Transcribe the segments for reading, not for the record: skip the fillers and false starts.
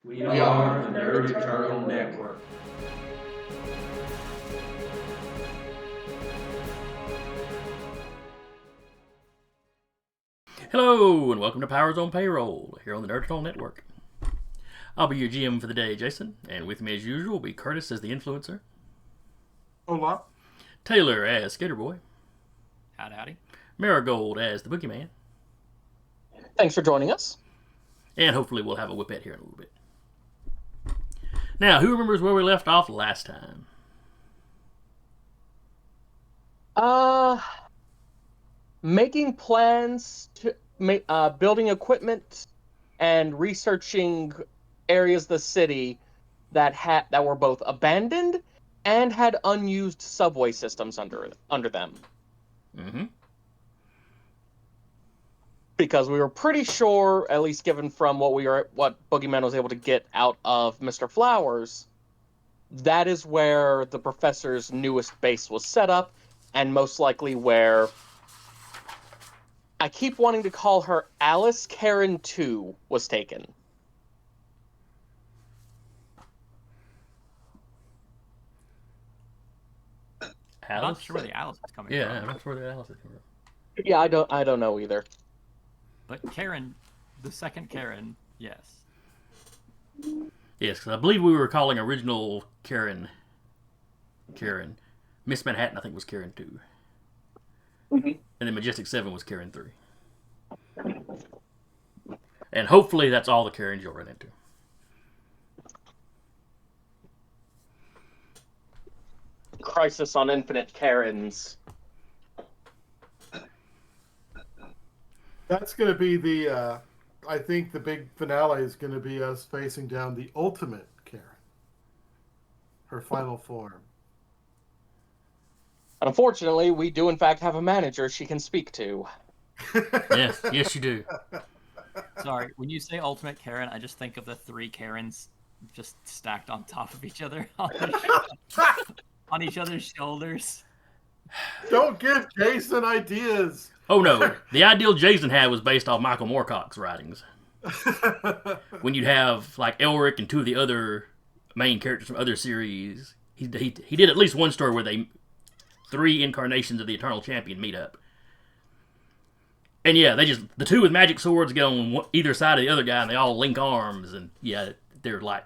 We are the Nerd Eternal Network. Hello, and welcome to Powers on Payroll, here on the Nerd Eternal Network. I'll be your GM for the day, Jason, and with me as usual will be Curtis as the influencer, Hola. Taylor as Skaterboy, Howdy. Marigold as the Boogeyman, Thanks for joining us. and hopefully we'll have a whippet here in a little bit. Now, who remembers where we left off last time? Making plans to building equipment and researching areas of the city that were both abandoned and had unused subway systems under them. Mm-hmm. Because we were pretty sure, at least given from what Boogeyman was able to get out of Mr. Flowers, that is where the professor's newest base was set up, and most likely where I keep wanting to call her Alice Karen 2 was taken. I'm not sure where the Alice is coming from. Yeah, I'm not sure where the Alice is coming from. Yeah, I don't know either. But Karen, the second Karen, yes. Yes, because I believe we were calling original Karen. Miss Manhattan, I think, was Karen 2. Mm-hmm. And then Majestic 7 was Karen 3. And hopefully that's all the Karens you'll run into. Crisis on Infinite Karens. That's going to be the, I think the big finale is going to be us facing down the ultimate Karen. Her final form. Unfortunately, we do in fact have a manager she can speak to. Yes, you do. Sorry, when you say Ultimate Karen, I just think of the three Karens just stacked on top of each other on each other's shoulders. Don't give Jason ideas. Oh no, the ideal Jason had was based off Michael Moorcock's writings. When you'd have like Elric and two of the other main characters from other series, he did at least one story where three incarnations of the Eternal Champion meet up. And yeah, the two with magic swords get on either side of the other guy, and they all link arms, and yeah, they're like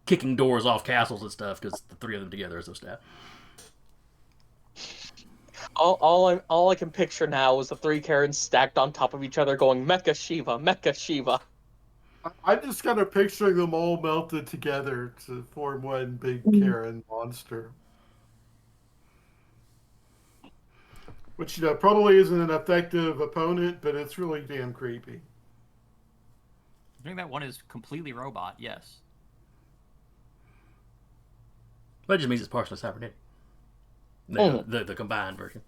kicking doors off castles and stuff because the three of them together is so stout. All I can picture now is the three Karens stacked on top of each other going Mecha Shiva, Mecha Shiva. I'm just kind of picturing them all melted together to form one big Karen monster. Which, probably isn't an effective opponent, but it's really damn creepy. I think that one is completely robot, yes. That just means it's partially cybernetic. The combined version.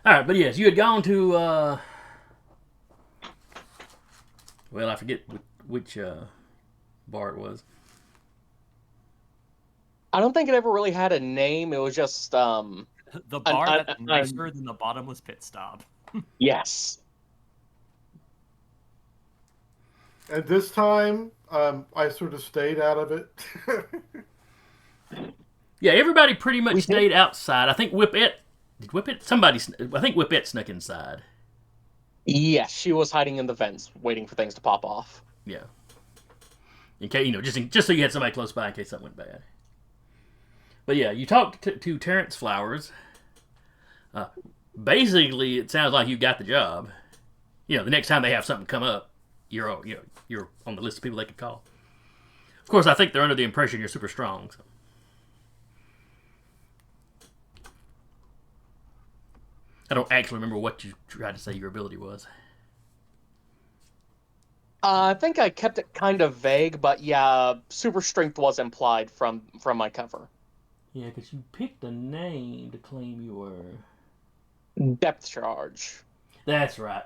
Alright, but yes, you had gone to, well, I forget which bar it was. I don't think it ever really had a name. It was just The bar that's nicer than the bottomless pit stop. Yes. And this time, I sort of stayed out of it. Yeah, everybody pretty much stayed outside. I think Whippet snuck inside. Yes, she was hiding in the vents, waiting for things to pop off. Yeah. In case, just so you had somebody close by in case something went bad. But yeah, you talked to Terrence Flowers. Basically, it sounds like you got the job. The next time they have something come up, you're on the list of people they could call. Of course, I think they're under the impression you're super strong. So. I don't actually remember what you tried to say your ability was. I think I kept it kind of vague, but yeah, super strength was implied from my cover. Yeah, because you picked a name to claim your Depth charge. That's right.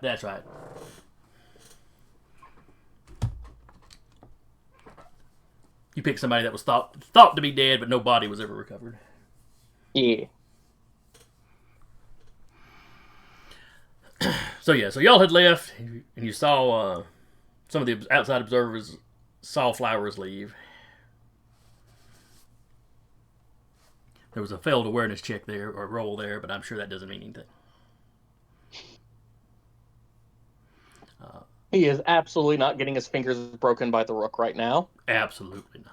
You picked somebody that was thought to be dead, but no body was ever recovered. Yeah. So y'all had left, and you saw some of the outside observers saw Flowers leave. There was a failed awareness check there, or roll there, but I'm sure that doesn't mean anything. He is absolutely not getting his fingers broken by the Rook right now. Absolutely not.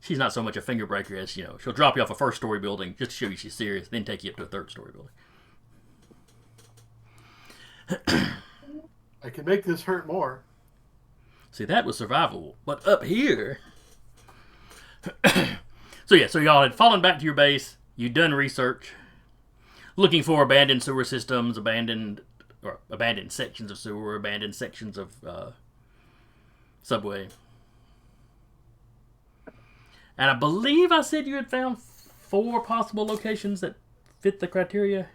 She's not so much a finger breaker as, she'll drop you off a first-story building just to show you she's serious, then take you up to a third-story building. I can make this hurt more. See, that was survivable. But up here... So y'all had fallen back to your base. You'd done research. Looking for abandoned sewer systems, abandoned sections of sewer, abandoned sections of subway. And I believe I said you had found 4 possible locations that fit the criteria.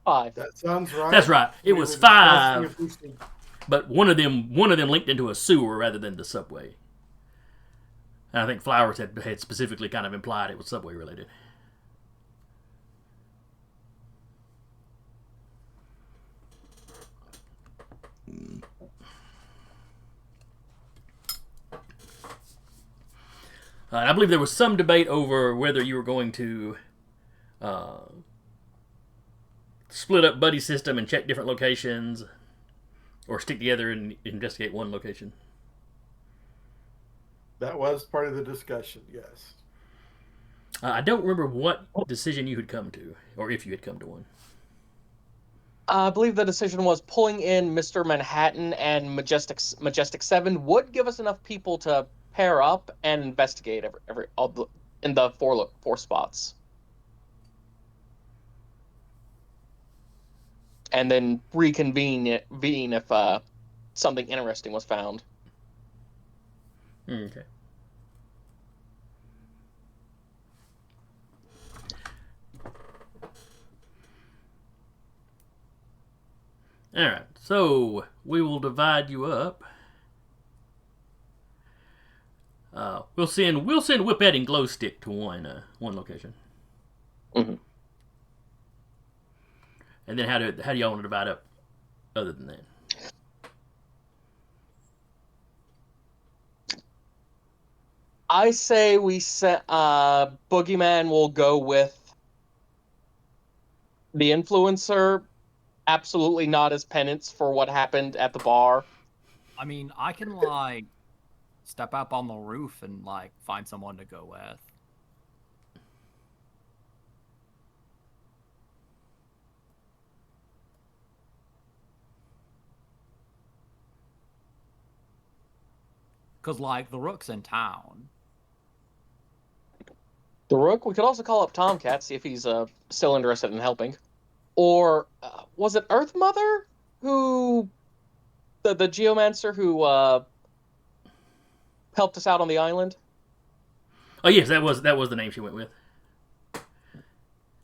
5. That sounds right. That's right. It We was were discussing 5, if we should- but one of them linked into a sewer rather than the subway. And I think Flowers had specifically kind of implied it was subway related. And I believe there was some debate over whether you were going to split up buddy system and check different locations, or stick together and investigate one location. That was part of the discussion, yes. I don't remember what decision you had come to, or if you had come to one. I believe the decision was pulling in Mr. Manhattan and Majestic 7 would give us enough people to pair up and investigate in the four spots. And then reconvene if something interesting was found. Okay. All right, so we will divide you up. We'll send Whipette and Glowstick to one location. Mm-hmm. And then how do y'all want to divide up other than that? I say we set Boogeyman will go with the influencer, absolutely not as penance for what happened at the bar. I mean, I can step up on the roof and find someone to go with. Because the Rook's in town. The Rook. We could also call up Tomcat, see if he's still interested in helping. Or was it Earth Mother who the geomancer who helped us out on the island? Oh yes, that was the name she went with.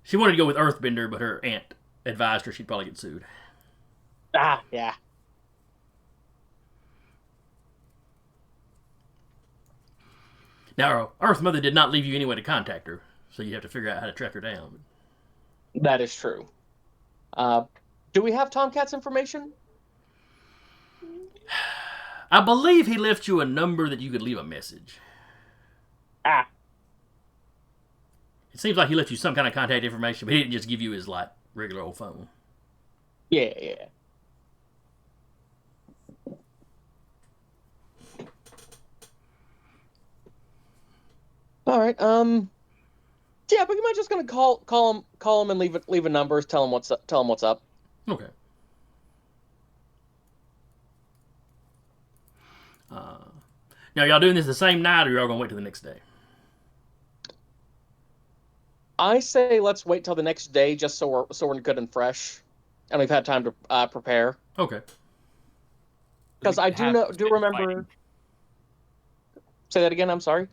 She wanted to go with Earthbender, but her aunt advised her she'd probably get sued. Ah, yeah. Now, Earth Mother did not leave you any way to contact her, so you have to figure out how to track her down. That is true. Do we have Tomcat's information? I believe he left you a number that you could leave a message. Ah. It seems like he left you some kind of contact information, but he didn't just give you his regular old phone. Yeah. All right. Yeah, but you might just gonna call him and leave a number. Tell him what's up. Okay. Now, y'all doing this the same night, or y'all gonna wait till the next day? I say let's wait till the next day, just so we're good and fresh, and we've had time to prepare. Okay. Because I do remember. Fighting. Say that again. I'm sorry.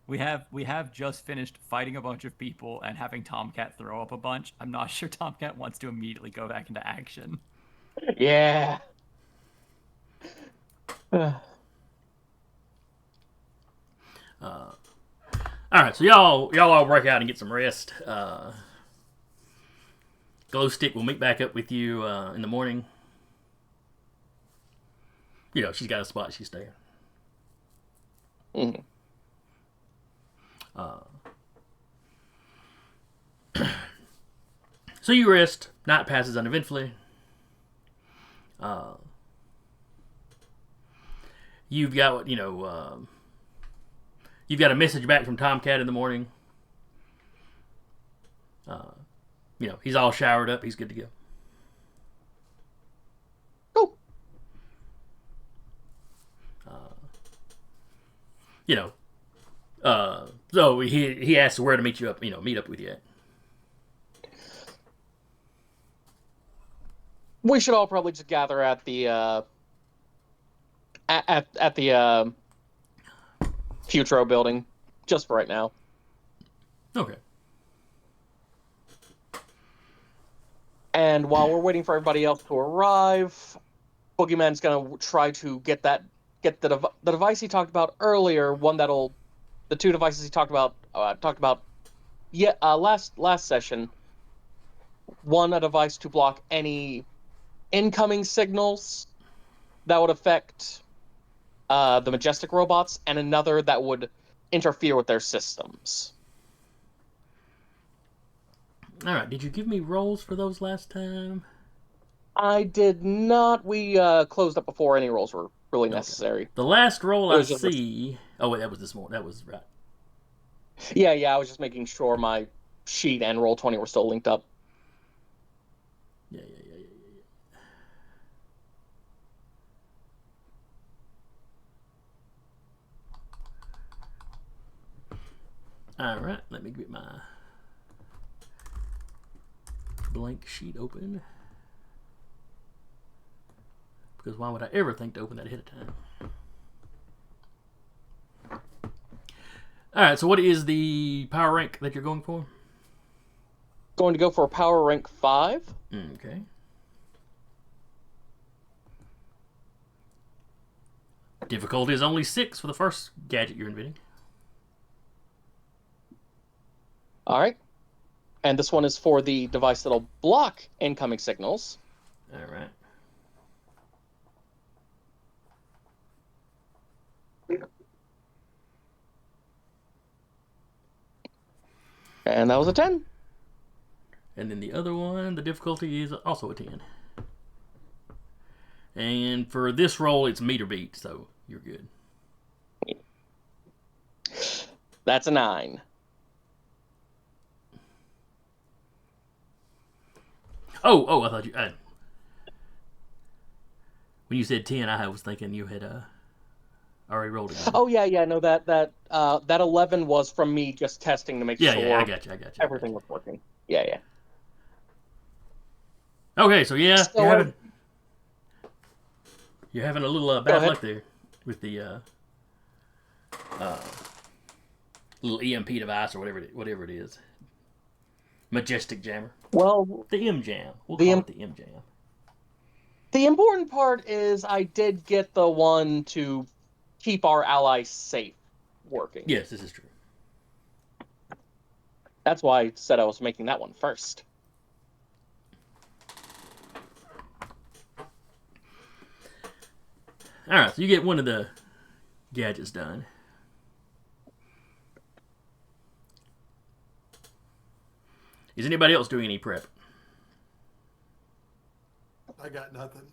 We have just finished fighting a bunch of people and having Tomcat throw up a bunch. I'm not sure Tomcat wants to immediately go back into action. Yeah. All right, so y'all all break out and get some rest. Glow Stick will meet back up with you in the morning. You know, she's got a spot she's staying. Mhm. So you rest. Night passes uneventfully. You've got, you've got a message back from Tomcat in the morning. He's all showered up. He's good to go. Cool. So he asks where to meet you up. Meet up with you at. We should all probably just gather at the at the Futuro building, just for right now. Okay. And while we're waiting for everybody else to arrive, Boogeyman's gonna try to get the device he talked about earlier. The two devices he talked about last session. One, a device to block any incoming signals that would affect the Majestic robots, and another that would interfere with their systems. All right. Did you give me rolls for those last time? I did not. We closed up before any rolls were really necessary. The last roll It I was just- see. Oh wait, that was this morning. That was right. Yeah. I was just making sure my sheet and Roll20 were still linked up. Yeah. All right. Let me get my blank sheet open. Because why would I ever think to open that ahead of time? All right. So what is the power rank that you're going for? Going to go for a power rank 5. Okay. Difficulty is only 6 for the first gadget you're inventing. All right. And this one is for the device that'll block incoming signals. All right. And that was a 10. And then the other one, the difficulty is also a 10. And for this roll, it's meter beat, so you're good. That's a 9. Oh, I thought you... when you said 10, I was thinking you had already rolled it. Oh, yeah, no, that 11 was from me just testing to make sure Yeah, I got you. everything was working. Yeah. Okay, so yeah, So, you're having a little bad luck there with the little EMP device or whatever it is. Majestic Jammer. Well, The M-Jam. We'll call it the M-Jam. the important part is I did get the one to keep our allies safe working. Yes, this is true. That's why I said I was making that one first. All right, so you get one of the gadgets done. Is anybody else doing any prep? I got nothing.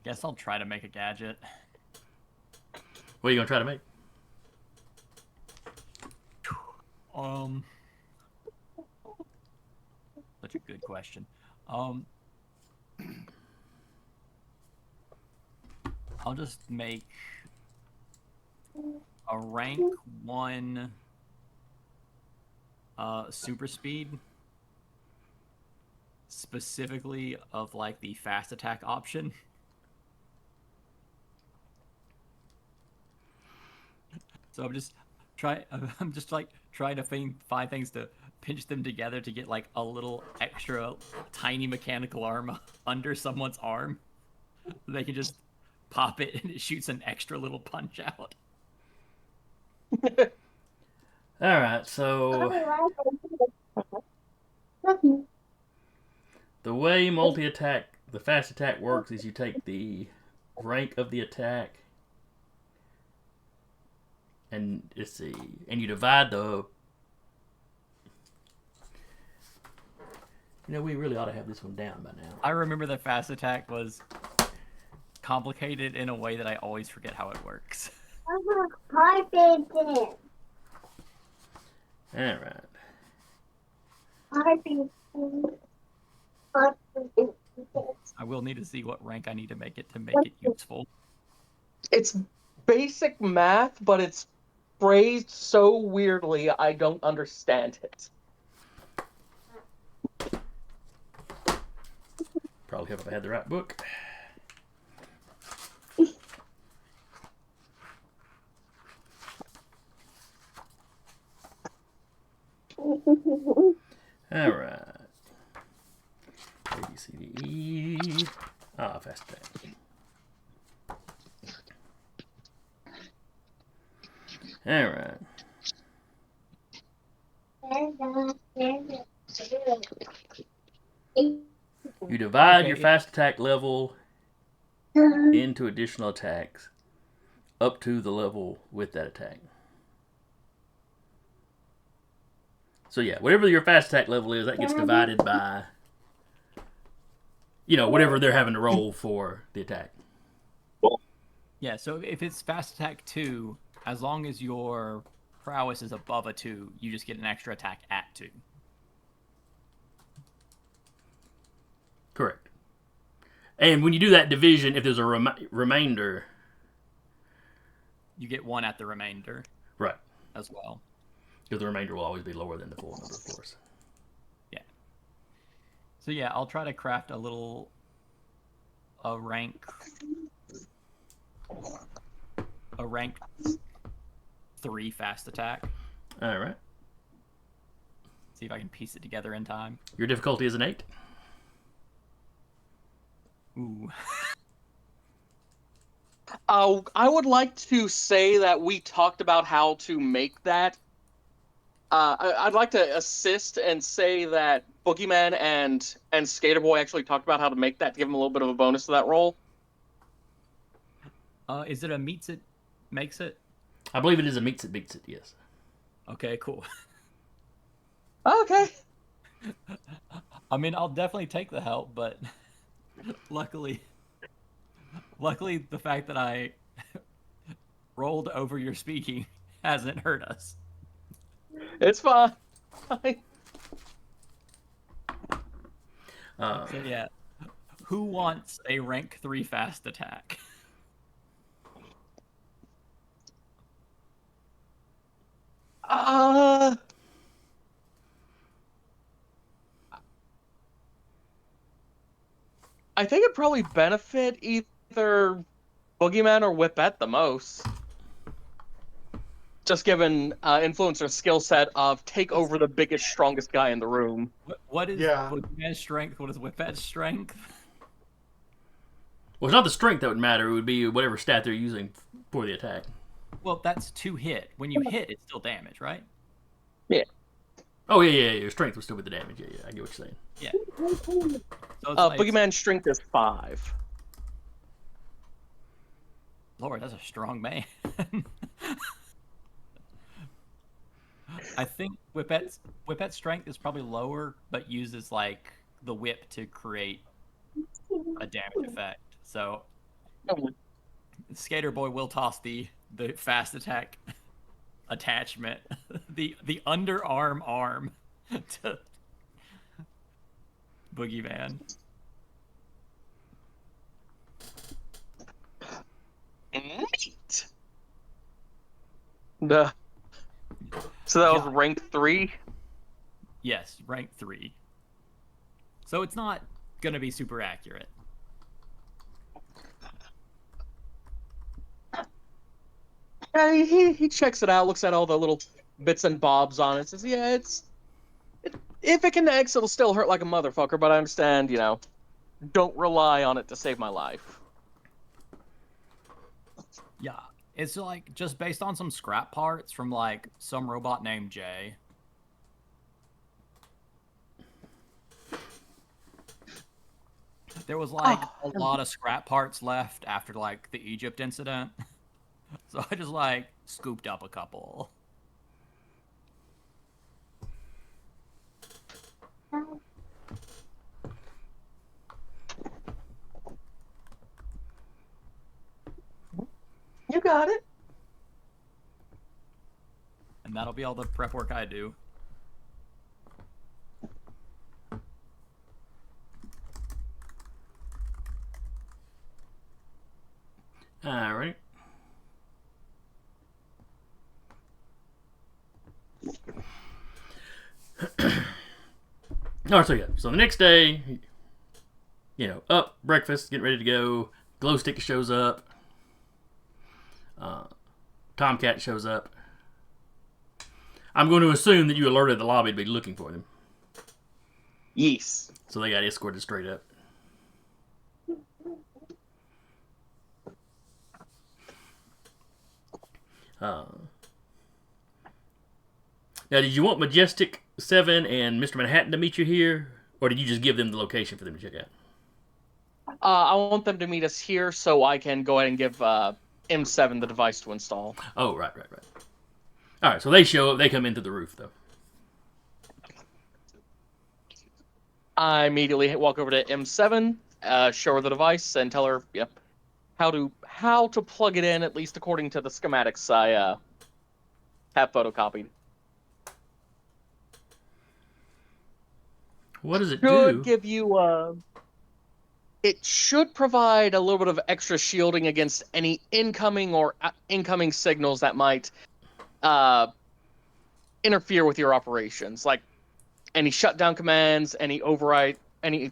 Guess I'll try to make a gadget. What are you gonna try to make? Such a good question. I'll just make a rank 1 super speed, specifically of like the fast attack option. So I'm just trying to find things to pinch them together to get like a little extra tiny mechanical arm under someone's arm. They can just pop it and it shoots an extra little punch out. Alright, so the way multi-attack, the fast attack works is you take the rank of the attack and let's see, and you divide the. We really ought to have this one down by now. I remember that fast attack was complicated in a way that I always forget how it works. Alright. I will need to see what rank I need to make it useful. It's basic math, but it's phrased so weirdly I don't understand it. Probably if I had the right book. Alright. A, B, C, D, E. Fast attack. Alright. You divide your fast attack level into additional attacks up to the level with that attack. So yeah, whatever your fast attack level is, that gets divided by, whatever they're having to roll for the attack. Yeah, so if it's fast attack 2, as long as your prowess is above a 2, you just get an extra attack at 2. Correct. And when you do that division, if there's a remainder, you get 1 at the remainder. Right. As well. Because the remainder will always be lower than the full number, of course. Yeah. So yeah, I'll try to craft a rank 3 fast attack. All right. See if I can piece it together in time. Your difficulty is an 8. Ooh. I would like to say that we talked about how to make that. I'd like to assist and say that Boogeyman and Skater Boy actually talked about how to make that, to give him a little bit of a bonus to that roll. Is it a meets it, makes it? I believe it is a meets it, beats it, yes. Okay, cool. Okay. I mean, I'll definitely take the help, but luckily the fact that I rolled over your speaking hasn't hurt us. It's fine. So yeah, who wants a rank 3 fast attack? I think it'd probably benefit either Boogeyman or Whippet the most. Just given Influencer's skill set of take over the biggest, strongest guy in the room. What is Boogeyman's strength? What is Whippet's strength? Well, it's not the strength that would matter. It would be whatever stat they're using for the attack. Well, that's to hit. When you hit, it's still damage, right? Yeah. Oh, yeah. Your strength would still be the damage. Yeah, I get what you're saying. Yeah. So it's Boogeyman's strength is 5. Lord, that's a strong man. I think Whippet's strength is probably lower, but uses like the whip to create a damage effect. So Skater Boy will toss the fast attack attachment, the underarm arm to Boogeyman. Neat. So that was rank 3? Yes, rank 3. So it's not going to be super accurate. He checks it out, looks at all the little bits and bobs on it, says, yeah, if it connects, it'll still hurt like a motherfucker, but I understand, don't rely on it to save my life. Yeah, It's like just based on some scrap parts from like some robot named Jay. There was like a lot of scrap parts left after like the Egypt incident. So I just like scooped up a couple. You got it. And that'll be all the prep work I do. All right. All right, so yeah. So the next day, up, breakfast, getting ready to go. Glow stick shows up. Tomcat shows up. I'm going to assume that you alerted the lobby to be looking for them. Yes. So they got escorted straight up. Now, did you want Majestic 7 and Mr. Manhattan to meet you here? Or did you just give them the location for them to check out? I want them to meet us here so I can go ahead and give M7 the device to install. Oh, right. All right, so they show up. They come in through the roof, though. I immediately walk over to M7, show her the device, and tell her, how to plug it in, at least according to the schematics I have photocopied. What does it Should do? give you it should provide a little bit of extra shielding against any incoming signals that might interfere with your operations, like any shutdown commands, any override, any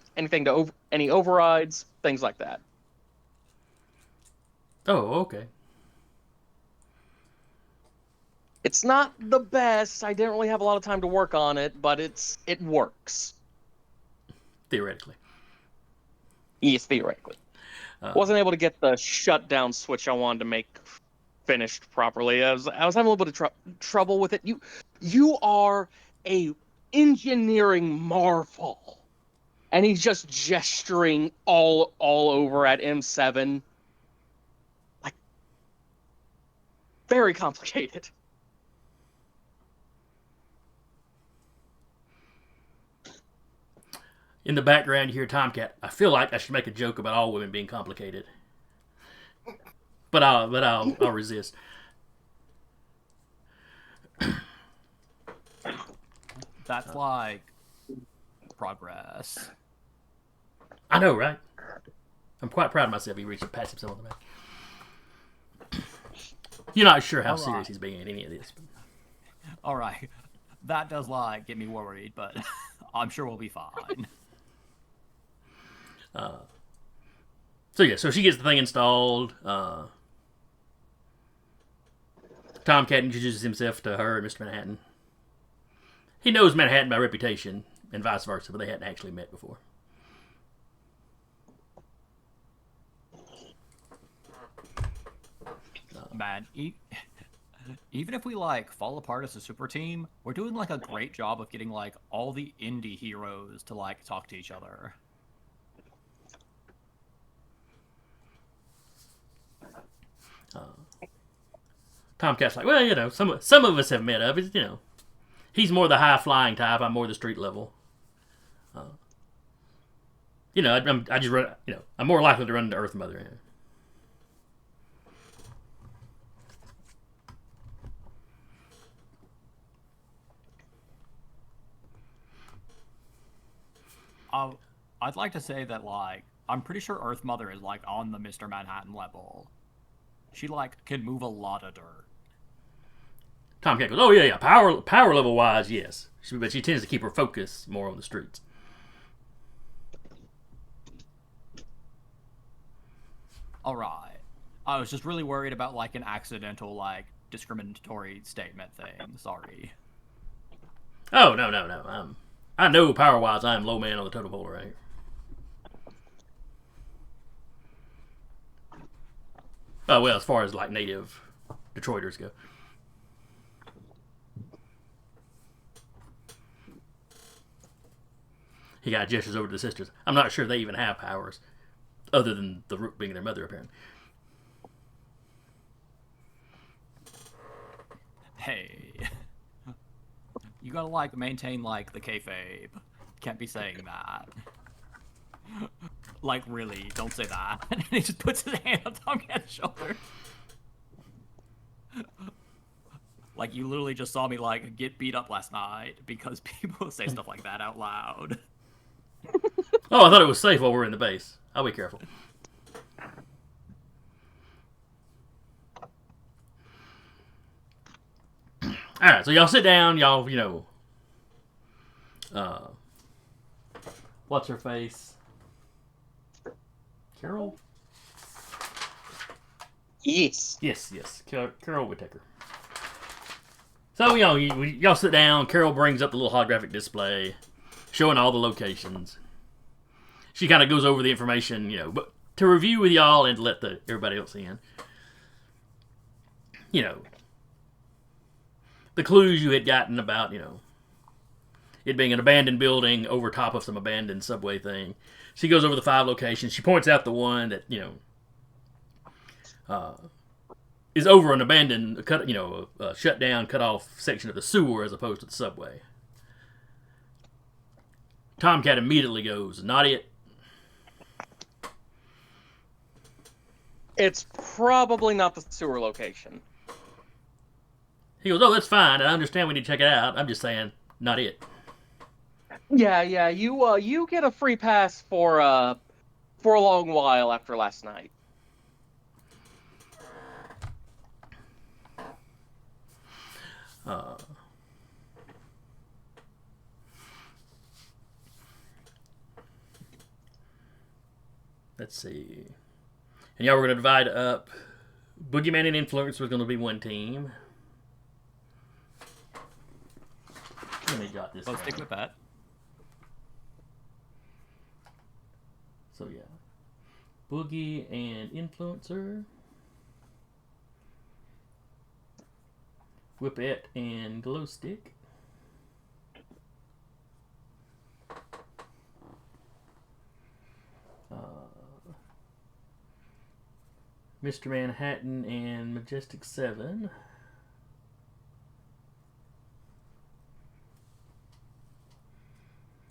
overrides, things like that. Oh, okay. It's not the best. I didn't really have a lot of time to work on it, but it works. Theoretically. Yes, theoretically. Wasn't able to get the shutdown switch I wanted to make finished properly. I was having a little bit of trouble with it. You are a engineering marvel, and he's just gesturing all over at M7. Like, very complicated. In the background, you hear Tomcat. I feel like I should make a joke about all women being complicated, but I'll resist. That's like progress. I know, right? I'm quite proud of myself. He reached and pats himself on the back. You're not sure how serious he's being in any of this. But... All right, that does like get me worried, but I'm sure we'll be fine. So she gets the thing installed. Tomcat introduces himself to her and Mr. Manhattan. He knows Manhattan by reputation, and vice versa, but they hadn't actually met before. Man, even if we like fall apart as a super team, we're doing like a great job of getting like all the indie heroes to like talk to each other. Tomcat's like, well, some of us have met up. It's, he's more the high flying type. I'm more the street level. I just run. I'm more likely to run into Earth Mother. I'd like to say that like I'm pretty sure Earth Mother is like on the Mr. Manhattan level. She like can move a lot of dirt. Tomcat goes, oh yeah, power level wise, yes, but she tends to keep her focus more on the streets. All right, I was just really worried about like an accidental like discriminatory statement thing. Sorry. Oh no. I know power wise, I am low man on the totem pole right here. Oh well, as far as like native Detroiters go. He got gestures over to the sisters. I'm not sure they even have powers, other than the rook being their mother, apparently. Hey, you gotta like maintain like the kayfabe. Can't be saying that. Like really, don't say that. And he just puts his hand on Tomcat's shoulder. Like you literally just saw me like get beat up last night because people say stuff like that out loud. Oh, I thought it was safe while we're in the base. I'll be careful. All right, so y'all sit down. Y'all, what's her face? Carol? Yes. Yes. Carol Whittaker. So, y'all sit down. Carol brings up the little holographic display showing all the locations. She kind of goes over the information, but to review with y'all and to let everybody else in. The clues you had gotten about, it being an abandoned building over top of some abandoned subway thing. She goes over the 5 locations. She points out the one that, is over an abandoned, shut down, cut off section of the sewer as opposed to the subway. Tomcat immediately goes, not it. It's probably not the sewer location. He goes, oh, that's fine. I understand we need to check it out. I'm just saying, not it. Yeah. You get a free pass for a long while after last night. Let's see. And y'all were going to divide up. Boogeyman and Influence was going to be one team. Let me jot this Well, down. stick with that. So, yeah. Boogie and Influencer. Whippet and Glowstick. Mr. Manhattan and Majestic 7.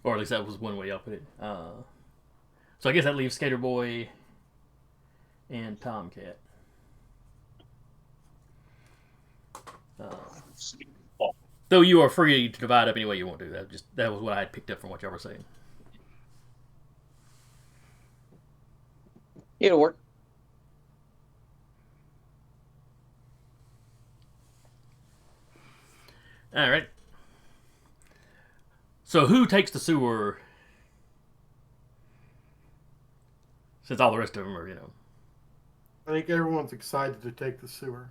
Or at least that was one way y'all put it. So I guess that leaves Skater Boy and Tomcat. Though you are free to divide up any way you want to. That was what I had picked up from what y'all were saying. It'll work. All right. So who takes the sewer? Since all the rest of them are, I think everyone's excited to take the sewer.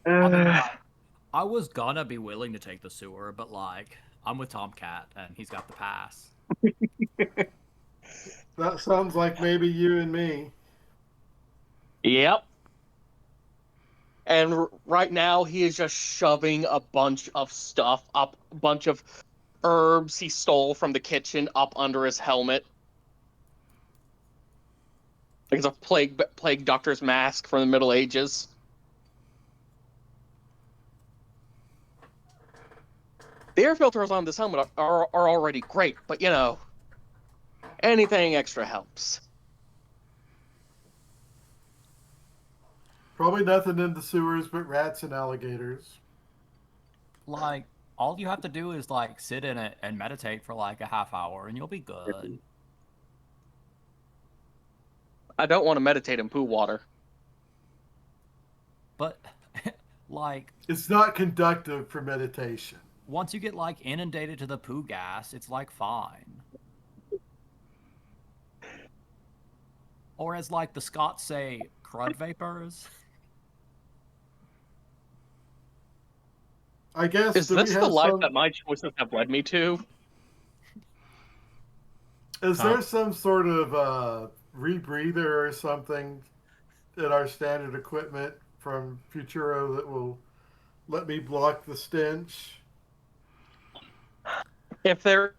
I was gonna be willing to take the sewer, but like I'm with Tomcat and he's got the pass. That sounds like maybe you and me. Yep. And right now he is just shoving a bunch of stuff up, a bunch of herbs he stole from the kitchen up under his helmet. Like it's a plague doctor's mask from the Middle Ages. The air filters on this helmet are already great, but anything extra helps. Probably nothing in the sewers but rats and alligators. Like all you have to do is like sit in it and meditate for like a half hour and you'll be good. I don't want to meditate in poo water. But like It's not conductive for meditation. once you get like inundated to the poo gas, it's like fine. Or as like the Scots say, crud vapors. I guess. Is do this we the have life some- that my choices have led me to? Is there some sort of rebreather or something in our standard equipment from Futuro that will let me block the stench? If there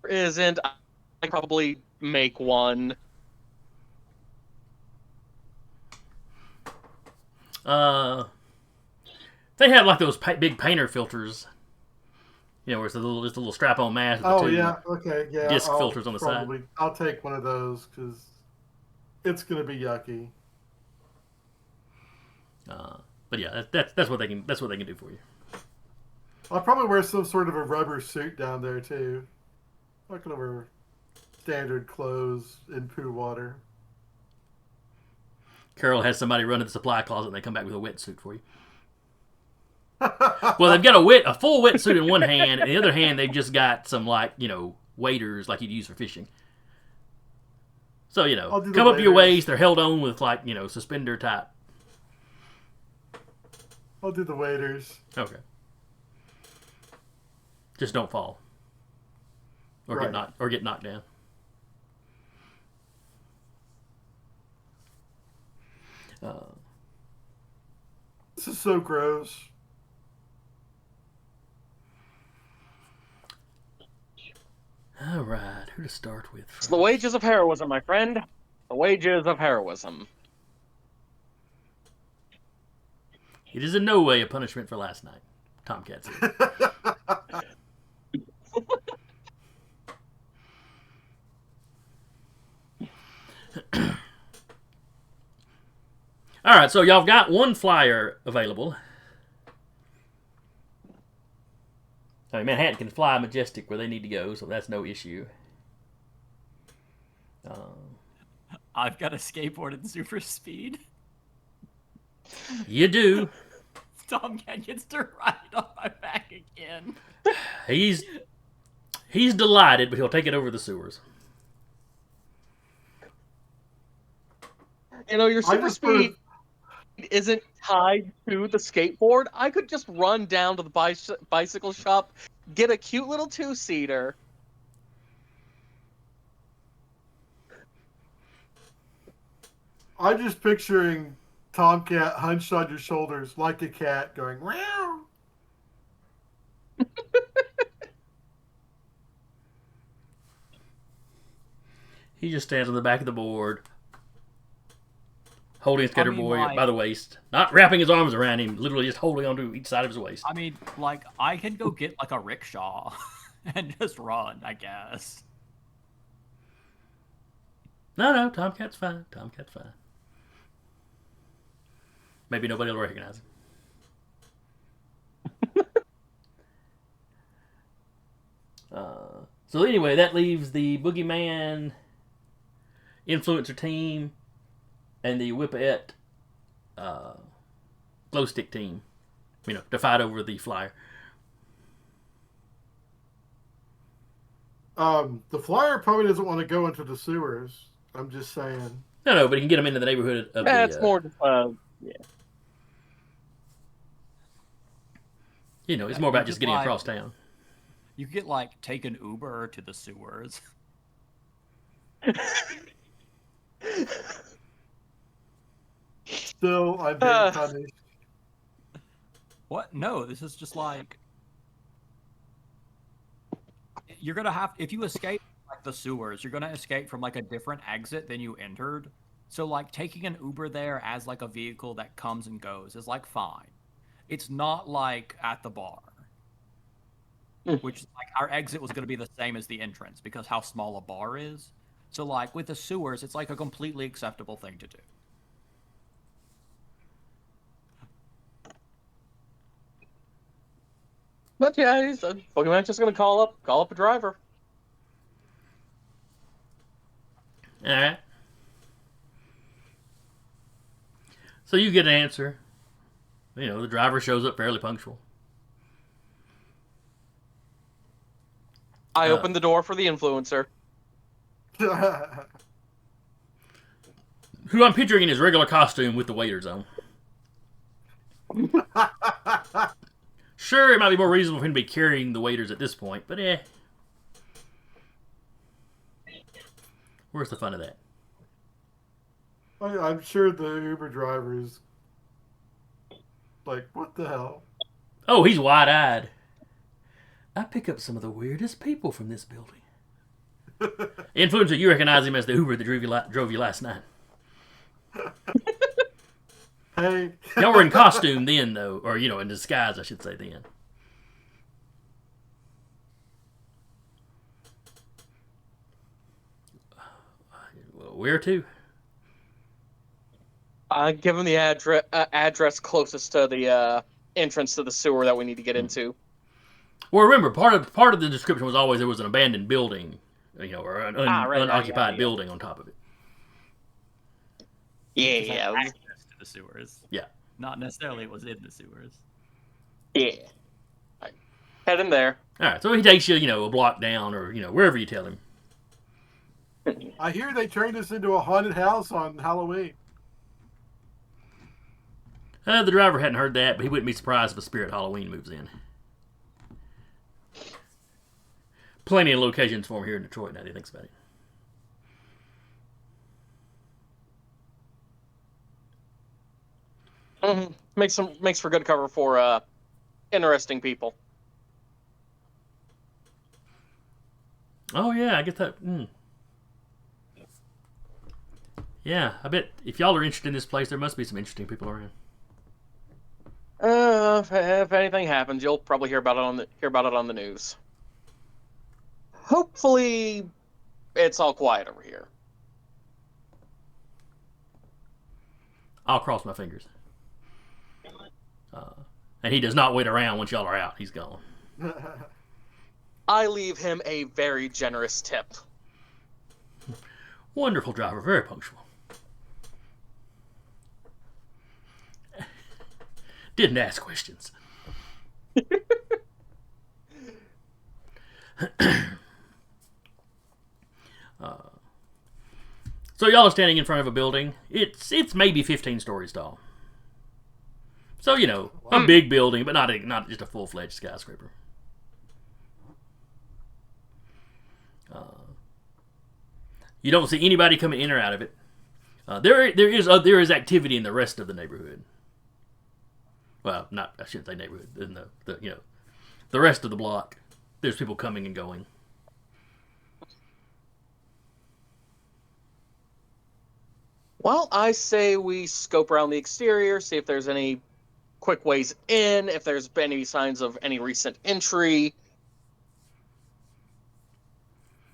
isn't, I probably make one. They have like those big painter filters. You know, where it's just a little strap-on mask with the Oh two yeah, okay, yeah. disc filters on the side. I'll take one of those because it's gonna be yucky. But yeah, that's what they can do for you. I'll probably wear some sort of a rubber suit down there too. I'm not gonna wear standard clothes in poo water. Carol has somebody run to the supply closet and they come back with a wetsuit for you. Well, they've got a full wetsuit in one hand, and the other hand they've just got some waders like you'd use for fishing. So come up to your waist. They're held on with suspender type. I'll do the waders. Okay. Just don't fall, or Right. get knocked down. This is so gross. All right, who to start with? It's the wages of heroism, my friend. The wages of heroism. It is in no way a punishment for last night. Tomcat said. All right, so y'all got one flyer available. I mean, Manhattan can fly Majestic where they need to go, so that's no issue. I've got a skateboard at super speed. You do. Tomcat gets to ride on my back again. He's delighted, but he'll take it over the sewers. Your super speed isn't tied to the skateboard. I could just run down to the bicycle shop, get a cute little two-seater. I'm just picturing Tomcat hunched on your shoulders like a cat going, meow. He just stands on the back of the board, holding Skater Boy by the waist, not wrapping his arms around him, literally just holding onto each side of his waist. I mean, I can go get a rickshaw and just run, I guess. No, Tomcat's fine. Tomcat's fine. Maybe nobody will recognize him. So anyway, that leaves the Boogeyman influencer team and the Whippet glow stick team, to fight over the flyer. The flyer probably doesn't want to go into the sewers. I'm just saying. No, but he can get them into the neighborhood of That's more. Yeah. It's more about just getting across town. You could take an Uber to the sewers. Still, I'm being punished. What? No, this is just you're gonna have, if you escape the sewers, you're gonna escape from a different exit than you entered. So taking an Uber there as a vehicle that comes and goes is fine. It's not at the bar, which our exit was gonna be the same as the entrance because how small a bar is. So with the sewers, it's a completely acceptable thing to do. But yeah, Boogeyman's just gonna call up a driver. All right. So you get an answer. The driver shows up fairly punctual. I opened the door for the influencer. Who I'm picturing in his regular costume with the waiters on. Sure, it might be more reasonable for him to be carrying the waiters at this point, but where's the fun of that? I'm sure the Uber driver is Like, what the hell? Oh, he's wide-eyed. I pick up some of the weirdest people from this building. Influencer, you recognize him as the Uber that drove you last night. Hey. Y'all were in costume then, though. Or, in disguise, I should say, then. Well, where to? Give him the address closest to the entrance to the sewer that we need to get into. Well, remember, part of the description was always there was an abandoned building, or an unoccupied building on top of it. Yeah. Access to the sewers. Yeah. Not necessarily it was in the sewers. Yeah. Right. Head in there. All right, so he takes you, a block down, or wherever you tell him. I hear they turned us into a haunted house on Halloween. The driver hadn't heard that, but he wouldn't be surprised if a Spirit Halloween moves in. Plenty of locations for him here in Detroit now that he thinks about it. Mm-hmm. Makes for good cover for interesting people. Oh yeah, I get that. Yeah, I bet if y'all are interested in this place, there must be some interesting people around. If anything happens, you'll probably hear about it on the news. Hopefully, it's all quiet over here. I'll cross my fingers. And he does not wait around once y'all are out. He's gone. I leave him a very generous tip. Wonderful driver, very punctual. Didn't ask questions. So y'all are standing in front of a building. It's maybe 15 stories tall. So a big building, but not just a full-fledged skyscraper. You don't see anybody coming in or out of it. There is activity in the rest of the neighborhood. Well, I shouldn't say neighborhood. In the rest of the block, there's people coming and going. Well, I say we scope around the exterior, see if there's any quick ways in, if there's been any signs of any recent entry,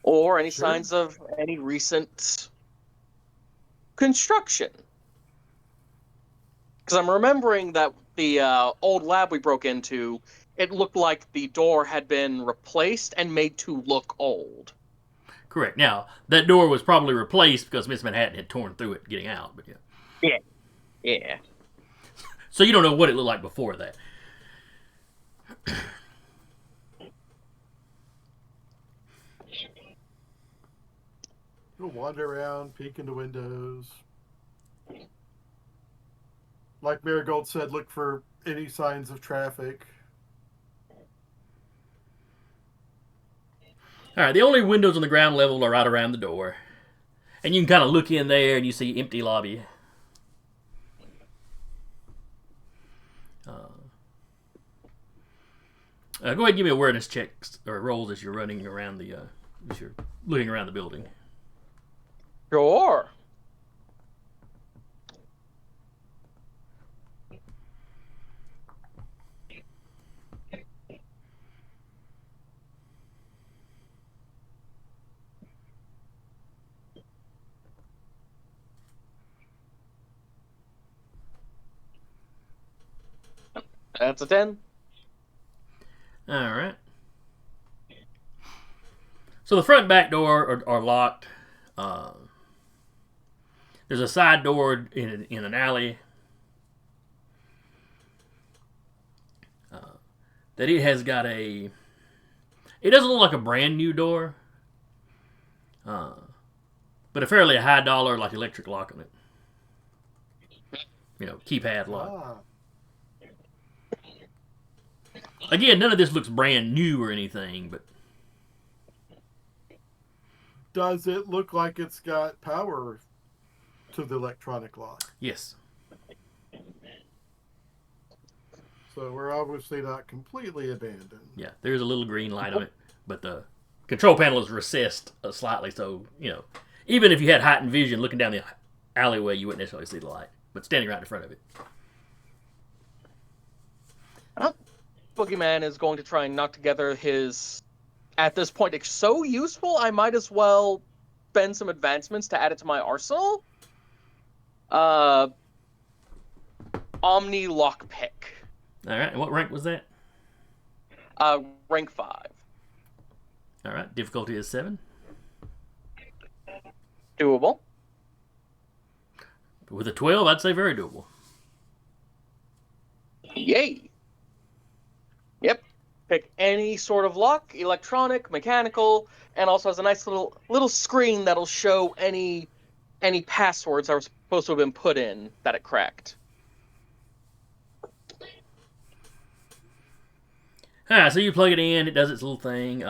or any signs of any recent construction. Because I'm remembering that the old lab we broke into, it looked like the door had been replaced and made to look old. Correct. Now, that door was probably replaced because Miss Manhattan had torn through it getting out. But Yeah. So you don't know what it looked like before that. You'll wander around, peek into windows. Like Marigold said, look for any signs of traffic. All right, the only windows on the ground level are right around the door. And you can kind of look in there and you see empty lobby. Go ahead and give me awareness checks or rolls as you're running around as you're looking around the building. Sure. That's a 10. All right. So the front and back door are locked. There's a side door in an alley. That it has got a... It doesn't look like a brand new door. But a fairly high dollar like electric lock on it. Keypad lock. Again, none of this looks brand new or anything, but... Does it look like it's got power to the electronic lock? Yes. So we're obviously not completely abandoned. Yeah, there's a little green light on it, but the control panel is recessed slightly, so, even if you had heightened vision looking down the alleyway, you wouldn't necessarily see the light, but standing right in front of it. Boogeyman is going to try and knock together his, at this point, it's so useful, I might as well spend some advancements to add it to my arsenal. Omni Lockpick. All right, and what rank was that? Rank 5. All right, difficulty is 7. Doable. With a 12, I'd say very doable. Yay. Yep. Pick any sort of lock, electronic, mechanical, and also has a nice little screen that'll show any passwords that were supposed to have been put in that it cracked. All right, so you plug it in, it does its little thing.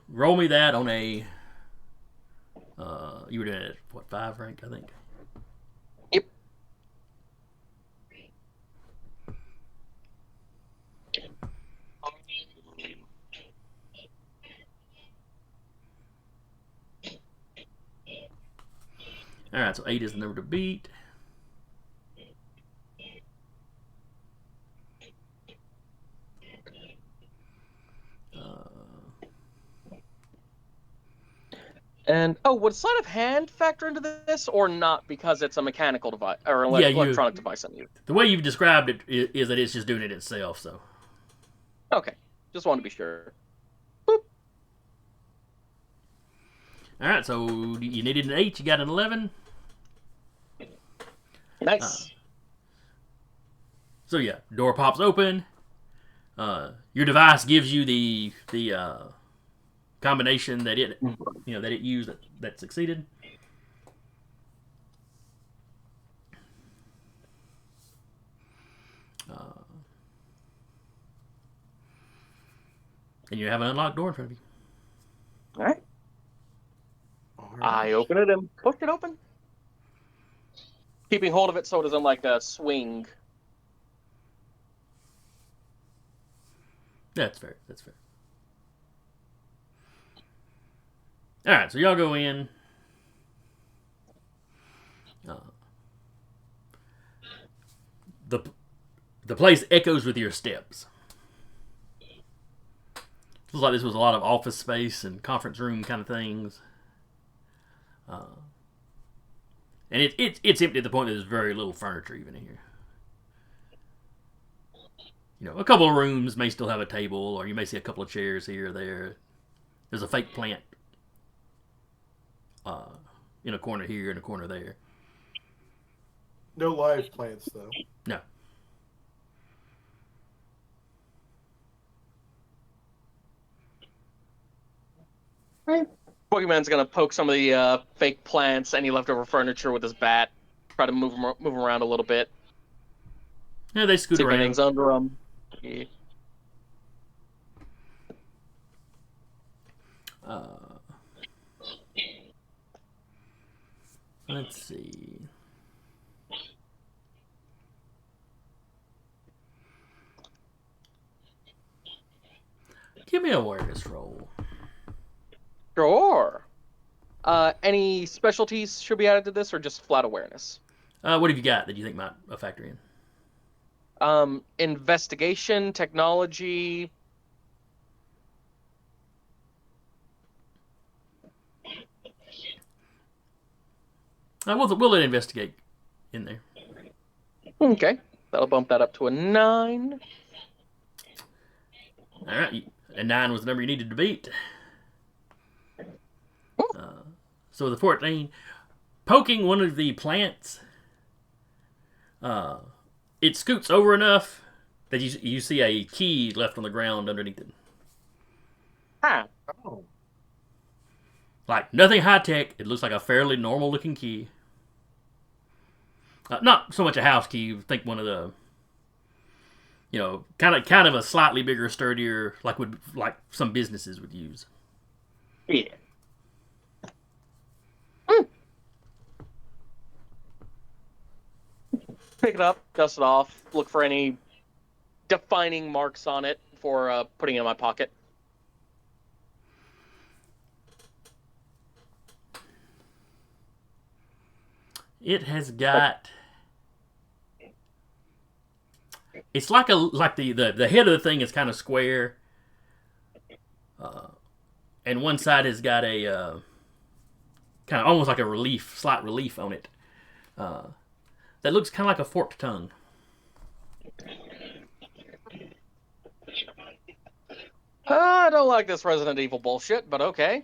Roll me that on a. You were doing it at, what, 5 rank, I think? Yep. All right, so 8 is the number to beat. And would sleight of hand factor into this or not because it's a mechanical device or an Yeah, electronic device I'm using? The way you've described it is that it's just doing it itself. So. Okay, just wanted to be sure. All right, so you needed an 8, you got an 11. Nice. So yeah, door pops open. Your device gives you the combination that it that it used that succeeded. And you have an unlocked door in front of you. All right. All right. I open it and push it open. Keeping hold of it so it doesn't like swing. That's fair. That's fair. All right, so y'all go in. The place echoes with your steps. Feels like this was a lot of office space and conference room kind of things. And it's empty at the point that there's very little furniture even in here. A couple of rooms may still have a table, or you may see a couple of chairs here or there. There's a fake plant in a corner here and a corner there. No live plants, though. No. Boogeyman's gonna poke some of the fake plants, any leftover furniture with his bat. Try to move them around a little bit. Yeah, they scoot See if around. anything's under them. Yeah. Let's see. Give me a awareness roll. Sure. Any specialties should be added to this, or just flat awareness? What have you got that you think might factor in? Investigation, technology. We'll let investigate in there. Okay, that'll bump that up to a 9. All right, a 9 was the number you needed to beat. So the 14, poking one of the plants, it scoots over enough that you see a key left on the ground underneath it. Ah. Oh. Like nothing high tech. It looks like a fairly normal looking key. Not so much a house key. Think one of the, kind of a slightly bigger, sturdier, like some businesses would use. Yeah. Pick it up, dust it off, look for any defining marks on it for putting it in my pocket. It has got. It's like the head of the thing is kind of square, and one side has got a kind of almost like a slight relief on it. That looks kind of like a forked tongue. I don't like this Resident Evil bullshit, but okay.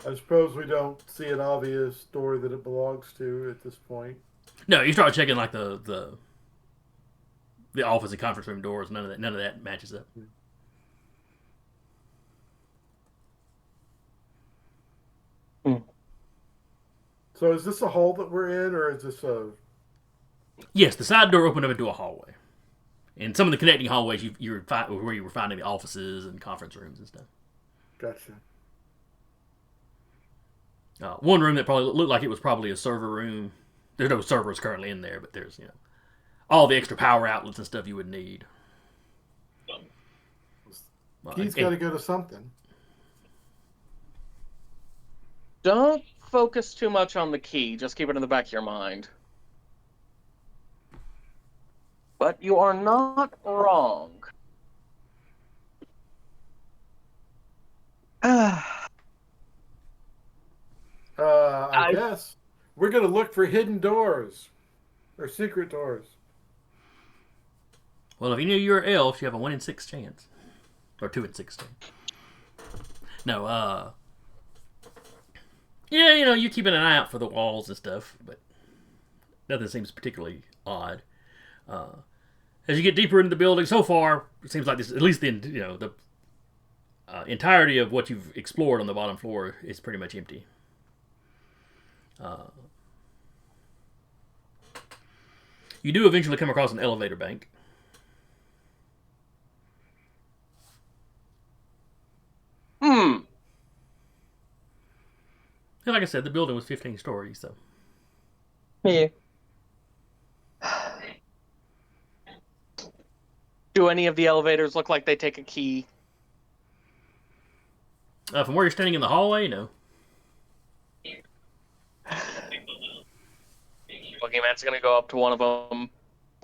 I suppose we don't see an obvious door that it belongs to at this point. No, you start checking like the office and conference room doors. None of that matches up. So is this a hall that we're in, or is this a... Yes, the side door opened up into a hallway. And some of the connecting hallways where you were finding the offices and conference rooms and stuff. Gotcha. One room that probably looked like it was probably a server room. There's no servers currently in there, but there's all the extra power outlets and stuff you would need. Key's got to go to something. Don't focus too much on the key. Just keep it in the back of your mind. But you are not wrong. I guess we're going to look for hidden doors or secret doors. Well, if you knew you were elves, you have a 1 in 6 chance. Or 2 in 6 chance. No, yeah, you're keeping an eye out for the walls and stuff, but nothing seems particularly odd. As you get deeper into the building, so far, it seems like this, at least the entirety of what you've explored on the bottom floor is pretty much empty. You do eventually come across an elevator bank. And like I said, the building was 15 stories, so. Yeah. Do any of the elevators look like they take a key? From where you're standing in the hallway, no. Boogeyman's gonna go up to one of them,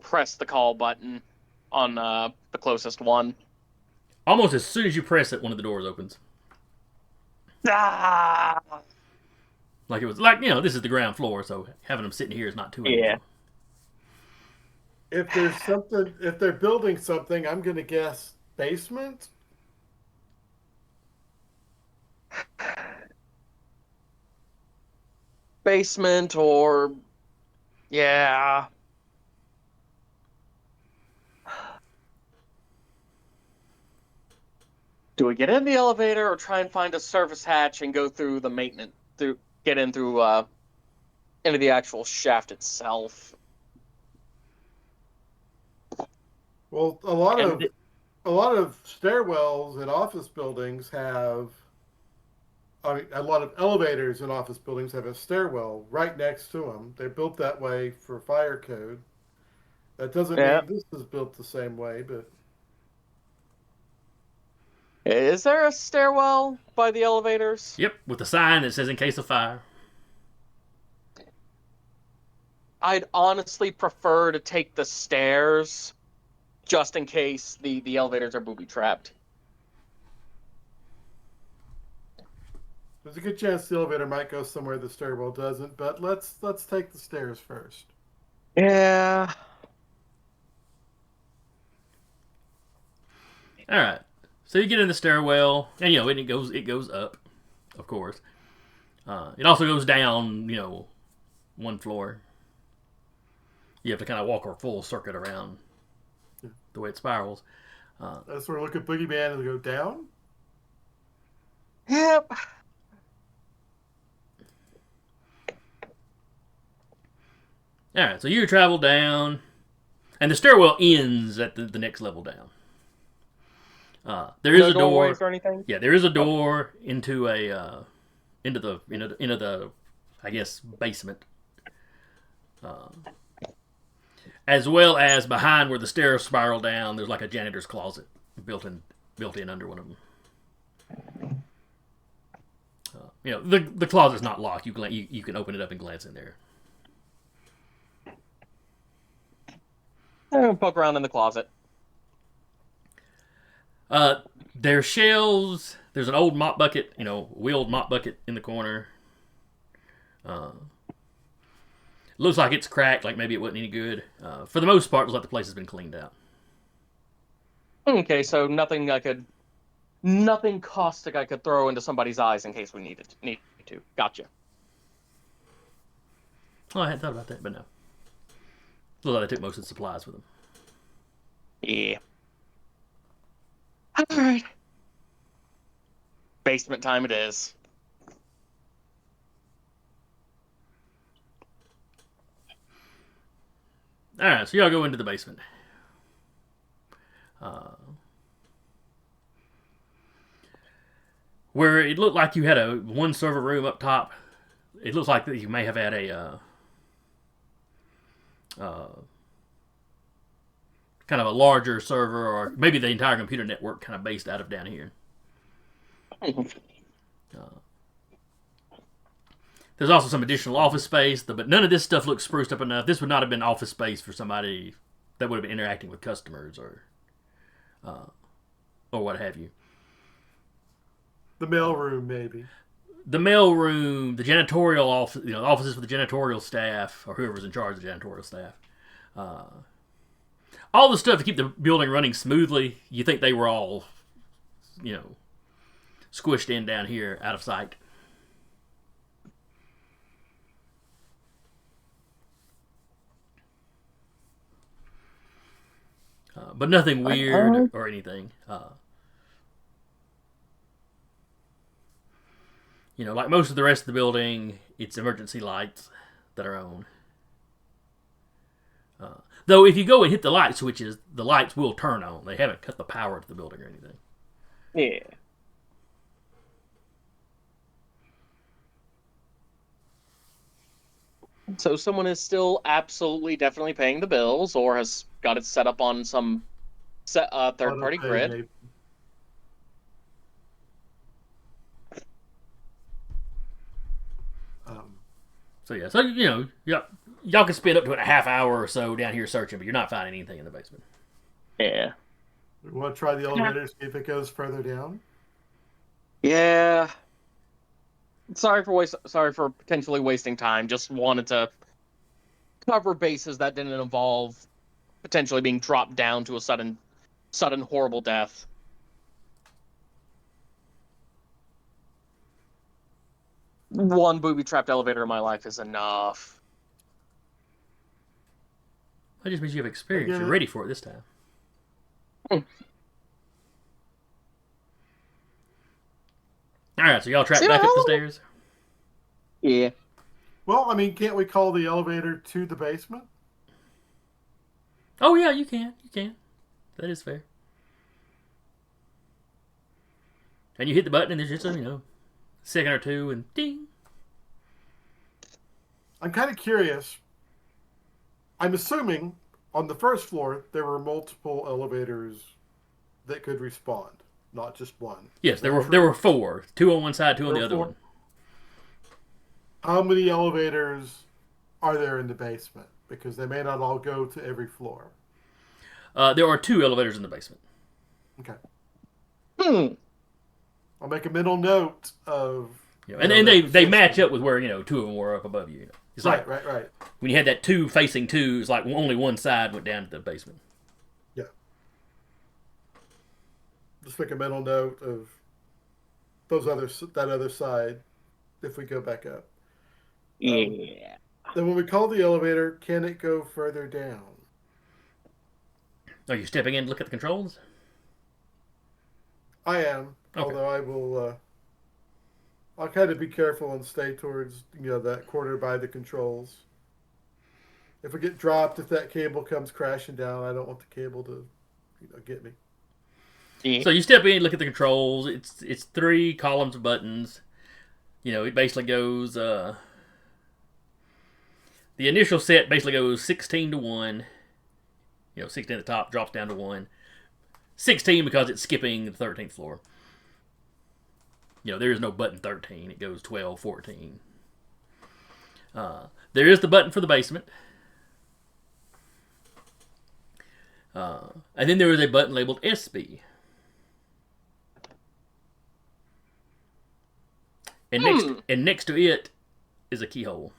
press the call button on the closest one. Almost as soon as you press it, one of the doors opens. Ah! Like it was like, this is the ground floor, so having them sitting here is not too unusual. If there's something, if they're building something, I'm going to guess basement. Basement or... Yeah. Do we get in the elevator or try and find a service hatch and go through the maintenance, get in through into the actual shaft itself? Well, a lot of stairwells in office buildings have. I mean, a lot of elevators in office buildings have a stairwell right next to them. They're built that way for fire code. That doesn't mean this is built the same way, but. Is there a stairwell by the elevators? Yep, with a sign that says "in case of fire." I'd honestly prefer to take the stairs, just in case the elevators are booby trapped. There's a good chance the elevator might go somewhere the stairwell doesn't, but let's take the stairs first. Yeah. All right. So you get in the stairwell, and it goes up, of course. It also goes down, one floor. You have to kind of walk a full circuit around the way it spirals. That's where we look at Boogeyman and go down. Yep. All right, so you travel down, and the stairwell ends at the next level down. There is No a door. doorways or anything? Yeah, there is a door into the I guess basement, as well as behind where the stairs spiral down. There's like a janitor's closet built in under one of them. The closet's not locked. You can open it up and glance in there. Poke around in the closet. There's shelves. There's an old mop bucket, wheeled mop bucket in the corner. Looks like it's cracked, like maybe it wasn't any good. For the most part, it looks like the place has been cleaned out. Okay, so nothing caustic I could throw into somebody's eyes in case we need to. Gotcha. Oh, I hadn't thought about that, but no. Looks like they took most of the supplies with them. Yeah. All right. Basement time it is. All right, so y'all go into the basement. Where it looked like you had a one server room up top. It looks like that you may have had a kind of a larger server, or maybe the entire computer network kind of based out of down here. There's also some additional office space, but none of this stuff looks spruced up enough. This would not have been office space for somebody that would have been interacting with customers or what have you. The mailroom, maybe. The mailroom, the janitorial office, offices for the janitorial staff or whoever's in charge of the janitorial staff. All the stuff to keep the building running smoothly. You think they were all, squished in down here, out of sight. But nothing weird or anything. Like most of the rest of the building, it's emergency lights that are on. Though if you go and hit the light switches, the lights will turn on. They haven't cut the power to the building or anything. Yeah. So someone is still absolutely definitely paying the bills or has got it set up on some third-party grid. Maybe. So y'all can spend up to a half hour or so down here searching, but you're not finding anything in the basement. Yeah. We want to try the elevator, see if it goes further down. Yeah. Sorry for potentially wasting time. Just wanted to cover bases that didn't involve potentially being dropped down to a sudden horrible death. One booby-trapped elevator in my life is enough. That just means you have experience. You're ready for it this time. Alright, so y'all track back up the stairs? Yeah. Well, can't we call the elevator to the basement? Oh, yeah, you can. That is fair. And you hit the button and there's just a, second or two and ding. I'm kind of curious. I'm assuming on the first floor there were multiple elevators that could respond, not just one. Yes, there were four. Two on one side, two on the other one. How many elevators are there in the basement? Because they may not all go to every floor. There are two elevators in the basement. Okay. I'll make a mental note of... and they match up with where, two of them were up above you. It's right. When you had that two facing two, it's like only one side went down to the basement. Yeah. Just make a mental note of that other side if we go back up. Yeah. Then when we call the elevator, can it go further down? Are you stepping in to look at the controls? I am. Okay. Although I will... I'll kind of be careful and stay towards, that corner by the controls. If we get dropped, if that cable comes crashing down, I don't want the cable to, get me. Yeah. So you step in, look at the controls. It's 3 columns of buttons. It basically goes. The initial set basically goes 16 to 1. 16 at the top drops down to 1. 16 because it's skipping the 13th floor. There is no button 13. It goes 12, 14. There is the button for the basement. And then there is a button labeled SB. And next to it is a keyhole.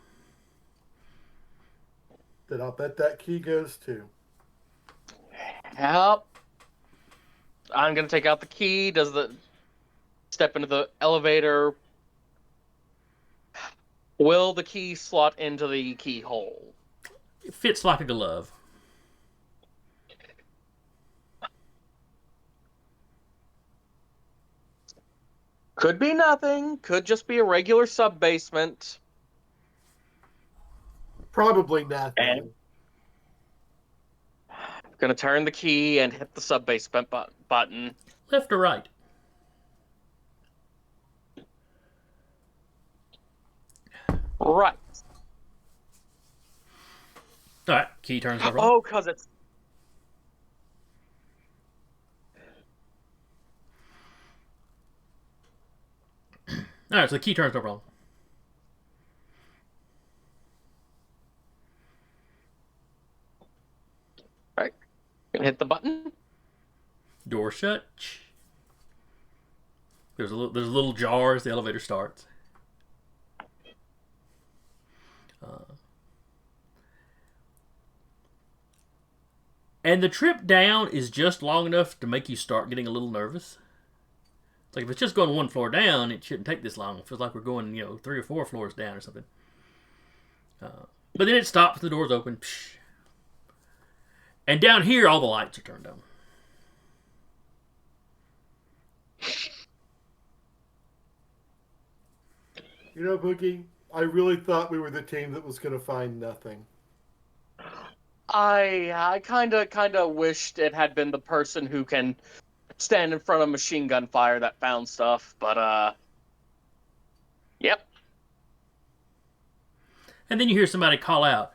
Then I'll bet that key goes to. Yep. I'm gonna take out the key. Does the step into the elevator? Will the key slot into the keyhole? It fits like a glove. Could be nothing. Could just be a regular sub-basement. Probably nothing. And gonna turn the key and hit the sub-basement button. Left or right? Right. All right, key turns over. Oh, because it's... All right, so the key turns no problem. Right. Gonna hit the button. Door shut. There's a little jar as the elevator starts. And the trip down is just long enough to make you start getting a little nervous. It's like if it's just going 1 floor down, it shouldn't take this long. It feels like we're going, 3 or 4 floors down or something. But then it stops, the doors open. And down here, all the lights are turned on. Boogie, I really thought we were the team that was going to find nothing. I kind of wished it had been the person who can stand in front of machine gun fire that found stuff, but yep. And then you hear somebody call out,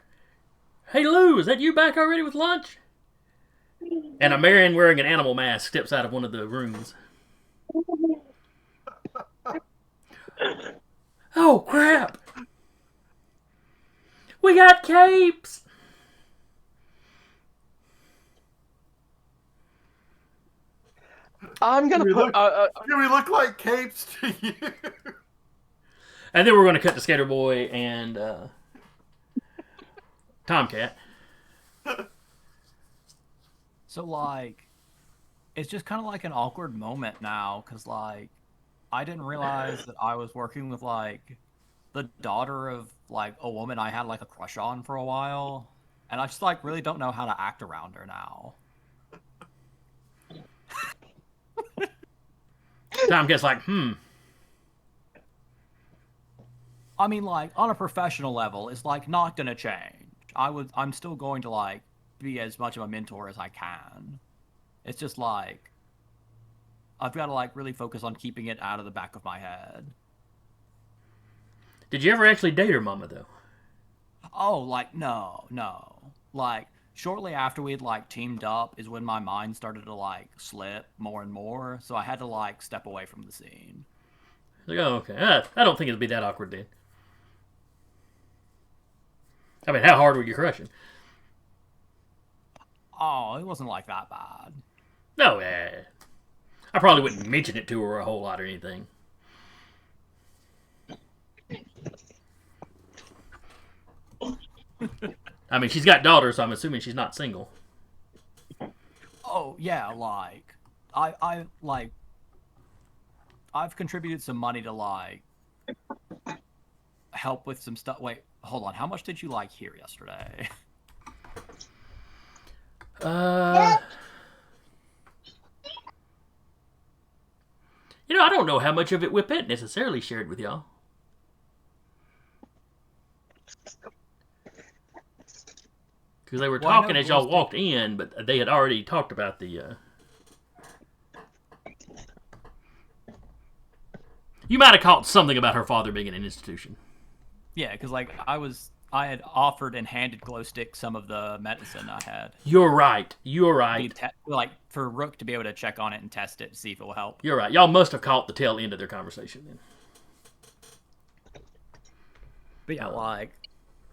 "Hey Lou, is that you back already with lunch?" And a man wearing an animal mask steps out of one of the rooms. Oh crap! We got capes! I'm gonna put. Do we look like capes to you? And then we're going to cut to Skater Boy and Tomcat. So, like, it's just kind of like an awkward moment now, because, like, I didn't realize that I was working with, like, the daughter of, like, a woman I had, like, a crush on for a while. And I just, like, really don't know how to act around her now. Tomcat's like, I mean, like, on a professional level, it's, like, not gonna change. I'm still going to, like, be as much of a mentor as I can. It's just, like, I've got to, like, really focus on keeping it out of the back of my head. Did you ever actually date her mama, though? Oh, like, no. Like, shortly after we'd, like, teamed up is when my mind started to, like, slip more and more, so I had to, like, step away from the scene. Like, oh, okay. I don't think it'd be that awkward then. I mean, how hard were you crushing? Oh, it wasn't, like, that bad. No, I probably wouldn't mention it to her a whole lot or anything. I mean, she's got daughters, so I'm assuming she's not single. Oh, yeah, like, I've contributed some money to, like, help with some stuff. Wait, hold on. How much did you, like, hear yesterday? I don't know how much of it Whippet necessarily shared with y'all. Because they were talking as y'all walked in, but they had already talked about the You might have caught something about her father being in an institution. Yeah, because like I had offered and handed Glow Stick some of the medicine I had. You're right. You're right. Like for Rook to be able to check on it and test it to see if it will help. You're right. Y'all must have caught the tail end of their conversation then. But yeah, like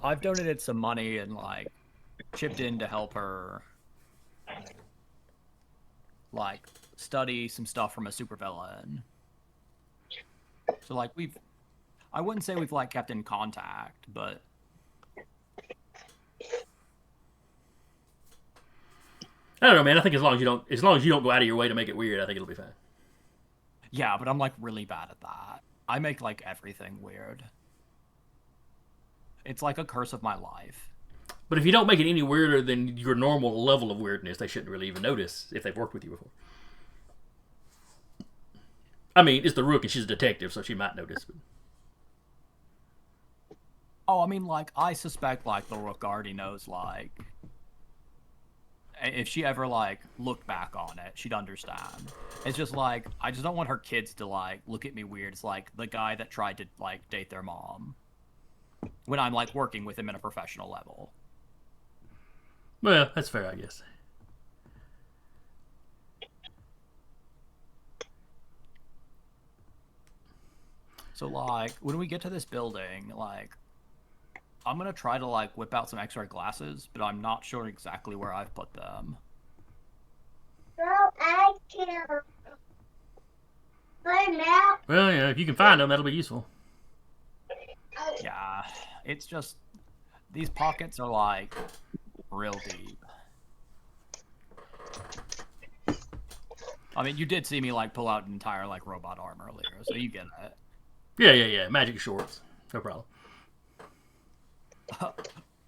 I've donated some money and like chipped in to help her like study some stuff from a supervillain. So like I wouldn't say we've like kept in contact, but I don't know, man. I think as long as you don't go out of your way to make it weird, I think it'll be fine. yeah, but I'm like really bad at that. I make like everything weird. It's like a curse of my life. But if you don't make it any weirder than your normal level of weirdness, they shouldn't really even notice if they've worked with you before. I mean, it's the Rook and she's a detective, so she might notice. But... Oh, I mean, like, I suspect, like, the Rook already knows, like, if she ever, like, looked back on it, she'd understand. It's just, like, I just don't want her kids to, like, look at me weird. It's like the guy that tried to, like, date their mom. When I'm, like, working with him at a professional level. Well, that's fair, I guess. So, like, when we get to this building, like, I'm gonna try to, like, whip out some X-ray glasses, but I'm not sure exactly where I've put them. Well, yeah, if you can find them, that'll be useful. Yeah, it's just, these pockets are, like, real deep. I mean, you did see me, like, pull out an entire, like, robot arm earlier, so you get it. Yeah. Magic shorts. No problem.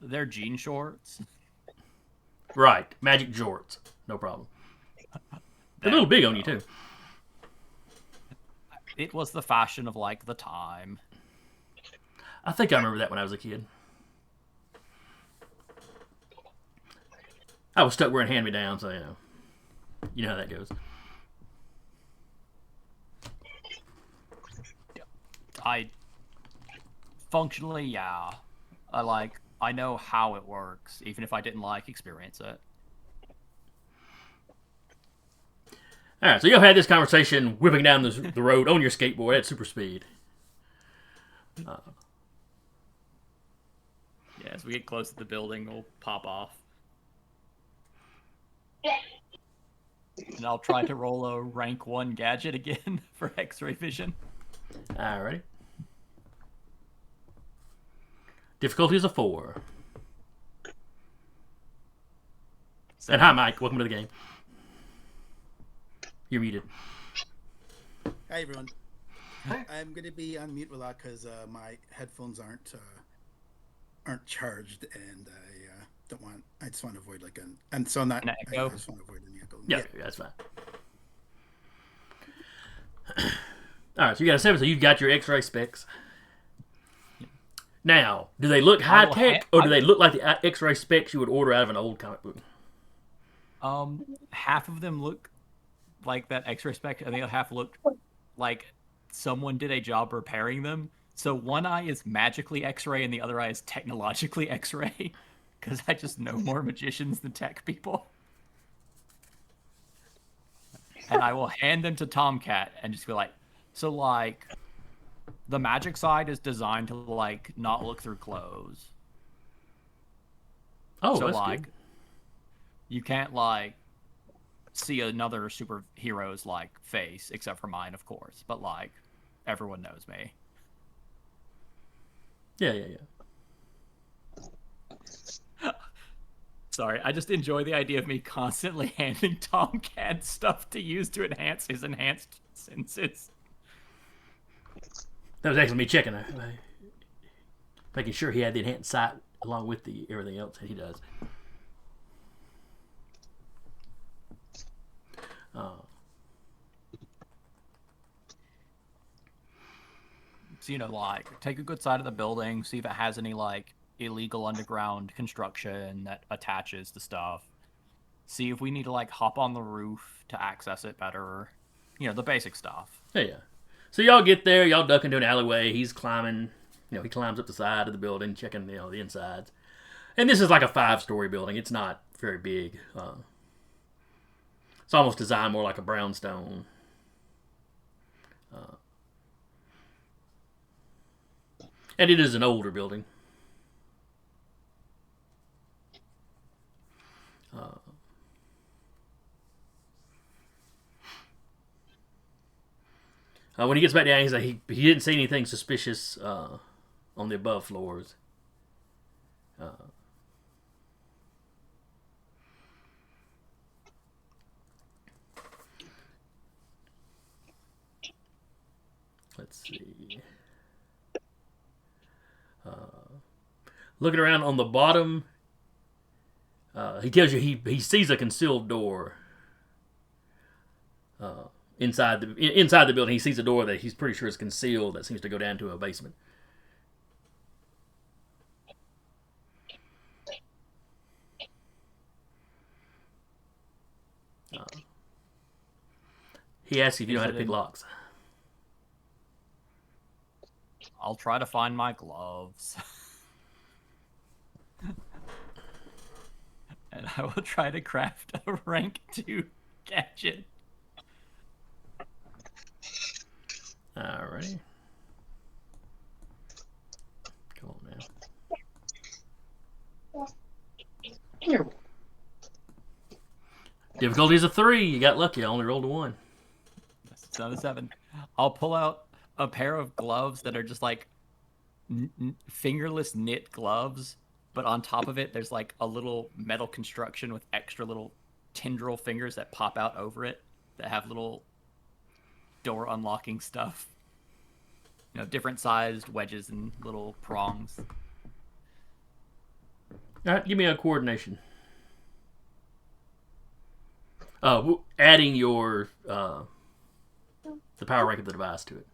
They're jean shorts. Right. Magic jorts. No problem. They're a little big on you, too. It was the fashion of, like, the time. I think I remember that when I was a kid. I was stuck wearing hand-me-downs, so, you know how that goes. Functionally, yeah. I know how it works, even if I didn't, like, experience it. Alright, so you've had this conversation whipping down the road on your skateboard at super speed. Yeah, as we get close to the building, we'll pop off. And I'll try to roll a rank 1 gadget again for X-ray vision. Alrighty. Difficulty is a 4. And hi, Mike. Welcome to the game. You're muted. Hi, everyone. I'm going to be on mute a lot because my headphones aren't charged, and I just want to avoid and so I'm not. An echo? I just want to avoid an echo. Yeah, that's fine. Alright, so you got a 7, so you've got your X-ray specs. Now, do they look high-tech, or do they look like the X-ray specs you would order out of an old comic book? Half of them look like that X-ray spec, and the other half look like someone did a job repairing them. So one eye is magically X-ray, and the other eye is technologically X-ray, because I just know more magicians than tech people. And I will hand them to Tomcat and just be like, so, like, the magic side is designed to, like, not look through clothes. Oh, so, that's like, good. you can't, like, see another superhero's, like, face, except for mine, of course. But, like, everyone knows me. Yeah. Sorry, I just enjoy the idea of me constantly handing Tomcat stuff to use to enhance his enhanced senses. That was actually me checking, making sure he had the enhanced sight along with everything else that he does. So, like, take a good side of the building, see if it has any, like, illegal underground construction that attaches to stuff. See if we need to, like, hop on the roof to access it better. The basic stuff. Yeah. So y'all get there, y'all duck into an alleyway. He's climbing, he climbs up the side of the building, checking, the insides. And this is like a 5-story building. It's not very big. It's almost designed more like a brownstone. And it is an older building. When he gets back down, he's like, he didn't see anything suspicious on the above floors. Let's see. Looking around on the bottom, he tells you he sees a concealed door. Inside the building, he sees a door that he's pretty sure is concealed that seems to go down to a basement. He asks if you know how to pick locks. I'll try to find my gloves. And I will try to craft a rank 2 gadget. Alrighty. Come on now. Difficulty is a 3. You got lucky. I only rolled a 1. That's not a 7. I'll pull out a pair of gloves that are just like fingerless knit gloves, but on top of it, there's like a little metal construction with extra little tendril fingers that pop out over it that have little door unlocking stuff. Different sized wedges and little prongs. All right, give me a coordination. Adding your the power rank of the device to it.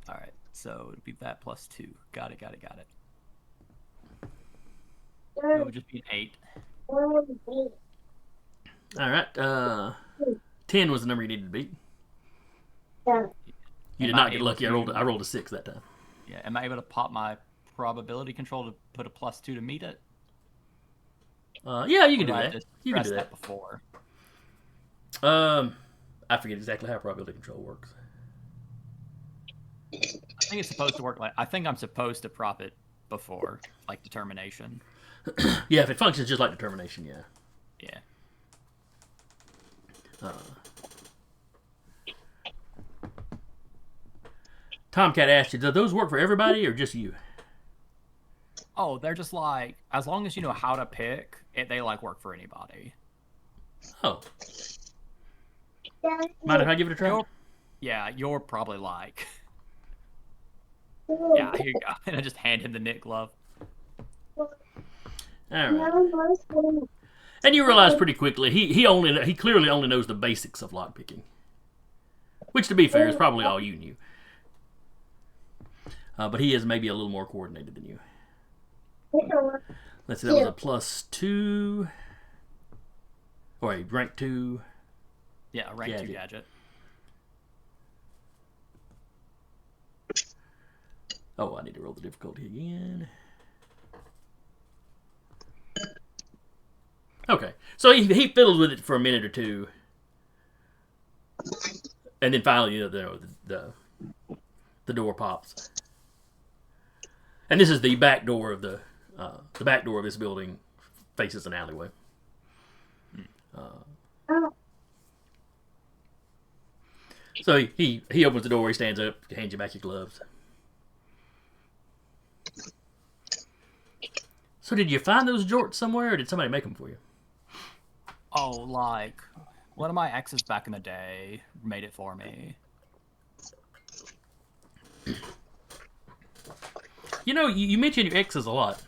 All right, so it'd be that plus 2. Got it. It would just be an 8. All right, 10 was the number you needed to beat. You did not get lucky. I rolled a 6 that time. Yeah, am I able to pop my probability control to put a plus 2 to meet it? Yeah, you can do that. You can do that before. I forget exactly how probability control works. I think it's supposed to work I think I'm supposed to prop it before, like determination. Yeah, if it functions just like determination, yeah. Yeah. Tomcat asked you, do those work for everybody or just you? Oh, they're just like, as long as you know how to pick, they like work for anybody. Oh. Mind if I give it a try? You're probably like... Yeah, here you go. And I just hand him the knit glove. All right. And you realize pretty quickly he clearly only knows the basics of lockpicking, which, to be fair, is probably all you knew. But he is maybe a little more coordinated than you. Let's see, that was a plus 2, or a rank 2. Yeah, a rank 2 gadget. Oh, I need to roll the difficulty again. Okay, so he fiddles with it for a minute or two, and then finally, the door pops, and this is the back door of the back door of this building faces an alleyway. So he opens the door, he stands up, hands you back your gloves. So did you find those jorts somewhere, or did somebody make them for you? Oh, like, one of my exes back in the day made it for me. You mentioned your exes a lot.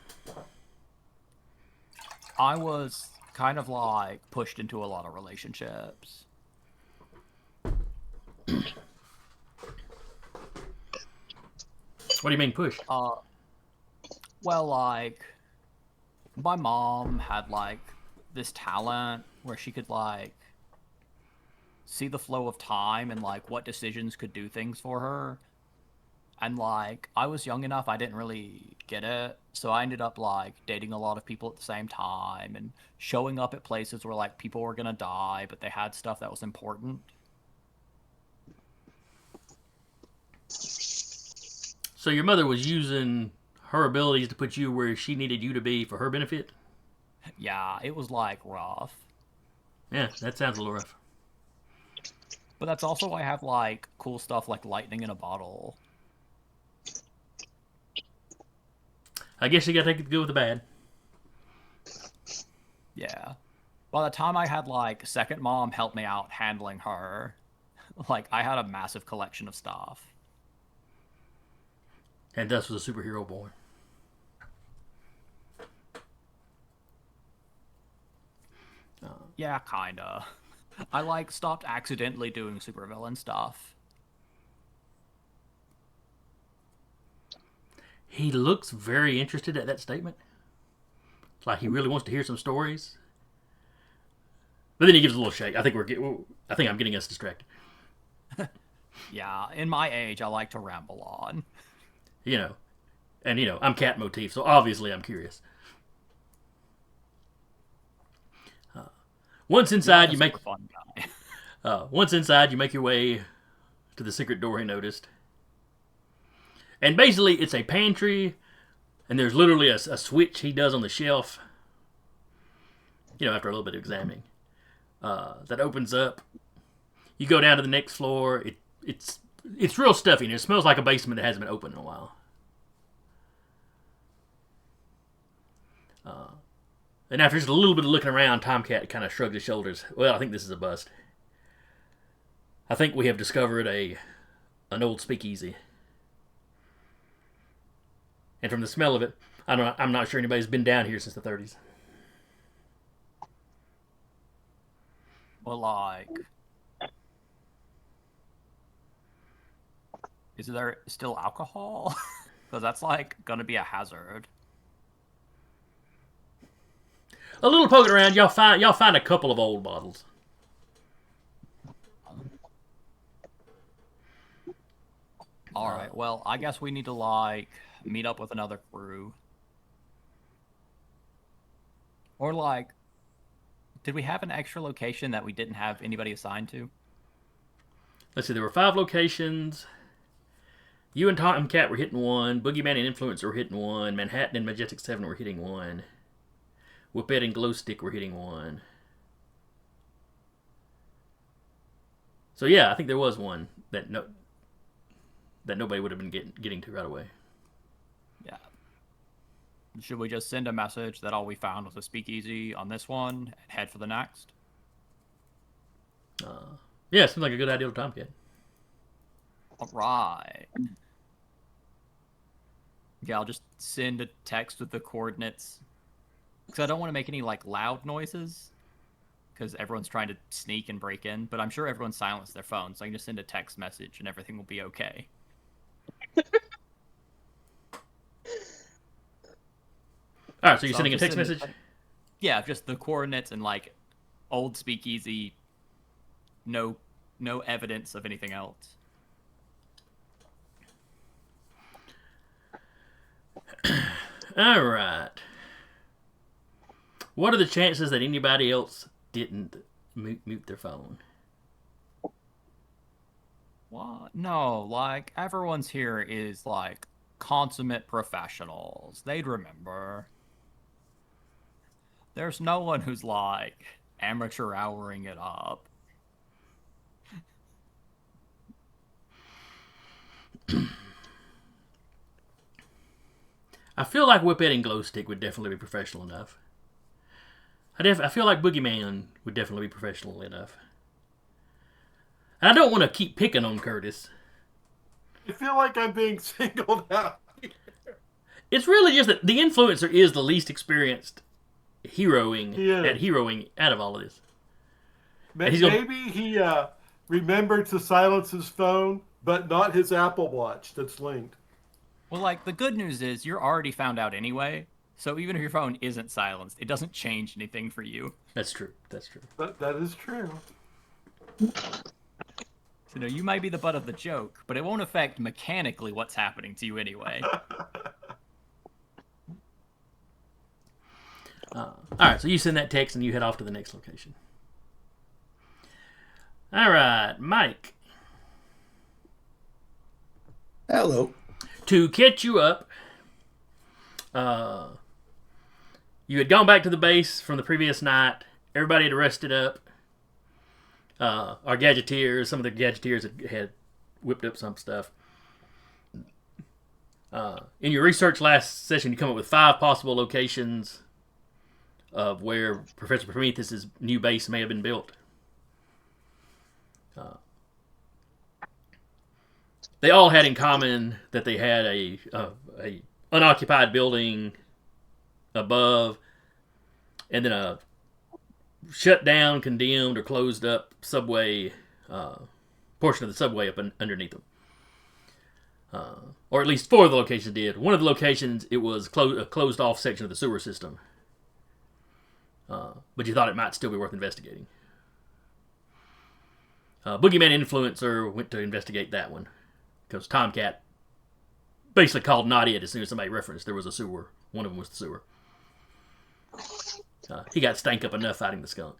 I was kind of like pushed into a lot of relationships. What do you mean pushed? Well, like, my mom had like this talent where she could like see the flow of time and like what decisions could do things for her. And like I was young enough, I didn't really get it, so I ended up like dating a lot of people at the same time and showing up at places where like people were gonna die, but they had stuff that was important. So your mother was using her abilities to put you where she needed you to be for her benefit? Yeah, it was like rough. Yeah, that sounds a little rough. But that's also why I have like cool stuff like lightning in a bottle. I guess you gotta take the good with the bad. Yeah. By the time I had like second mom help me out handling her, like I had a massive collection of stuff. And thus was a superhero born. Yeah, kinda. I like stopped accidentally doing supervillain stuff. He looks very interested at that statement. It's like he really wants to hear some stories. But then he gives a little shake. I think I'm getting us distracted. Yeah, in my age, I like to ramble on. You know, and I'm cat motif, so obviously I'm curious. Once inside, you make fun guy. Once inside, you make your way to the secret door he noticed. And basically, it's a pantry, and there's literally a switch he does on the shelf. After a little bit of examining, that opens up. You go down to the next floor. It's real stuffy, and it smells like a basement that hasn't been opened in a while. And after just a little bit of looking around, Tomcat kind of shrugs his shoulders. Well, I think this is a bust. I think we have discovered an old speakeasy. And from the smell of it, I'm not sure anybody's been down here since the 30s. Well, like, is there still alcohol? Because that's like gonna be a hazard. A little poking around, y'all find a couple of old bottles. All right. Well, I guess we need to like meet up with another crew. Or like, did we have an extra location that we didn't have anybody assigned to? Let's see, there were 5 locations. You and Tomcat were hitting one. Boogeyman and Influencer were hitting one. Manhattan and Majestic 7 were hitting one. Whippet and Glowstick were hitting one. So yeah, I think there was one that nobody would have been getting to right away. Yeah. Should we just send a message that all we found was a speakeasy on this one and head for the next? Yeah, seems like a good idea to Tomcat. All right. Yeah, I'll just send a text with the coordinates. Because I don't want to make any, like, loud noises. Because everyone's trying to sneak and break in. But I'm sure everyone's silenced their phones. So I can just send a text message and everything will be okay. Alright, so you're sending a text message? Yeah, just the coordinates and, like, old speakeasy. No evidence of anything else. Alright. What are the chances that anybody else didn't mute their phone? What? No, like, everyone's here is, like, consummate professionals. They'd remember. There's no one who's, like, amateur houring it up. I feel like Whippet and Glowstick would definitely be professional enough. I feel like Boogeyman would definitely be professional enough. And I don't want to keep picking on Curtis. I feel like I'm being singled out here. It's really just that the Influencer is the least experienced at heroing out of all of this. Maybe he remembered to silence his phone, but not his Apple Watch that's linked. Well, like, the good news is you're already found out anyway, so even if your phone isn't silenced, it doesn't change anything for you. That's true. That is true. So, no, you might be the butt of the joke, but it won't affect mechanically what's happening to you anyway. All right, so you send that text and you head off to the next location. All right, Mike. Hello. To catch you up, you had gone back to the base from the previous night. Everybody had rested up. Our gadgeteers, some of the gadgeteers had whipped up some stuff. In your research last session, you come up with 5 possible locations of where Professor Prometheus' new base may have been built. They all had in common that they had a unoccupied building above, and then a shut down, condemned, or closed up subway portion of the subway up underneath them. Or at least 4 of the locations did. One of the locations, it was a closed off section of the sewer system. But you thought it might still be worth investigating. Boogeyman Influencer went to investigate that one. Because Tomcat basically called Nadia as soon as somebody referenced there was a sewer. One of them was the sewer. He got stank up enough fighting the skunk.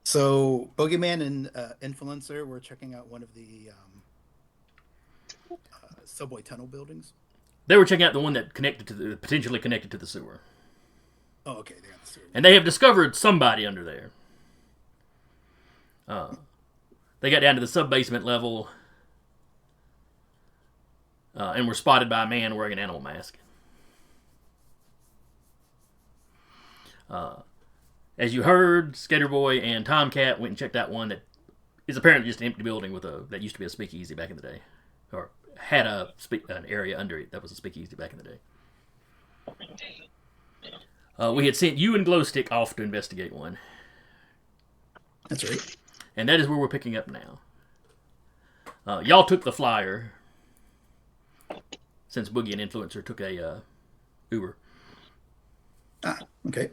So Boogeyman and Influencer were checking out one of the subway tunnel buildings. They were checking out the one that potentially connected to the sewer. Oh, okay, they got the sewer. And they have discovered somebody under there. They got down to the sub-basement level and were spotted by a man wearing an animal mask. As you heard, Skaterboy and Tomcat went and checked out one that is apparently just an empty building that used to be a speakeasy back in the day. Or had an area under it that was a speakeasy back in the day. We had sent you and Glowstick off to investigate one. That's right. And that is where we're picking up now. Y'all took the flyer, since Boogie and Influencer took a Uber. Ah, okay.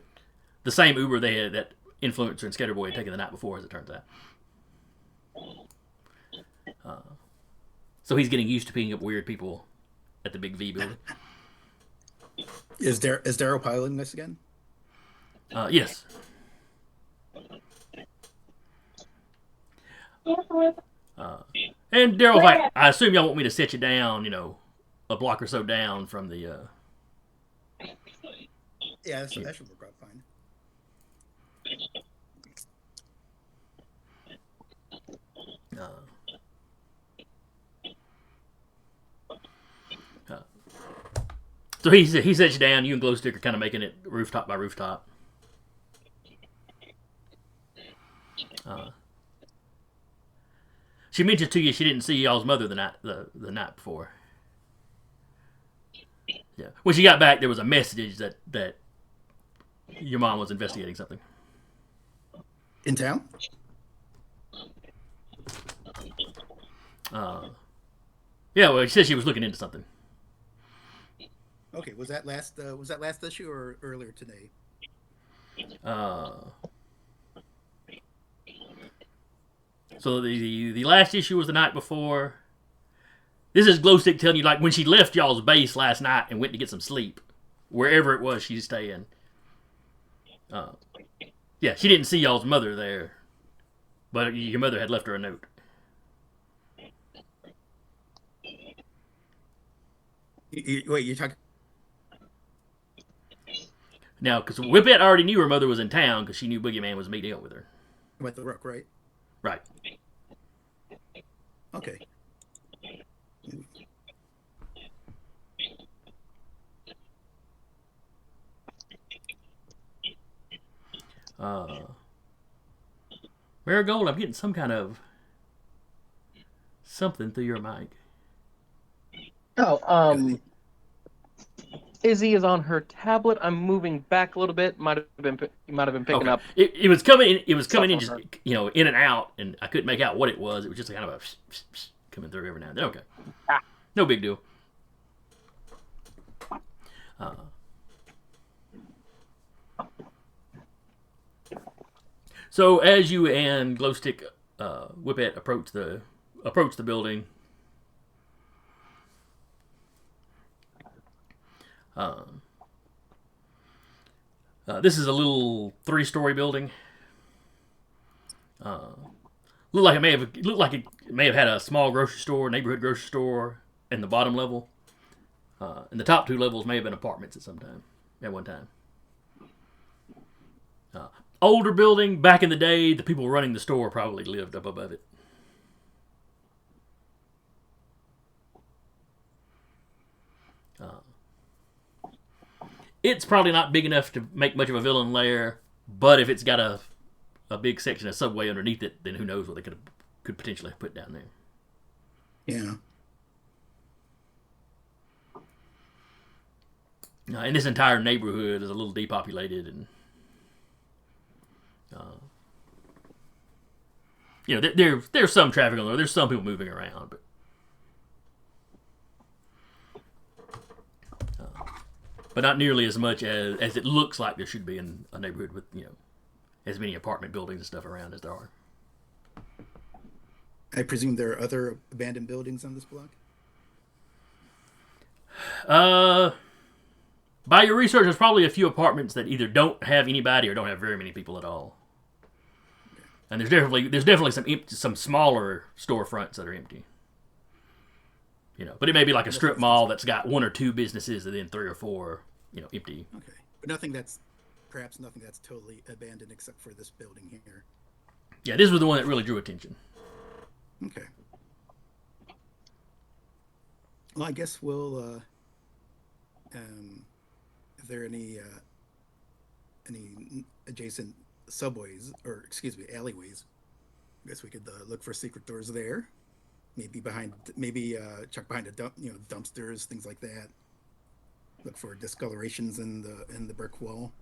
The same Uber that Influencer and Skaterboy had taken the night before, as it turns out. So he's getting used to picking up weird people at the big V building. Is Darrow piloting this again? Yes. And Daryl's like, I assume y'all want me to set you down, a block or so down from the... Yeah, that should work out fine. So he sets you down. You and Glowstick are kind of making it rooftop by rooftop. She mentioned to you she didn't see y'all's mother the night before. Yeah. When she got back, there was a message that your mom was investigating something. In town? Yeah. Well, she said she was looking into something. Okay. Was that last issue or earlier today? So the last issue was the night before. This is Glowstick telling you, like, when she left y'all's base last night and went to get some sleep, wherever it was she's staying. Yeah, she didn't see y'all's mother there, but your mother had left her a note. Wait, you're talking? Now, because Whippet already knew her mother was in town because she knew Boogeyman was meeting up with her. With the Rook, right? Right. Okay. Marigold, I'm getting some kind of something through your mic. Oh, Izzy is on her tablet. I'm moving back a little bit. You might have been picking Okay. up. It was coming. It was coming in, Stuff just on in and out, and I couldn't make out what it was. It was just kind of a coming through every now and then. Okay, no big deal. So as you and Glowstick Whippet approach the building, this is a little 3-story building. Looked like it may have had a small grocery store, neighborhood grocery store, in the bottom level. And the top 2 levels may have been apartments at one time. Older building, back in the day, the people running the store probably lived up above it. It's probably not big enough to make much of a villain lair, but if it's got a big section of subway underneath it, then who knows what they could potentially put down there. Yeah. And this entire neighborhood is a little depopulated, and there's some traffic on there. There's some people moving around, but not nearly as much as it looks like there should be in a neighborhood with as many apartment buildings and stuff around as there are. I presume there are other abandoned buildings on this block? By your research, there's probably a few apartments that either don't have anybody or don't have very many people at all. And there's definitely some smaller storefronts that are empty. But it may be like a strip mall that's got 1 or 2 businesses and then 3 or 4, empty. Okay, but nothing that's totally abandoned except for this building here. Yeah, this was the one that really drew attention. Okay. Well, I guess we'll. If there are any adjacent subways or alleyways, I guess we could look for secret doors there. Maybe check behind dumpsters, things like that. Look for discolorations in the brick wall,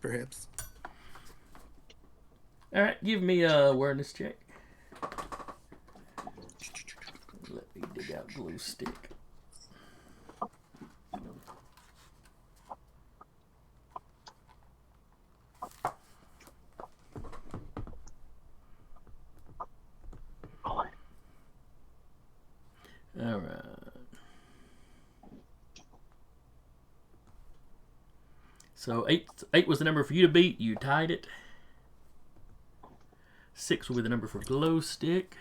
perhaps. All right, give me a awareness check. Let me dig out glue stick. All right. So eight was the number for you to beat. You tied it. 6 will be the number for glow stick.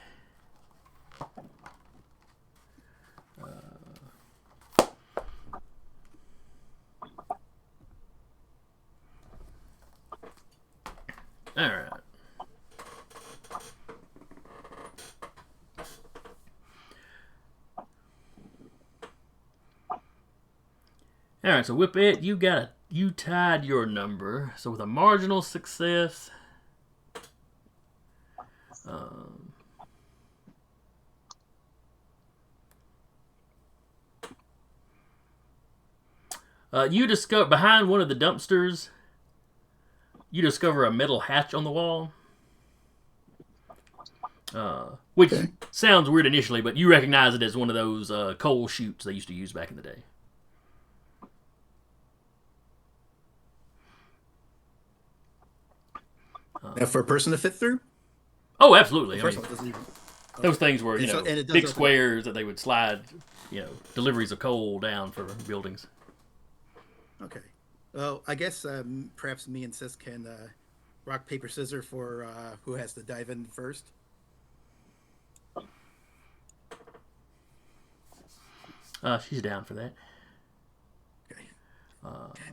All right. All right, so Whippet, you tied your number. So with a marginal success, you discover behind one of the dumpsters. You discover a metal hatch on the wall, which sounds weird initially, but you recognize it as one of those coal chutes they used to use back in the day. For a person to fit through? Oh, absolutely. First of all, it doesn't even... Those things were, big open squares that they would slide, deliveries of coal down for buildings. Okay. Well, I guess perhaps me and Sis can rock, paper, scissors for who has to dive in first. She's down for that. Okay.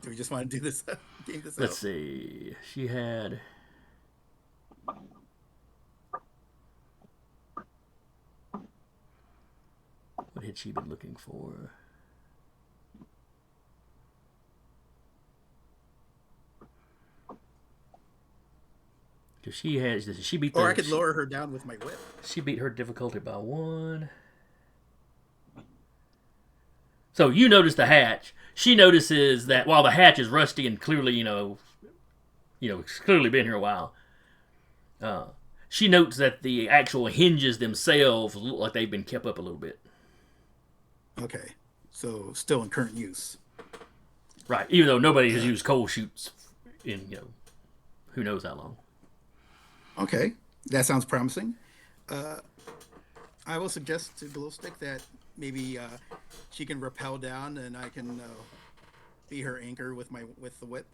Do we just want to do this? Game this Let's out? see. She had... What had she been looking for? Because she beat Or I could lower her down with my whip. She beat her difficulty by 1. So you notice the hatch. She notices that while the hatch is rusty and clearly, it's clearly been here a while. She notes that the actual hinges themselves look like they've been kept up a little bit. Okay. So still in current use. Right. Even though nobody has used coal chutes in, who knows how long. Okay, that sounds promising. Uh, I will suggest to Glowstick that maybe she can rappel down, and I can be her anchor with the whip.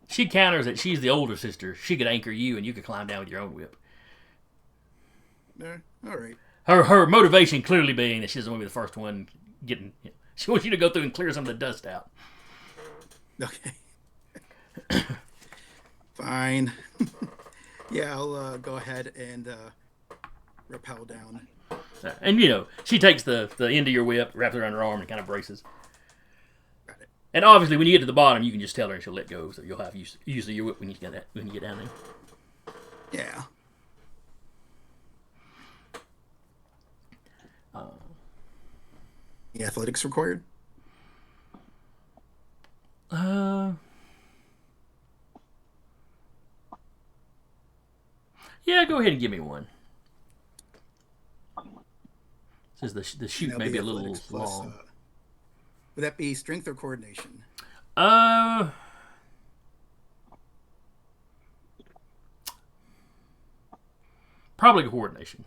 She counters that she's the older sister. She could anchor you, and you could climb down with your own whip. All right. Her motivation clearly being that she doesn't want to be the first one getting. She wants you to go through and clear some of the dust out. Okay. Fine. Yeah, I'll go ahead and rappel down. And you know, she takes the end of your whip, wraps it around her arm, and kind of braces. Got it. And obviously, when you get to the bottom, you can just tell her and she'll let go. So you'll have use of your whip when you get down there. Yeah. The athletics required? Yeah, go ahead and give me one. Says the shoot That'll may be a athletics little plus, long. Would that be strength or coordination? Probably coordination.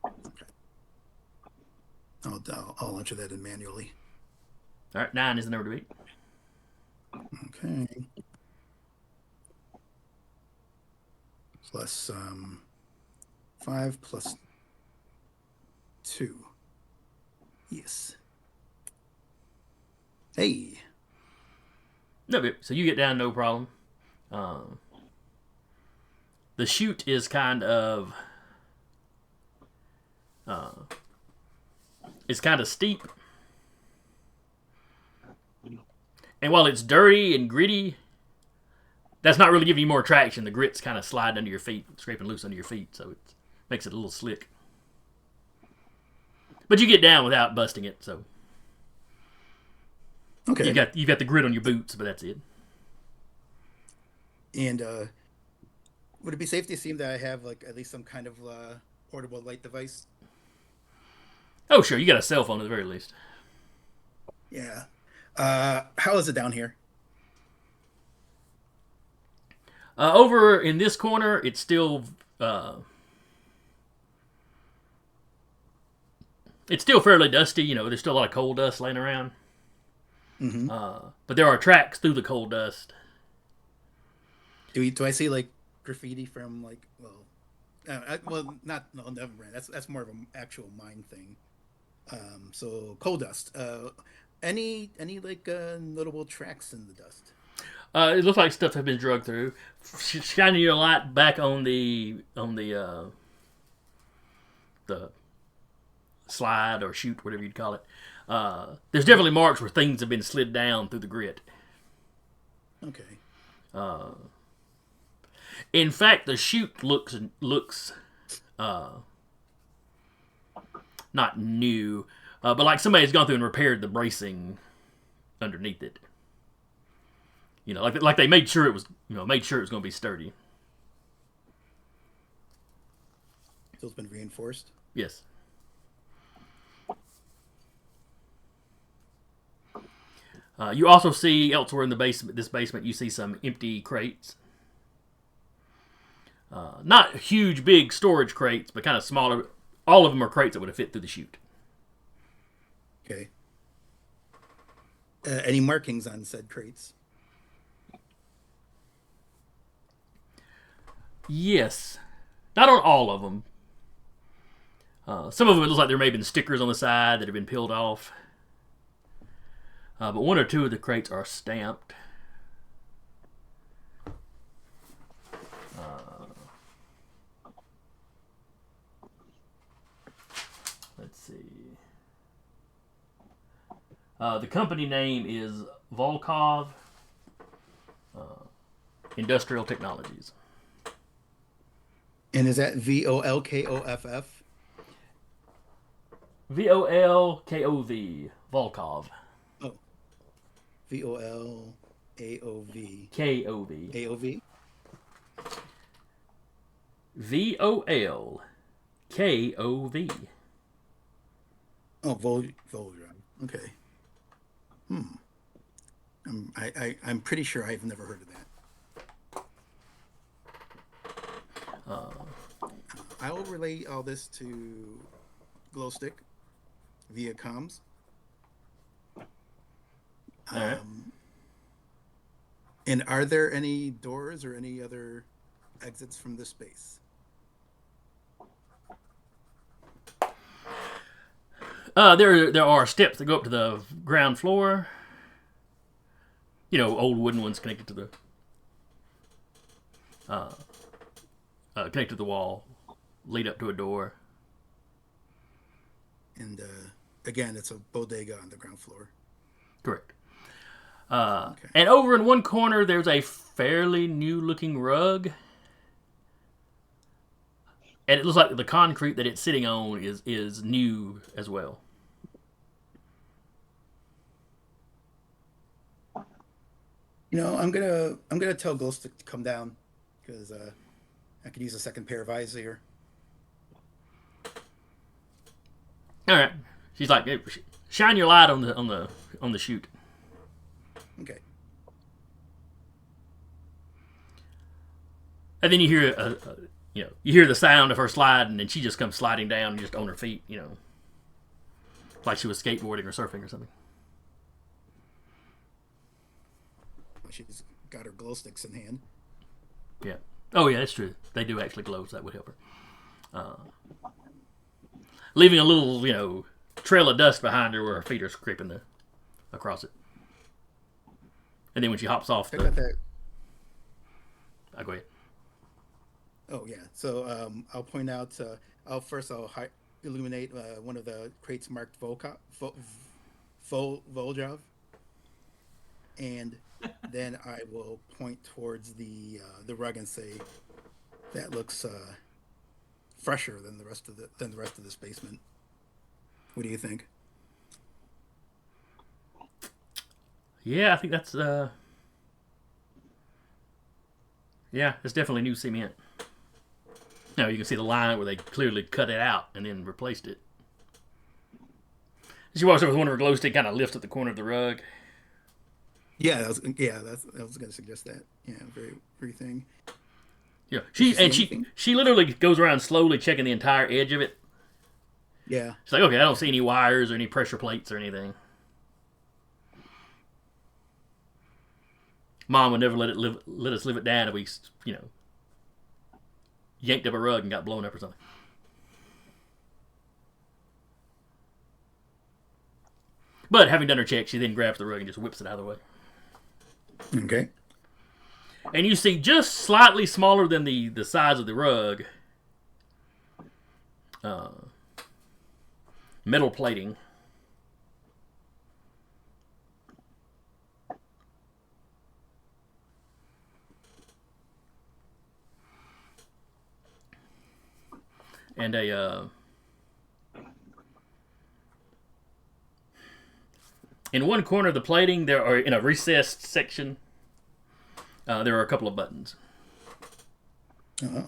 Okay. I'll enter that in manually. All right, 9 is the number to beat. Okay. Plus 5 plus 2. Yes. Hey. No, so you get down, no problem. The chute is kind of steep, and while it's dirty and gritty, that's not really giving you more traction. The grit's kind of sliding under your feet, scraping loose under your feet, so it makes it a little slick. But you get down without busting it, so Okay. you've got the grit on your boots, but that's it. And would it be safe to assume that I have like at least some kind of portable light device? Oh, sure, you got a cell phone at the very least. Yeah. How is it down here? Over in this corner, it's still fairly dusty. You know, there's still a lot of coal dust laying around. Mm-hmm. But there are tracks through the coal dust. Do I see like graffiti from like never mind. That's more of an actual mine thing. So coal dust. Any like notable tracks in the dust? It looks like stuff has been drugged through. Shining your light back on the slide or chute, whatever you'd call it. There's definitely marks where things have been slid down through the grit. Okay. In fact, the chute looks not new, but like somebody's gone through and repaired the bracing underneath it. You know, like they made sure it was going to be sturdy. So it's been reinforced. Yes. You also see elsewhere in this basement, you see some empty crates. Not huge, big storage crates, but kind of smaller. All of them are crates that would have fit through the chute. Okay. Any markings on said crates? Yes. Not on all of them. Some of them, it looks like there may have been stickers on the side that have been peeled off. But one or two of the crates are stamped. Let's see. The company name is Volkov Industrial Technologies. And is that Volkoff? Volkov. Volkov. Oh. Volaov. Kov. AOV? Volkov. Oh, Voltron. Okay. I'm pretty sure I've never heard of that. I will relay all this to Glowstick via comms. All right. And are there any doors or any other exits from this space? There are steps that go up to the ground floor. You know, old wooden ones connected to the wall, lead up to a door. And again, it's a bodega on the ground floor. Correct. Okay. And over in one corner, there's a fairly new-looking rug. And it looks like the concrete that it's sitting on is new as well. You know, I'm gonna tell Glowstick to come down because I could use a second pair of eyes here. All right. She's like, hey, shine your light on the chute. Okay. And then you hear you hear the sound of her sliding, and she just comes sliding down just on her feet, like she was skateboarding or surfing or something. She's got her glow sticks in hand. Yeah. Oh yeah, that's true. They do actually glow, so that would help her. Leaving a little, trail of dust behind her where her feet are scraping across it. And then when she hops off Check out that. Go ahead. Oh yeah. So I'll point out. I'll illuminate one of the crates marked Voljov, and then I will point towards the rug and say, "That looks fresher than the rest of this basement." What do you think? Yeah, I think that's it's definitely new cement. Now you can see the line where they clearly cut it out and then replaced it. She walks over with one of her glow stick, kind of lifts at the corner of the rug. Yeah, I was going to suggest that. Yeah, very thing. Yeah, she literally goes around slowly checking the entire edge of it. Yeah. She's like, okay, I don't see any wires or any pressure plates or anything. Mom would never let us live it down if we, yanked up a rug and got blown up or something. But having done her check, she then grabs the rug and just whips it out of the way. Okay. And you see just slightly smaller than the size of the rug, metal plating. And in one corner of the plating, there are, in a recessed section, there are a couple of buttons. Uh-huh.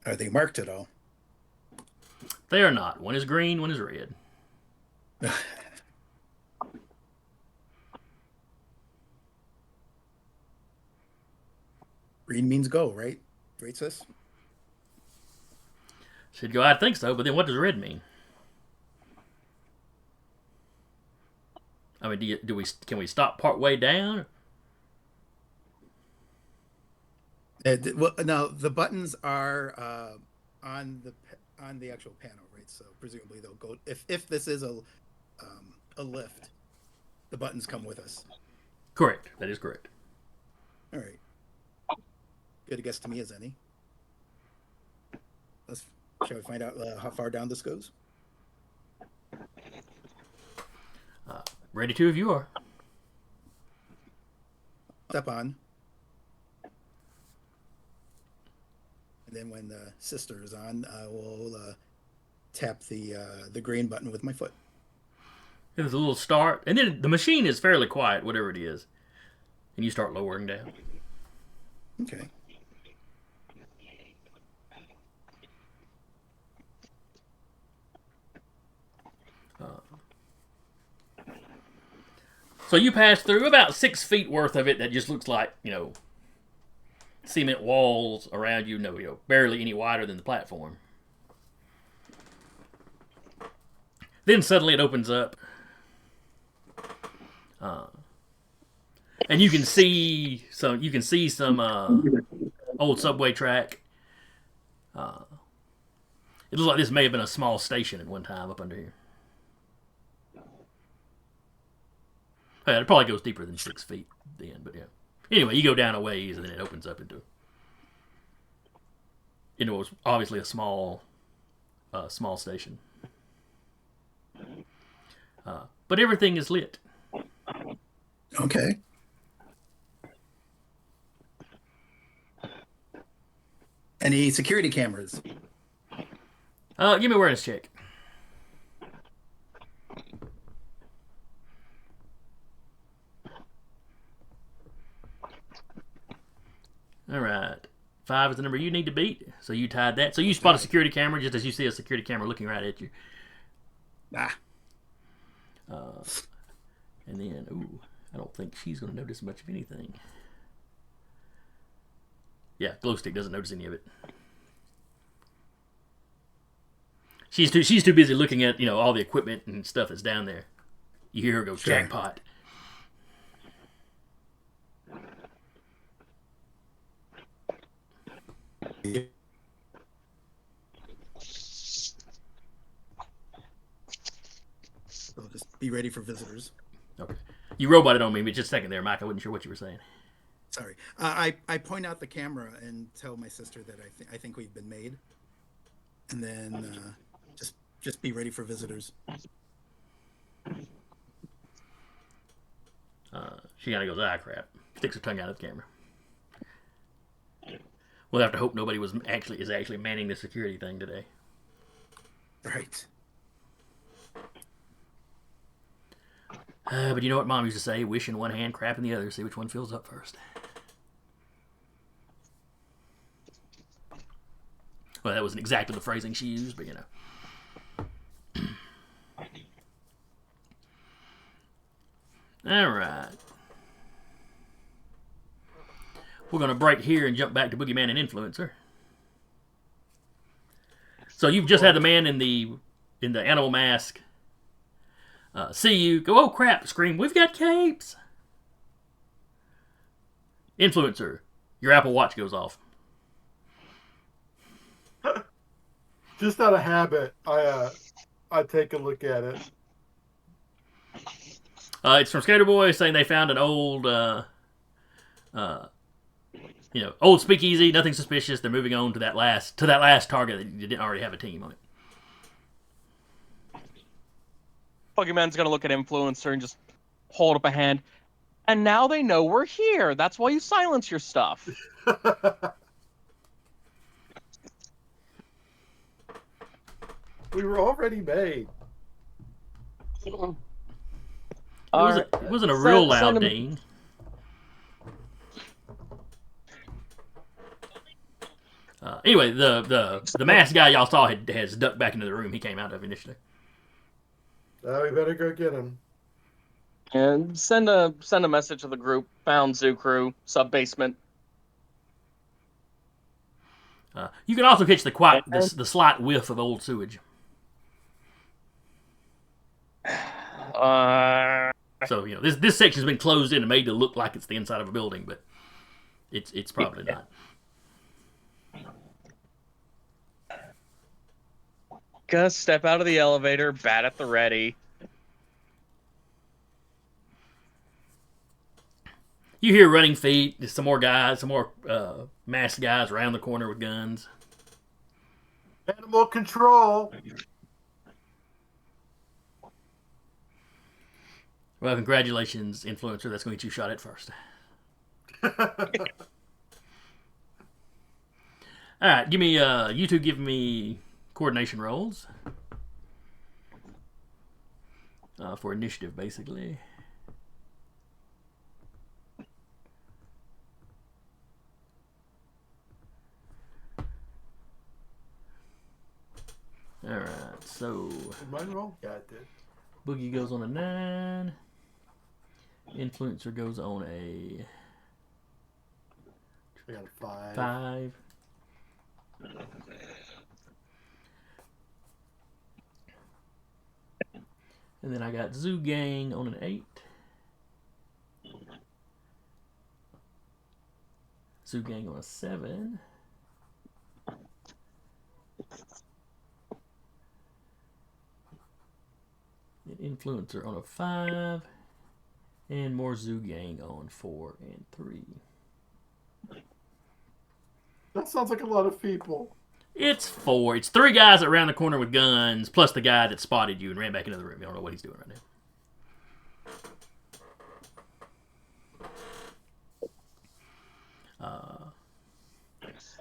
Are they marked at all? They are not. One is green, one is red. Green means go, right? Right, sis? She'd go, I think so, but then what does red mean? I mean, can we stop part way down? Well, now the buttons are on the actual panel, right? So presumably they'll go. If this is a lift, the buttons come with us. Correct. That is correct. All right. Good a guess to me as any. Shall we find out how far down this goes? Ready to if you are. Step on. And then when the sister is on, I will tap the green button with my foot. There's a little start, and then the machine is fairly quiet, whatever it is, and you start lowering down. Okay. So you pass through about 6 feet worth of it that just looks like, cement walls around you, no, barely any wider than the platform. Then suddenly it opens up, and you can see some. You can see some old subway track. It looks like this may have been a small station at one time up under here. Yeah, it probably goes deeper than 6 feet then, but yeah. Anyway, you go down a ways and then it opens up into what's obviously a small station. But everything is lit. Okay. Any security cameras? Give me an awareness check. All right. 5 is the number you need to beat, so you tied that. So you spot a security camera just as you see a security camera looking right at you. Ah. And then, I don't think she's going to notice much of anything. Yeah, Glowstick doesn't notice any of it. She's too busy looking at all the equipment and stuff that's down there. You hear her go, Sure. jackpot. So just be ready for visitors. Okay. You roboted on me, but just a second there, Mike. I wasn't sure what you were saying. Sorry. I point out the camera and tell my sister that I think we've been made, and then just be ready for visitors. She kind of goes, crap. Sticks her tongue out of the camera. We'll have to hope nobody is actually manning the security thing today. Right. But you know what Mom used to say? Wish in one hand, crap in the other. See which one fills up first. Well, that wasn't exactly the phrasing she used, but All right. We're going to break here and jump back to Boogeyman and Influencer. So you've just had the man in the animal mask see you, go, oh crap, scream, we've got capes. Influencer, your Apple Watch goes off. Just out of habit, I take a look at it. It's from Skater Boy saying they found an old, old speakeasy, nothing suspicious. They're moving on to that last target that didn't already have a team on it. Boogeyman's gonna look at Influencer and just hold up a hand. And now they know we're here. That's why you silence your stuff. We were already made. It wasn't a real loud ding. Anyway, the masked guy y'all saw has ducked back into the room he came out of initially. We better go get him. And send a message to the group. Found Zoo Crew, sub basement. You can also catch the slight whiff of old sewage. So this section's been closed in and made to look like it's the inside of a building, but it's probably not. Gonna step out of the elevator, bat at the ready. You hear running feet. There's some more masked guys around the corner with guns. Animal control. Well, congratulations, Influencer. That's going to get you shot at first. All right, give me you two give me coordination rolls for initiative, basically. All right, so Mine roll? Yeah, it did. Boogie goes on a 9. Influencer goes on a I got a 5. 5. And then I got Zoo Gang on an 8. Zoo Gang on a 7. And Influencer on a 5. And more Zoo Gang on 4 and 3. That sounds like a lot of people. It's 4. It's 3 guys that ran the corner with guns, plus the guy that spotted you and ran back into the room. You don't know what he's doing right now.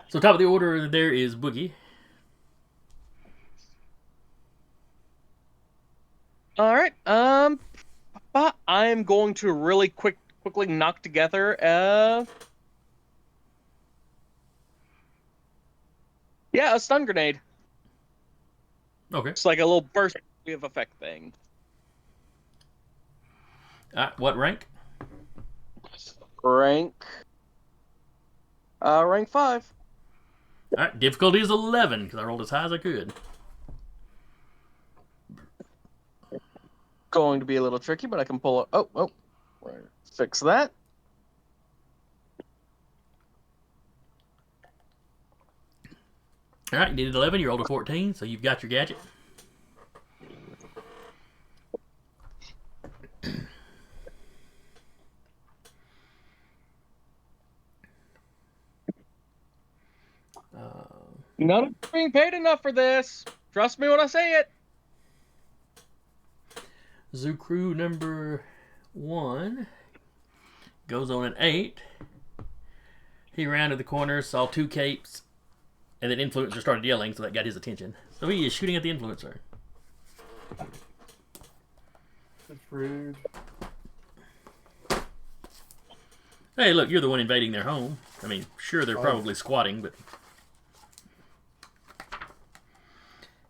So top of the order there is Boogie. All right. But I am going to really quickly knock together. Yeah, a stun grenade. Okay. It's like a little burst of effect thing. What rank? Rank 5. All right. Difficulty is 11 because I rolled as high as I could. Going to be a little tricky, but I can pull it. Oh, fix that. All right. You did 11. You rolled a 14, so you've got your gadget. None of being paid enough for this. Trust me when I say it. Zoo Crew number 1 goes on an 8. He rounded the corner, saw 2 capes, and then Influencer started yelling, so that got his attention. So he is shooting at the Influencer. It's rude. Hey, look, you're the one invading their home. I mean, sure, they're probably squatting, but...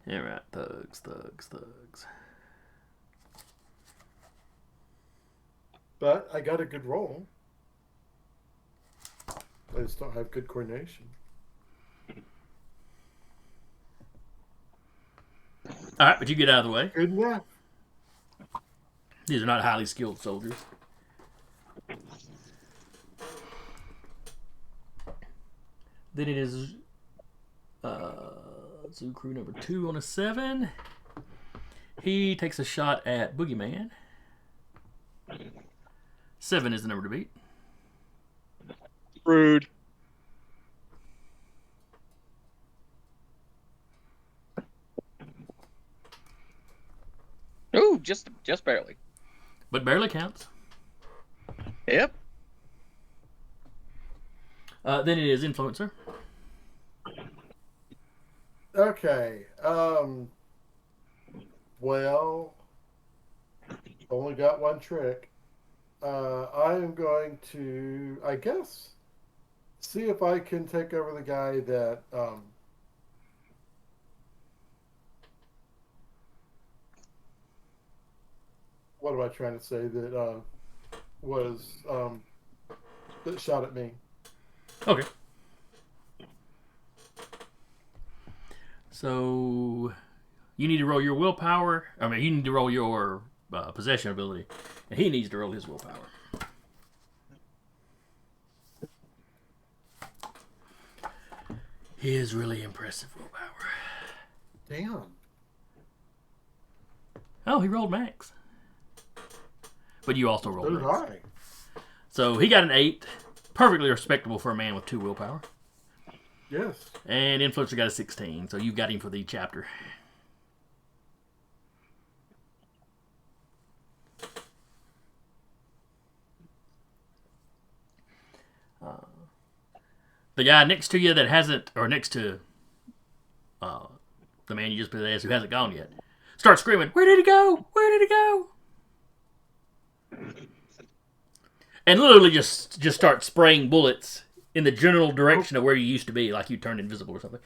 Alright, thugs. But I got a good roll. I just don't have good coordination. Alright, but you get out of the way. Good enough. These are not highly skilled soldiers. Then it is Zoo Crew number 2 on a 7. He takes a shot at Boogeyman. 7 is the number to beat. Rude. Ooh, just barely. But barely counts. Yep. Then it is Influencer. Okay. Well, only got one trick. I am going to, I guess, see if I can take over the guy that what am I trying to say, that was that shot at me. Okay. So you need to roll your willpower. I mean, you need to roll your possession ability, and he needs to roll his willpower. His really impressive willpower. Damn. Oh, he rolled max. But you also So rolled did max. I. So he got an 8. Perfectly respectable for a man with 2 willpower. Yes. And Influencer got a 16, so you got him for the chapter. The guy next to you that hasn't, or next to the man you just possessed who hasn't gone yet, starts screaming, "Where did he go? Where did he go?" And literally just start spraying bullets in the general direction of where you used to be, like you turned invisible or something.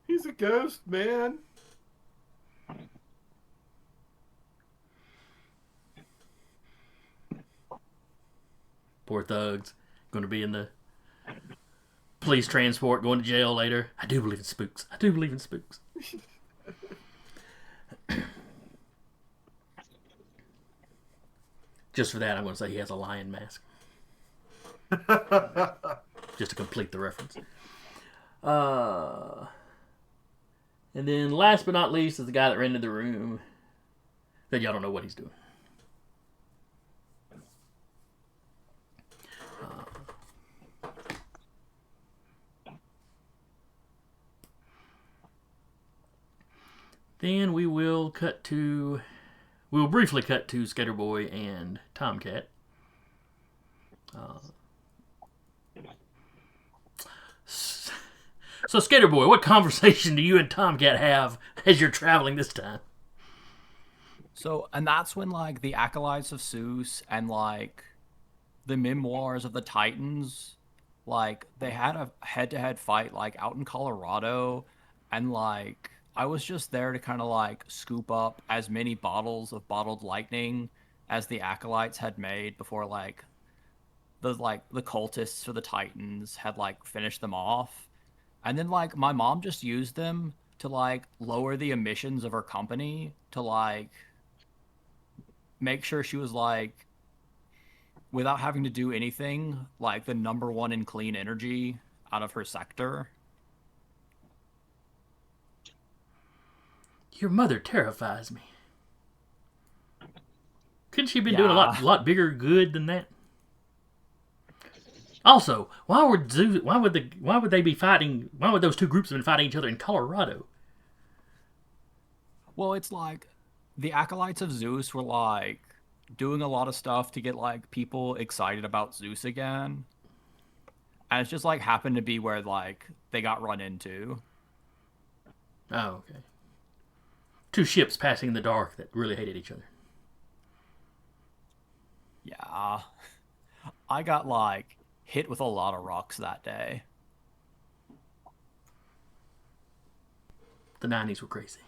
He's a ghost, man. Poor thugs. Going to be in the police transport, going to jail later. I do believe in spooks. I do believe in spooks. Just for that, I'm going to say he has a lion mask. Just to complete the reference. And then last but not least is the guy that ran into the room. That y'all don't know what he's doing. Then we will briefly cut to Skaterboy and Tomcat. So, Skaterboy, what conversation do you and Tomcat have as you're traveling this time? So, and that's when, like, the Acolytes of Zeus and, like, the Memoirs of the Titans, like, they had a head-to-head fight, like, out in Colorado, and, like, I was just there to kind of, like, scoop up as many bottles of bottled lightning as the Acolytes had made before, like, the cultists for the Titans had, like, finished them off. And then, like, my mom just used them to, like, lower the emissions of her company to, like, make sure she was, like, without having to do anything, like, the #1 in clean energy out of her sector. Your mother terrifies me. Couldn't she have been doing a lot bigger good than that? Also, why would they be fighting? Why would those two groups have been fighting each other in Colorado? Well, it's like the Acolytes of Zeus were like doing a lot of stuff to get like people excited about Zeus again. And it's just like happened to be where like they got run into. Oh, okay. Two ships passing in the dark that really hated each other. Yeah. I got like hit with a lot of rocks that day. The 90s were crazy.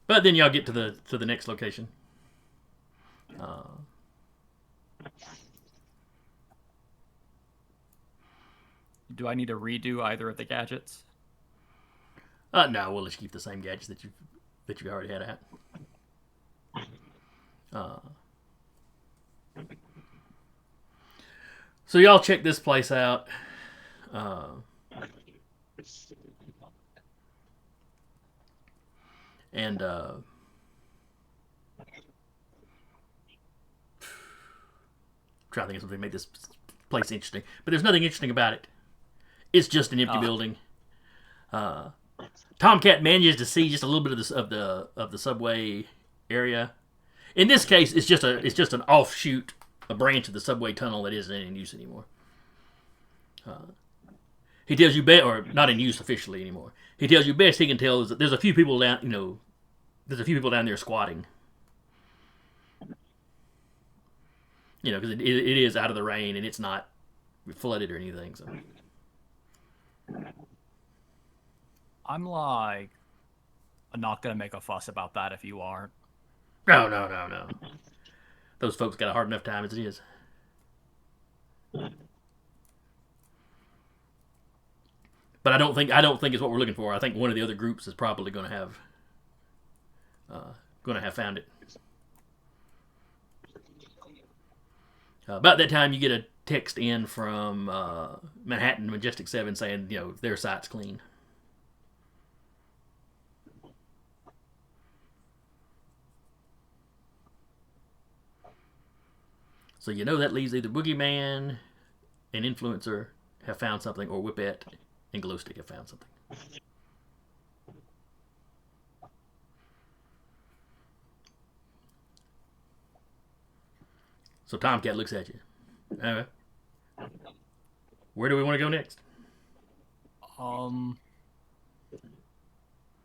But then y'all get to the next location. Do I need to redo either of the gadgets? No, we'll just keep the same gadgets that you already had at. So y'all check this place out. And trying to think of something to make this place interesting, but there's nothing interesting about it. It's just an empty building. Tomcat manages to see just a little bit of the subway area. In this case, it's just an offshoot, a branch of the subway tunnel that isn't in use anymore. He tells you or not in use officially anymore. He tells you best he can tell is that there's a few people down, there's a few people down there squatting. Because it is out of the rain and it's not flooded or anything. So I'm like, I'm not gonna make a fuss about that if you aren't. No. Those folks got a hard enough time as it is. But I don't think it's what we're looking for. I think one of the other groups is probably going to have found it. About that time, you get a text in from Manhattan Majestic 7 saying, their site's clean. So that leaves either Boogeyman and Influencer have found something, or Whippet and Glowstick have found something. So Tomcat looks at you. All right. Where do we want to go next?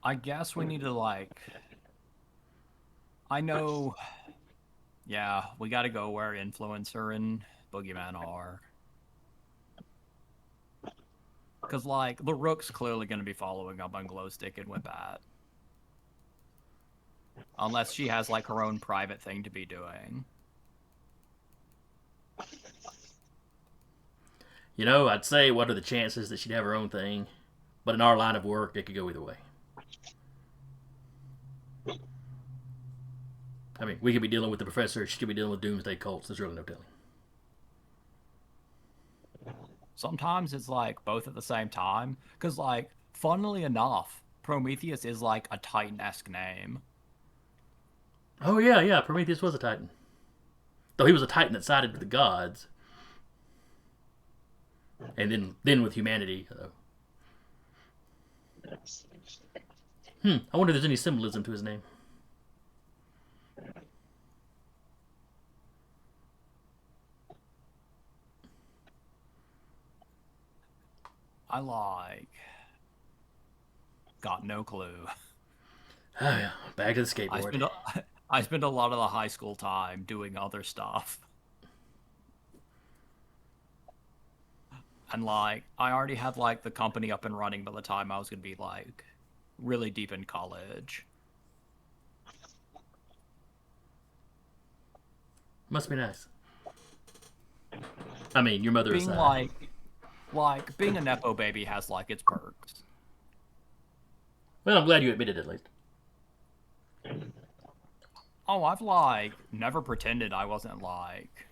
I guess we need to I know. Yeah, we got to go where Influencer and Boogeyman are. Because, the Rook's clearly going to be following up on Glowstick and Whippet. Unless she has like her own private thing to be doing. You know, I'd say what are the chances that she'd have her own thing, but in our line of work, it could go either way. I mean, we could be dealing with the professor, she could be dealing with doomsday cults. There's really no telling. Sometimes it's like both at the same time, because like, funnily enough, Prometheus is like a Titan-esque name. Oh yeah, Prometheus was a Titan. Though he was a Titan that sided with the gods. And then with humanity, though. I wonder if there's any symbolism to his name. I like... Got no clue. Oh yeah, back to the skateboard. I spent a lot of the high school time doing other stuff. And like, I already had like the company up and running by the time I was gonna be like really deep in college. Must be nice. I mean, your mother Being aside. like being a nepo baby has like its perks. Well, I'm glad you admitted it at least. Oh, I've like never pretended I wasn't like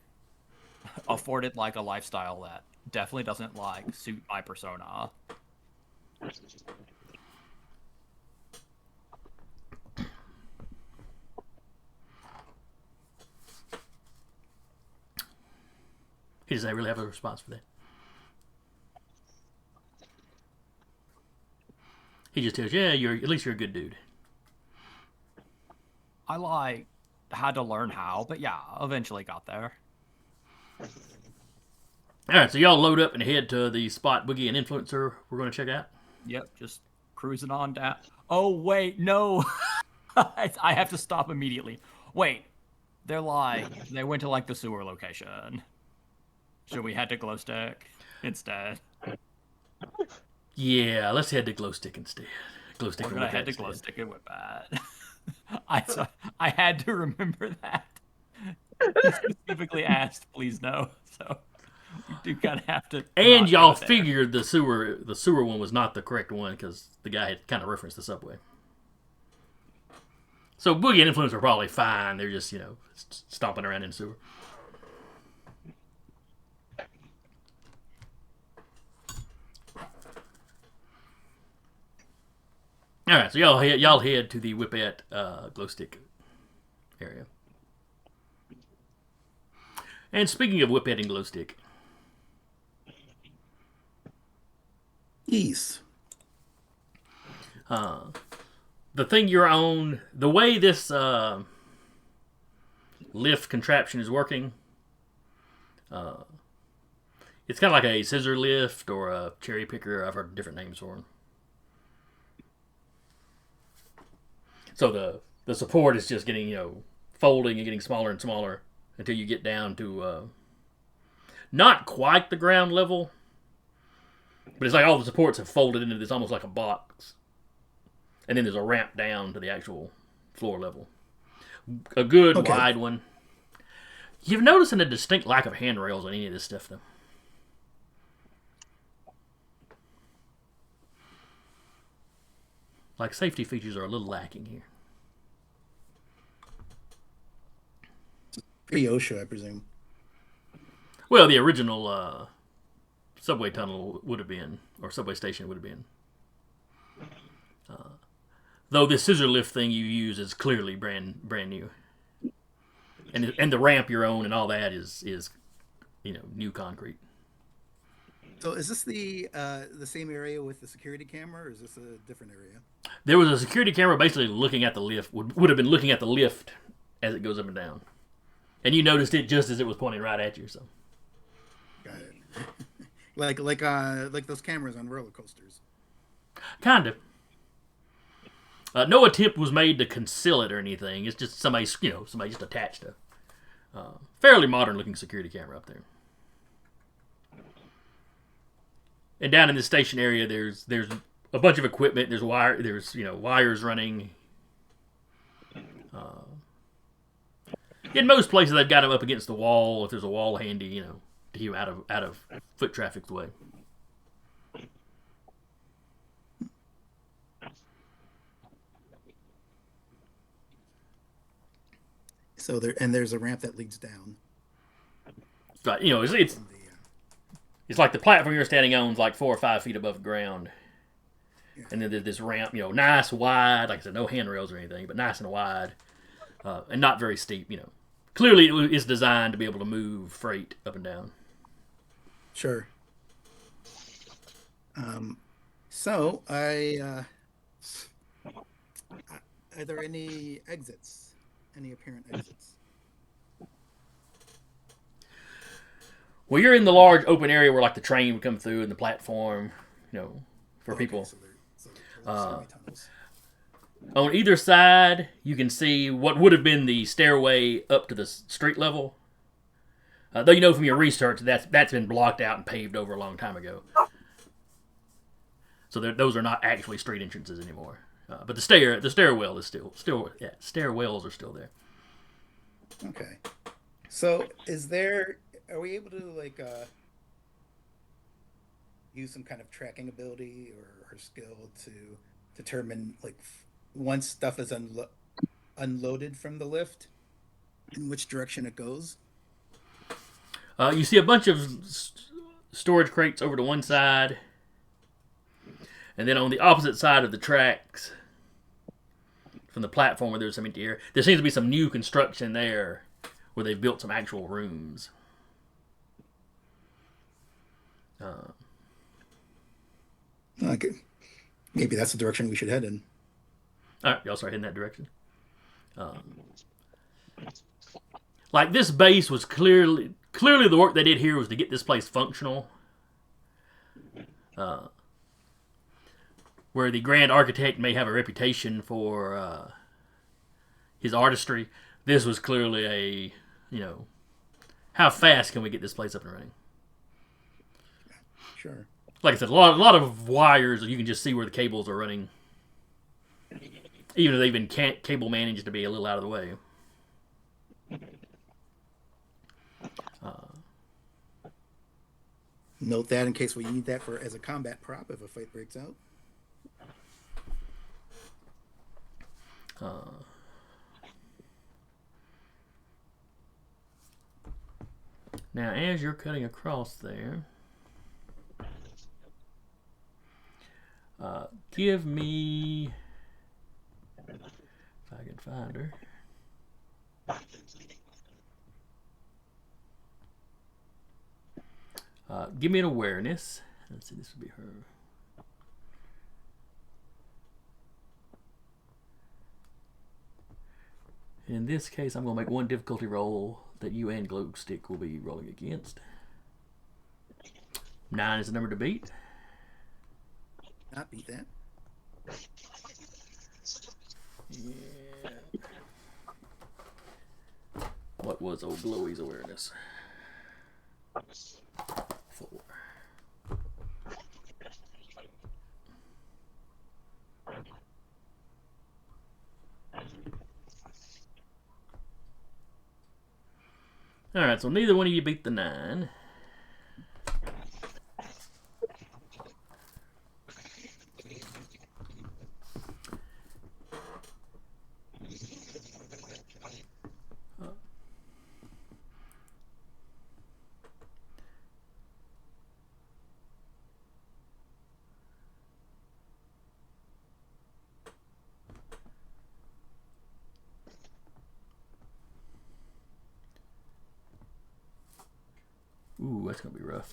afforded like a lifestyle that definitely doesn't like suit my persona. He doesn't really have a response for that. He just tells you, yeah, at least you're a good dude. I like had to learn how, but yeah, eventually got there. Alright, so y'all load up and head to the spot Boogie and Influencer we're going to check out. Yep, just cruising on down. Oh, wait, no. I have to stop immediately. Wait, they went to like the sewer location. Should we head to Glowstick instead? Yeah, let's head to Glowstick instead. Glowstick. We're gonna head to Glowstick and Whip Bat. I had to remember that. He specifically asked, please no. So we do kind of have to. And y'all figured the sewer one was not the correct one because the guy had kind of referenced the subway. So Boogie and Influence are probably fine. They're just, stomping around in the sewer. All right, so y'all head to the Whippet Glowstick area. And speaking of Whippet and Glowstick, Ease. the thing you're on, the way this lift contraption is working, it's kind of like a scissor lift or a cherry picker. I've heard different names for them. So the support is just getting, folding and getting smaller and smaller until you get down to not quite the ground level, but it's like all the supports have folded into this almost like a box. And then there's a ramp down to the actual floor level. A good wide one. You've noticed a distinct lack of handrails on any of this stuff, though. Like, safety features are a little lacking here. Pretty OSHA, I presume. Well, the original subway tunnel would have been, or subway station would have been. Though this scissor lift thing you use is clearly brand new. And the ramp you're on and all that is new concrete. So is this the same area with the security camera, or is this a different area? There was a security camera basically looking at the lift, would have been looking at the lift as it goes up and down. And you noticed it just as it was pointing right at you, so. Got it. like those cameras on roller coasters. Kind of. No attempt was made to conceal it or anything. It's just somebody just attached a fairly modern-looking security camera up there. And down in the station area, there's a bunch of equipment. There's wires running. In most places, they've got them up against the wall if there's a wall handy, you know, to keep out of foot traffic's way. So there's a ramp that leads down. Right, you know, it's like the platform you're standing on is like 4 or 5 feet above the ground. Yeah. And then there's this ramp, you know, nice, wide, like I said, no handrails or anything, but nice and wide, and not very steep, you know. Clearly, it's designed to be able to move freight up and down. Sure. So are there any exits? Any apparent exits? Well, you're in the large open area where, like, the train would come through and the platform, you know, for people. So there's tunnels. On either side, you can see what would have been the stairway up to the street level. Though you know from your research that's been blocked out and paved over a long time ago. So those are not actually street entrances anymore. But the stairwell is stairwells are still there. Okay. So are we able to like use some kind of tracking ability or skill to determine like once stuff is unloaded from the lift, in which direction it goes? You see a bunch of storage crates over to one side, and then on the opposite side of the tracks, from the platform where there's some empty area, there seems to be some new construction there, where they've built some actual rooms. Okay. Maybe that's the direction we should head in. All right, y'all start heading that direction. Like this base was clearly the work they did here was to get this place functional. Where the grand architect may have a reputation for his artistry, this was clearly how fast can we get this place up and running? Sure. Like I said, a lot of wires. You can just see where the cables are running, even if they've been cable managed to be a little out of the way. Note that in case we need that as a combat prop if a fight breaks out. Now, as you're cutting across there, give me, if I can find her. Give me an awareness. Let's see, this would be her. In this case, I'm going to make one difficulty roll that you and Glowstick will be rolling against. 9 is the number to beat. Not beat that. Yeah. What was old Glowy's awareness? 4. Alright, so neither one of you beat the 9. Ooh, that's going to be rough.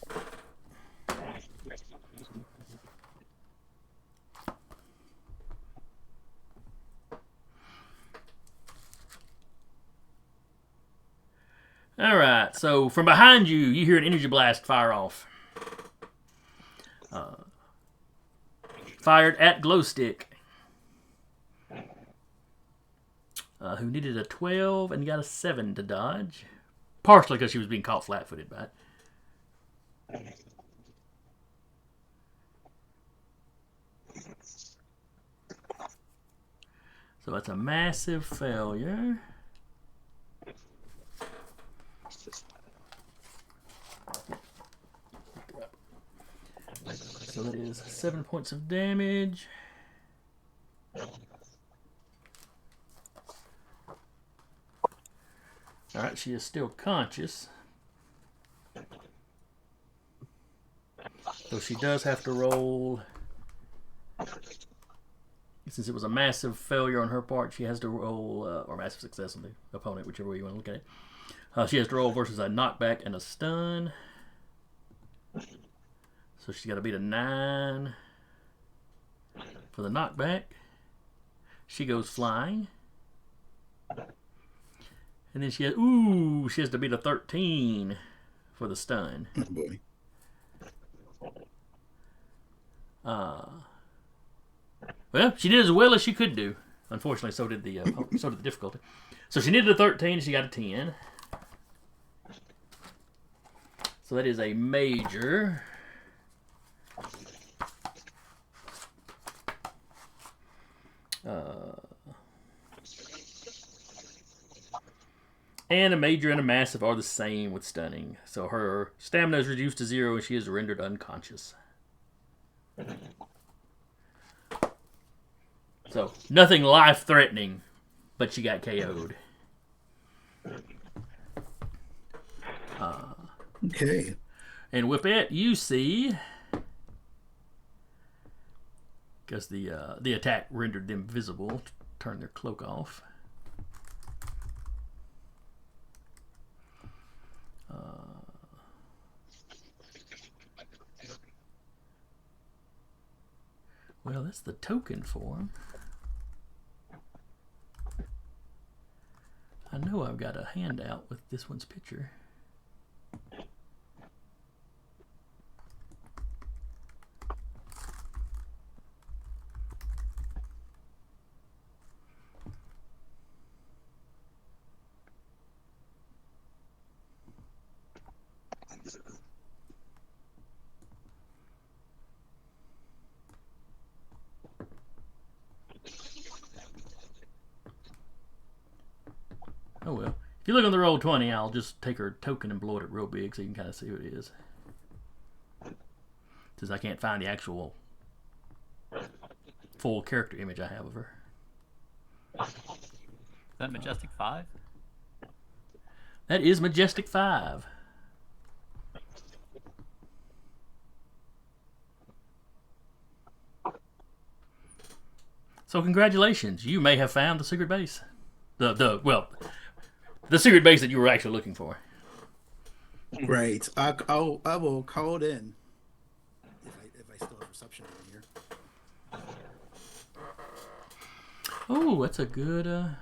Alright, so from behind you, you hear an energy blast fire off. Fired at Glowstick. Who needed a 12 and got a 7 to dodge. Partially because she was being caught flat-footed by it. So that's a massive failure. So that is 7 points of damage. Alright, she is still conscious. So she does have to roll. Since it was a massive failure on her part, she has to roll, or massive success on the opponent, whichever way you want to look at it. She has to roll versus a knockback and a stun. So she's got to beat a 9 for the knockback. She goes flying. And then she has to beat a 13 for the stun. Oh boy. Well, she did as well as she could do. Unfortunately, so did the difficulty. So she needed a 13, she got a 10. So that is a major. And a major and a massive are the same with stunning. So her stamina is reduced to 0 and she is rendered unconscious. So nothing life-threatening, but she got KO'd. Okay. And Whippet, you see, because the attack rendered them visible, turn their cloak off. Well, that's the token form. I know I've got a handout with this one's picture. Oh well. If you look on the Roll20, I'll just take her token and blow it up real big so you can kind of see what it is. Since I can't find the actual full character image I have of her. Is that Majestic 5? That is Majestic 5. So congratulations, you may have found the secret base. The secret base that you were actually looking for. Right. I will call it in if I still have reception in here. Oh, that's a good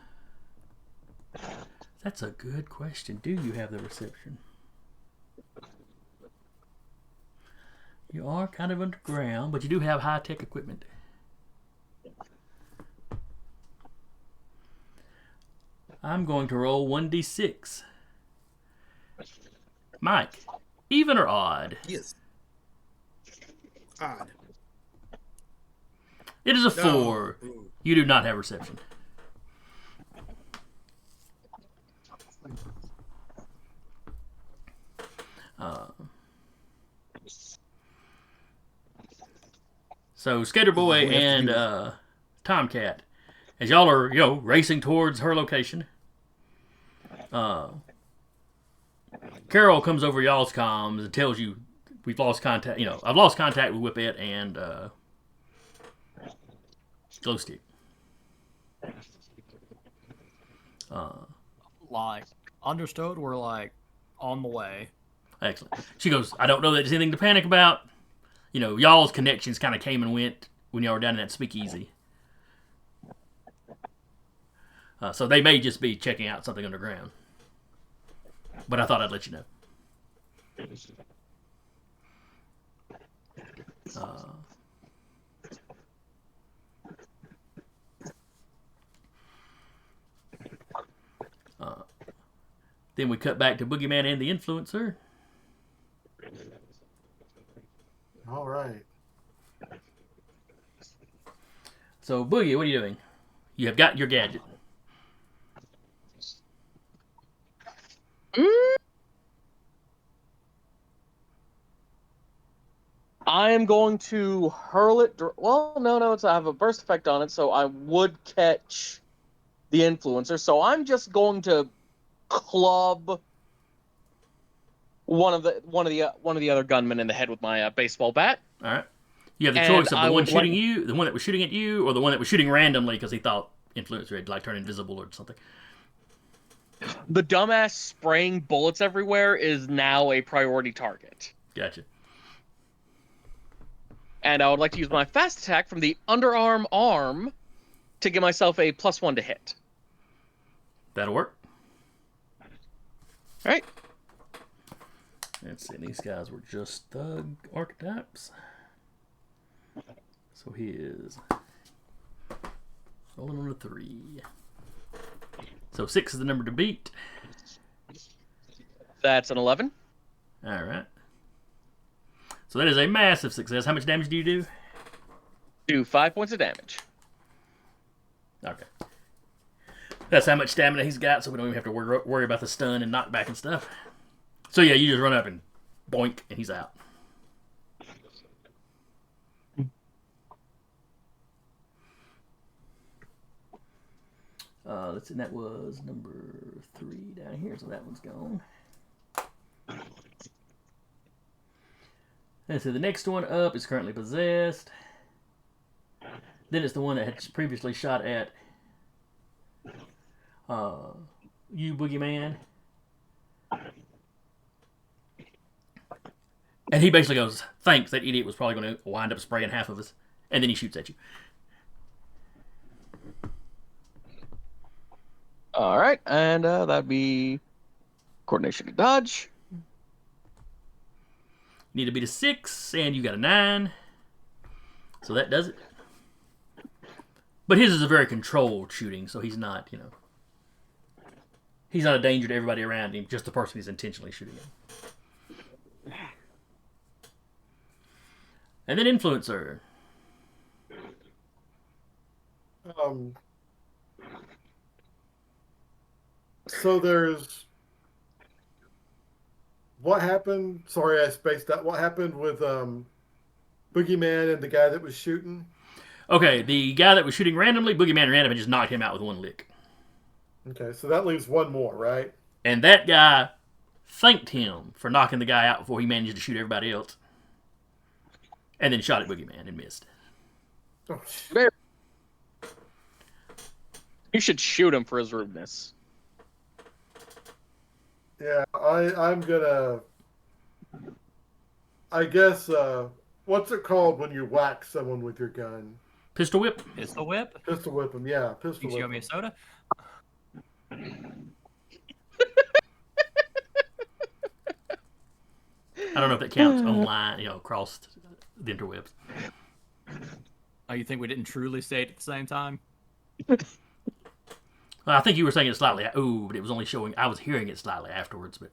question. Do you have the reception? You are kind of underground, but you do have high-tech equipment. I'm going to roll 1d6. Mike, even or odd? Yes. Odd. It is a 4. No. You do not have reception. So Skater Boy and Tomcat, as y'all are racing towards her location, Carol comes over y'all's comms and tells you we've lost contact. I've lost contact with Whippet and Glowstick. Like, understood, we're like on the way. Excellent. She goes, I don't know that there's anything to panic about. Y'all's connections kind of came and went when y'all were down in that speakeasy. So they may just be checking out something underground. But I thought I'd let you know. Then we cut back to Boogeyman and the Influencer. All right. So, Boogie, what are you doing? You have got your gadget. I am going to hurl it. Well, no, I have a burst effect on it, so I would catch the influencer. So I'm just going to club one of the other gunmen in the head with my baseball bat. All right. You have the And choice of I the one would shooting you, the one that was shooting at you, or the one that was shooting randomly because he thought influencer had like turned invisible or something. The dumbass spraying bullets everywhere is now a priority target. Gotcha. And I would like to use my fast attack from the underarm arm to give myself a +1 to hit. That'll work. All right. Let's see. These guys were just thug archetypes. So he is rolling on a 3. So 6 is the number to beat. That's an 11. All right. So that is a massive success. How much damage do you do? Do 5 points of damage. Okay. That's how much stamina he's got, so we don't even have to worry about the stun and knockback and stuff. So yeah, you just run up and boink, and he's out. Let's see, that was number 3 down here, so that one's gone. And so the next one up is currently possessed. Then it's the one that had previously shot at you, Boogeyman. And he basically goes, thanks, that idiot was probably going to wind up spraying half of us. And then he shoots at you. All right, and that'd be coordination to dodge. You need to beat a 6, and you got a 9. So that does it. But his is a very controlled shooting, so he's not, he's not a danger to everybody around him, just the person he's intentionally shooting at. And then Influencer. So there's what happened? Sorry, I spaced out. What happened with Boogeyman and the guy that was shooting? Okay, the guy that was shooting randomly, Boogeyman random, and just knocked him out with one lick. Okay, so that leaves one more, right? And that guy thanked him for knocking the guy out before he managed to shoot everybody else. And then shot at Boogeyman and missed. Oh, You should shoot him for his rudeness. yeah, I'm gonna. I guess what's it called when you whack someone with your gun? Pistol whip? Pistol whip? Pistol whip him, yeah. Pistol You show whip me a him. soda? I don't know if that counts online, across the interwebs. Oh, you think we didn't truly say it at the same time? Well, I think you were saying it slightly. But it was only showing. I was hearing it slightly afterwards, but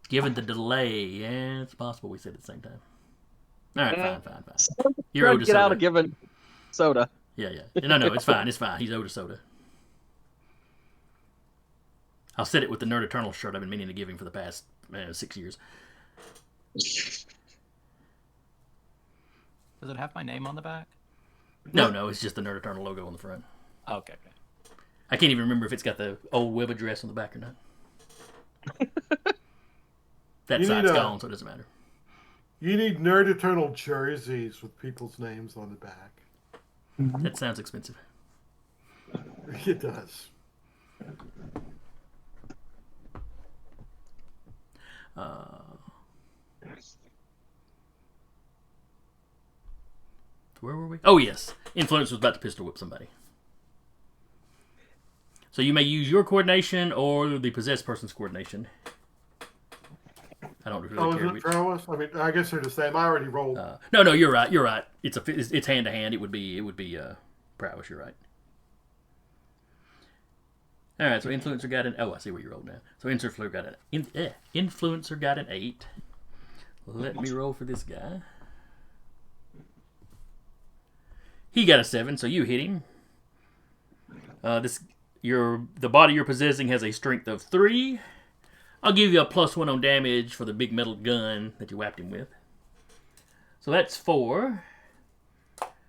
given the delay, yeah, it's possible we said it at the same time. All right, fine. You're Trying owed to a get out soda. of giving soda. Yeah. No, it's fine. It's fine. He's owed a soda. I'll set it with the Nerd Eternal shirt I've been meaning to give him for the past 6 years. Does it have my name on the back? No, it's just the Nerd Eternal logo on the front. Oh, okay. I can't even remember if it's got the old web address on the back or not. That You side's need a- gone, so it doesn't matter. You need Nerd Eternal jerseys with people's names on the back. That sounds expensive. It does. Where were we? Oh, yes. Influence was about to pistol whip somebody. So you may use your coordination or the possessed person's coordination. I don't really Oh, care is it which. prowess? I mean, I guess they're the same. I already rolled. No, you're right. It's hand to hand. It would be prowess. You're right. All right. So influencer got an. Oh, I see where you rolled now. So influencer got an 8. Let me roll for this guy. He got a 7, so you hit him. The body you're possessing has a strength of 3. I'll give you a +1 on damage for the big metal gun that you whapped him with. So that's 4.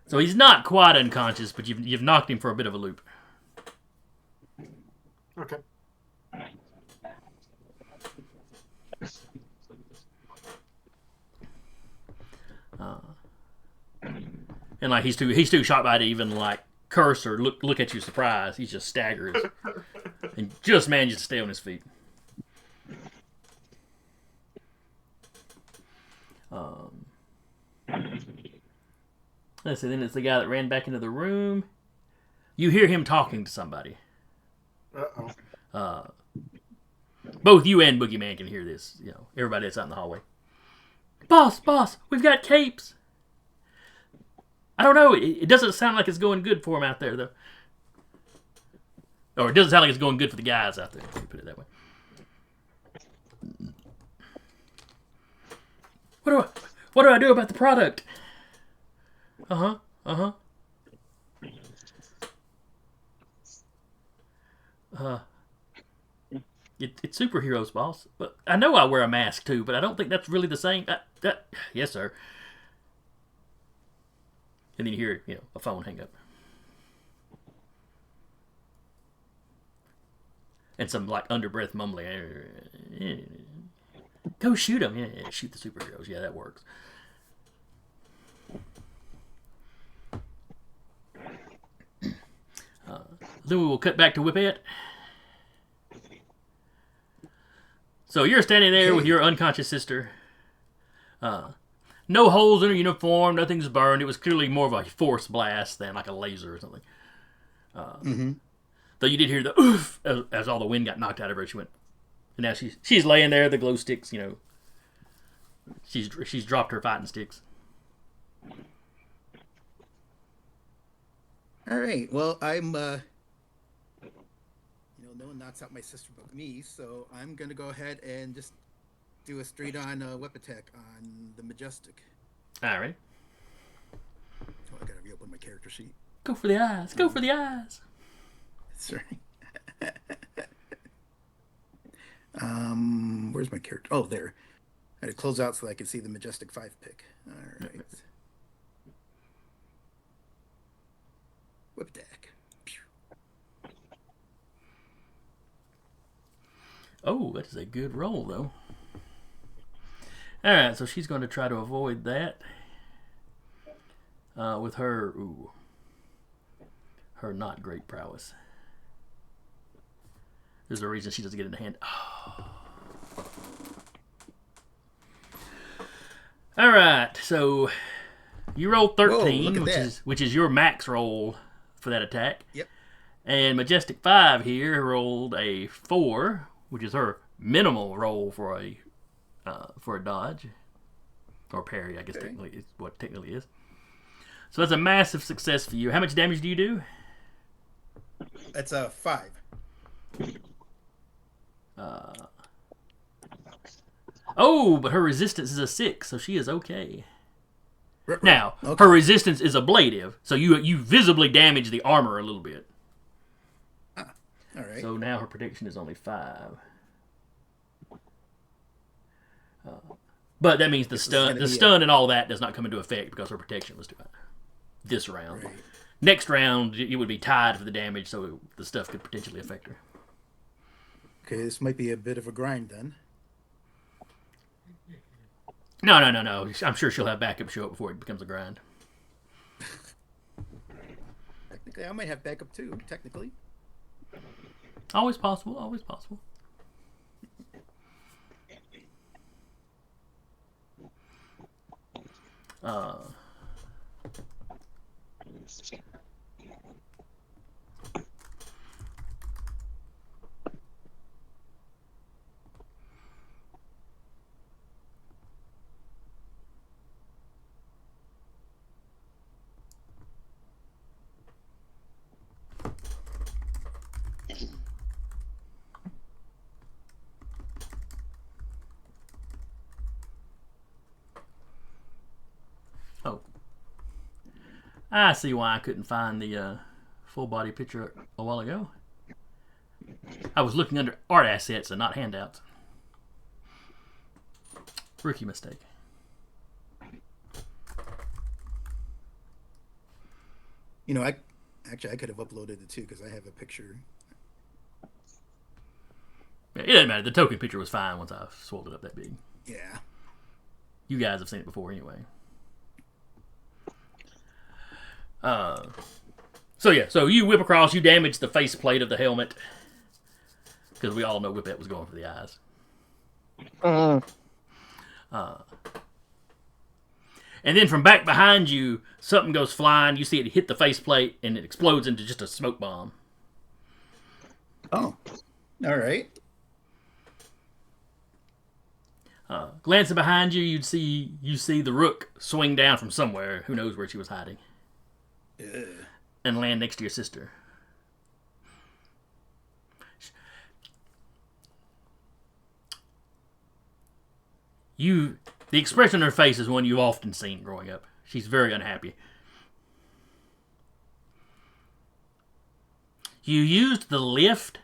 So he's not quite unconscious, but you've knocked him for a bit of a loop. Okay. And like he's too shocked by it to even like curse or look at you surprised. He just staggers and just manages to stay on his feet. Let's see. Then it's the guy that ran back into the room. You hear him talking to somebody. Both you and Boogeyman can hear this. You know, everybody that's out in the hallway. Boss, we've got capes. I don't know. It doesn't sound like it's going good for him out there, though. Or it doesn't sound like it's going good for the guys out there. Let me put it that way. What do I do about the product? It's superheroes, boss. But I know I wear a mask too, but I don't think that's really the same. Yes, sir. And then you hear, a phone hang up. And some, like, under-breath mumbling. Go shoot them. Yeah, shoot the superheroes. Yeah, that works. Then we will cut back to Whippet. So you're standing there with your unconscious sister. No holes in her uniform, nothing's burned. It was clearly more of a force blast than like a laser or something. Though you did hear the oof as all the wind got knocked out of her. She went, and now she's laying there. The glow sticks, she's dropped her fighting sticks. All right. Well, I'm no one knocks out my sister but me, so I'm gonna go ahead and just do a straight-on whip attack on the Majestic. All right. Oh, I gotta reopen my character sheet. Go for the eyes. Go for the eyes. Sorry. Where's my character? Oh, there. I had to close out so I could see the Majestic 5 pick. All right. Whip attack. Oh, that is a good roll, though. All right, so she's going to try to avoid that with her not great prowess. There's a reason she doesn't get in the hand. Oh. All right, so you rolled 13, which is your max roll for that attack. Yep. And Majestic 5 here rolled a 4, which is her minimal roll for a dodge or parry, I guess technically is what technically is. So that's a massive success for you. How much damage do you do? That's a 5. But her resistance is a 6, so she is okay. Now, her resistance is ablative, so you visibly damage the armor a little bit. All right. So now her protection is only 5. But that means the stun and all that does not come into effect because her protection was too high. This round. Right. Next round, it would be tied for the damage, so the stuff could potentially affect her. Okay, this might be a bit of a grind then. No. I'm sure she'll have backup show up before it becomes a grind. Technically, I might have backup too, technically. Always possible, always possible. I see why I couldn't find the full body picture a while ago. I was looking under art assets and not handouts. Rookie mistake. You know, I could have uploaded it too because I have a picture. Yeah, it doesn't matter. The token picture was fine once I swelled it up that big. Yeah. You guys have seen it before anyway. So you whip across, you damage the faceplate of the helmet. Because we all know Whippet was going for the eyes. And then from back behind you, something goes flying. You see it hit the faceplate, and it explodes into just a smoke bomb. Oh, all right. Glancing behind you, you see the Rook swing down from somewhere. Who knows where she was hiding? And land next to your sister. The expression on her face is one you've often seen growing up. She's very unhappy. You used the lift.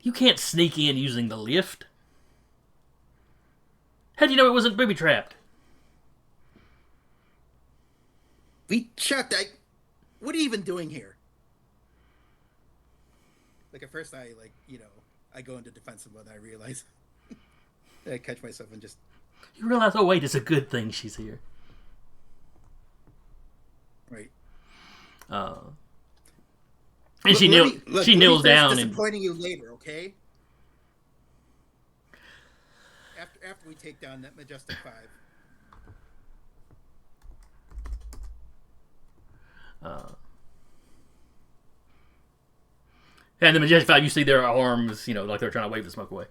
You can't sneak in using the lift. How do you know it wasn't booby trapped? Chuck, what are you even doing here? Like at first I go into defensive mode. I realize I catch myself and just. You realize, oh wait, it's a good thing she's here. Right. And she kneels down and disappointing you later, okay? After we take down that Majestic 5. And the Majestic 5, you see their arms, like they're trying to wave the smoke away.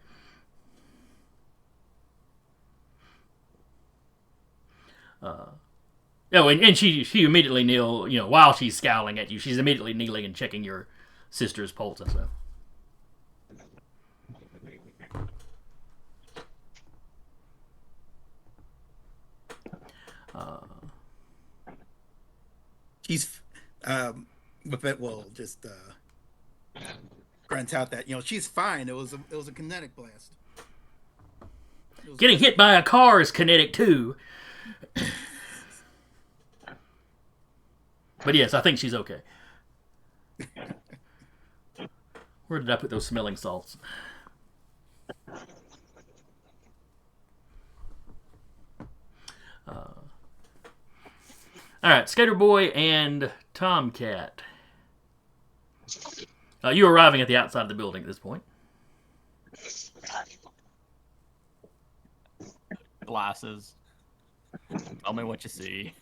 And she immediately while she's scowling at you, she's immediately kneeling and checking your sister's pulse and stuff. She's, Whippet will just grunt out that she's fine. It was a kinetic blast. Getting hit by a car is kinetic too. But yes, I think she's okay. Where did I put those smelling salts? All right, Skater Boy and Tomcat. You arriving at the outside of the building at this point. Glasses. Tell me what you see.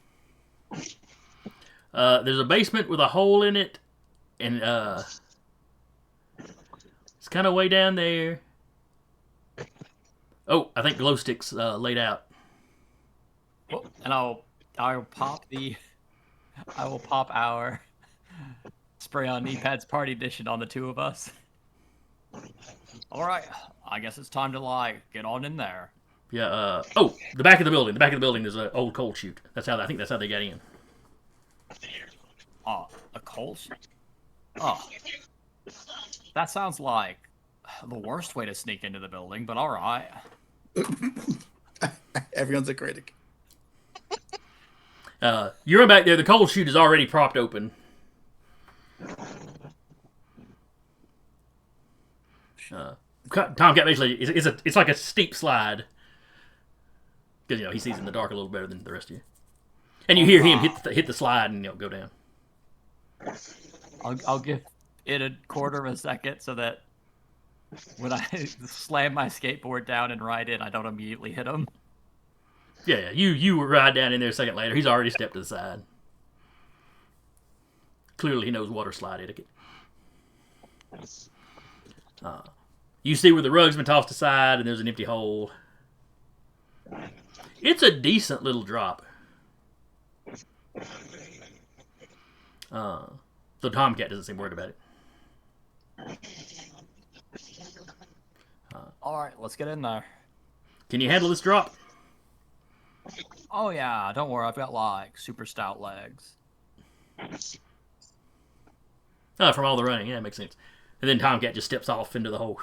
There's a basement with a hole in it, and it's kind of way down there. Oh, I think glow sticks laid out. Well, and I will pop our spray on knee pads party edition on the two of us. All right, I guess it's time to get on in there. Yeah. The back of the building. The back of the building. There's an old coal chute. I think that's how they got in. A coal chute? Oh, that sounds like the worst way to sneak into the building. But all right. Everyone's a critic. You run back there. The coal chute is already propped open. Tomcat basically it's like a steep slide because he sees in the dark a little better than the rest of you, and you hear him hit the slide and go down. I'll give it a quarter of a second so that when I slam my skateboard down and ride in, I don't immediately hit him. Yeah. You ride down in there a second later. He's already stepped to the side. Clearly, he knows water slide etiquette. You see where the rug's been tossed aside, and there's an empty hole. It's a decent little drop. So Tomcat doesn't seem worried about it. All right, let's get in there. Can you handle this drop? Oh yeah, don't worry, I've got like super stout legs. Oh, from all the running, yeah, that makes sense. And then Tomcat just steps off into the hole.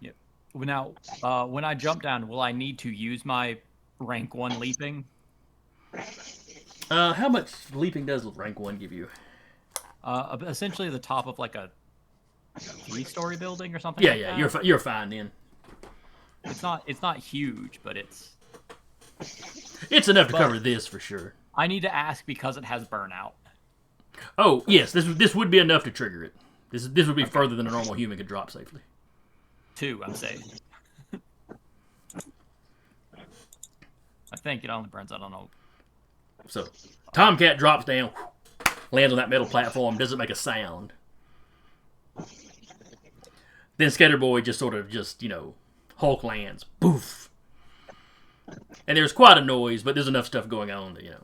Yep. Now, when I jump down, will I need to use my rank 1 leaping? How much leaping does rank 1 give you? Essentially the top of like a 3-story building or something. Yeah, like yeah, that. you're fine then. It's not huge, but it's enough to cover this for sure. I need to ask because it has burnout. Oh yes, this would be enough to trigger it. This would be further than a normal human could drop safely. 2, I'm saying. I think it only burns. I don't know. So Tomcat drops down, lands on that metal platform, doesn't make a sound. Then Skater Boy just sort of Hulk lands, poof. And there's quite a noise, but there's enough stuff going on that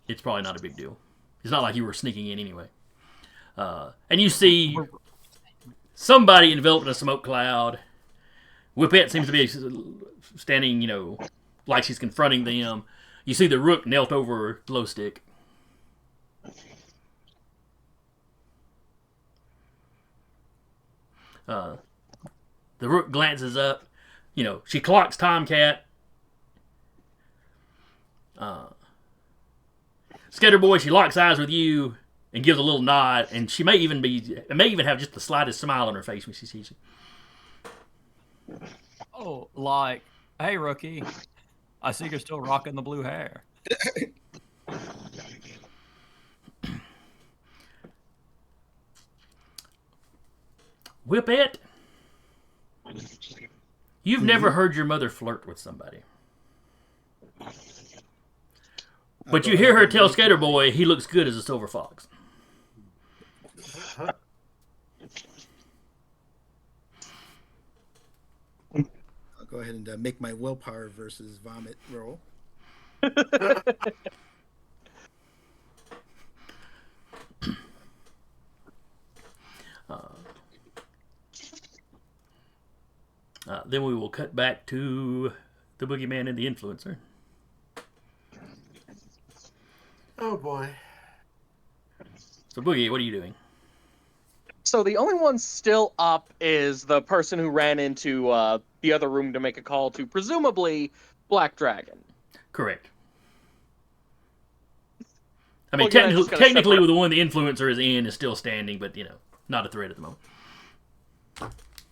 it's probably not a big deal. It's not like you were sneaking in anyway. And you see somebody enveloped in a smoke cloud. Whippet seems to be standing, like she's confronting them. You see the Rook knelt over Glowstick. The Rook glances up. She clocks Tomcat. Skater Boy, she locks eyes with you and gives a little nod, and she may even have just the slightest smile on her face when she sees you. Oh, like, hey, rookie, I see you're still rocking the blue hair. Whippet, you've never heard your mother flirt with somebody. But you hear her tell Skater Boy he looks good as a silver fox. I'll go ahead and make my willpower versus vomit roll. Then we will cut back to the Boogeyman and the Influencer. Oh boy. So Boogie, what are you doing? So the only one still up is the person who ran into the other room to make a call to presumably Black Dragon. Correct. I mean, Well, yeah, technically, the one the Influencer is in is still standing, but not a threat at the moment.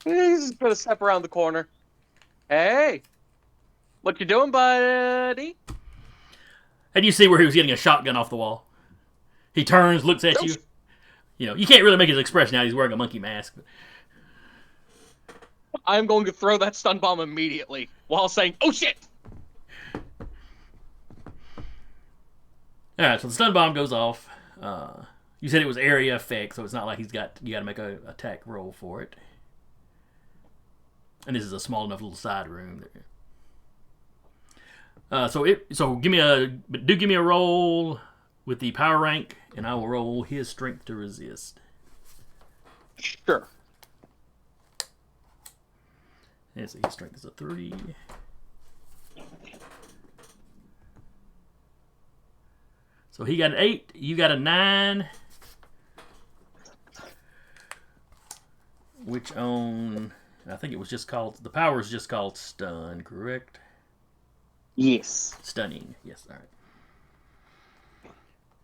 He's just gonna step around the corner. Hey, what you doing, buddy? And you see where he was getting a shotgun off the wall. He turns, looks at you. You can't really make his expression out. He's wearing a monkey mask. I'm going to throw that stun bomb immediately while saying, "Oh shit!" All right, so the stun bomb goes off. You said it was area effect, so it's not like you got to make a attack roll for it. And this is a small enough little side room there. So give me a roll with the power rank, and I will roll his strength to resist. Sure. Let's see, his strength is a 3. So he got an 8, you got a 9. Which I think it was just called, the power is just called stun, correct? Yes. Stunning, yes, alright.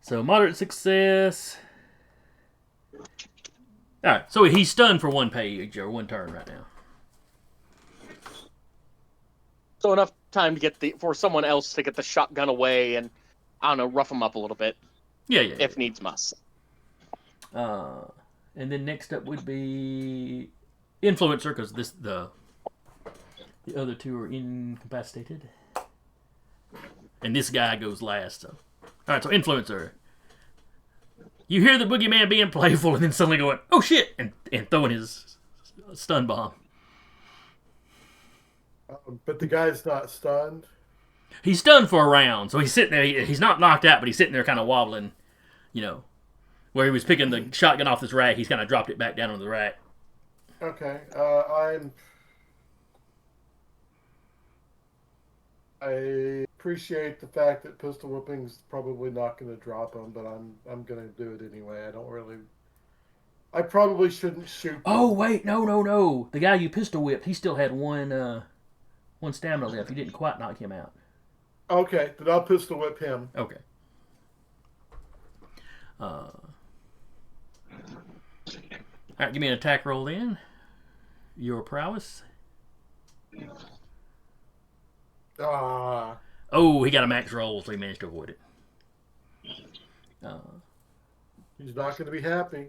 So moderate success. Alright, so he's stunned for 1 page, or 1 turn right now. So enough time to for someone else to get the shotgun away and, I don't know, rough him up a little bit. Yeah. If needs must. And then next up would be Influencer, because the other two are incapacitated. And this guy goes last. So, all right, so Influencer. You hear the Boogeyman being playful, and then suddenly going, "Oh shit!" and throwing his stun bomb. But the guy's not stunned. He's stunned for a round, so he's sitting there. He's not knocked out, but he's sitting there kind of wobbling, where he was picking the shotgun off this rack. He's kind of dropped it back down on the rack. Okay. I appreciate the fact that pistol whipping's probably not going to drop him, but I'm going to do it anyway. I don't really. I probably shouldn't shoot them. Oh wait, no. The guy you pistol whipped, he still had one stamina left. You didn't quite knock him out. Okay, then I'll pistol whip him. Okay. All right, give me an attack roll then. Your prowess. Ah, Oh, he got a max roll, so he managed to avoid it. he's not going to be happy.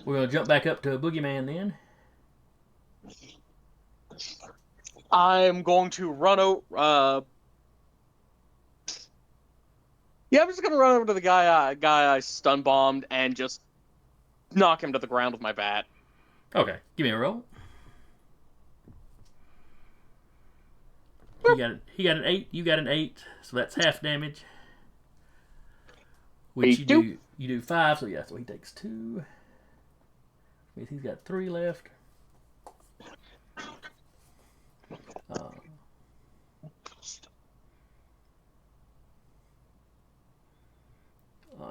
We're going to jump back up to Boogeyman then. I'm going to run over. Yeah, I'm just gonna run over to the guy I stun bombed and just knock him to the ground with my bat. Okay, give me a roll. He got an 8. You got an 8, so that's half damage. Which you do 5, so yeah, so he takes 2. He's got 3 left.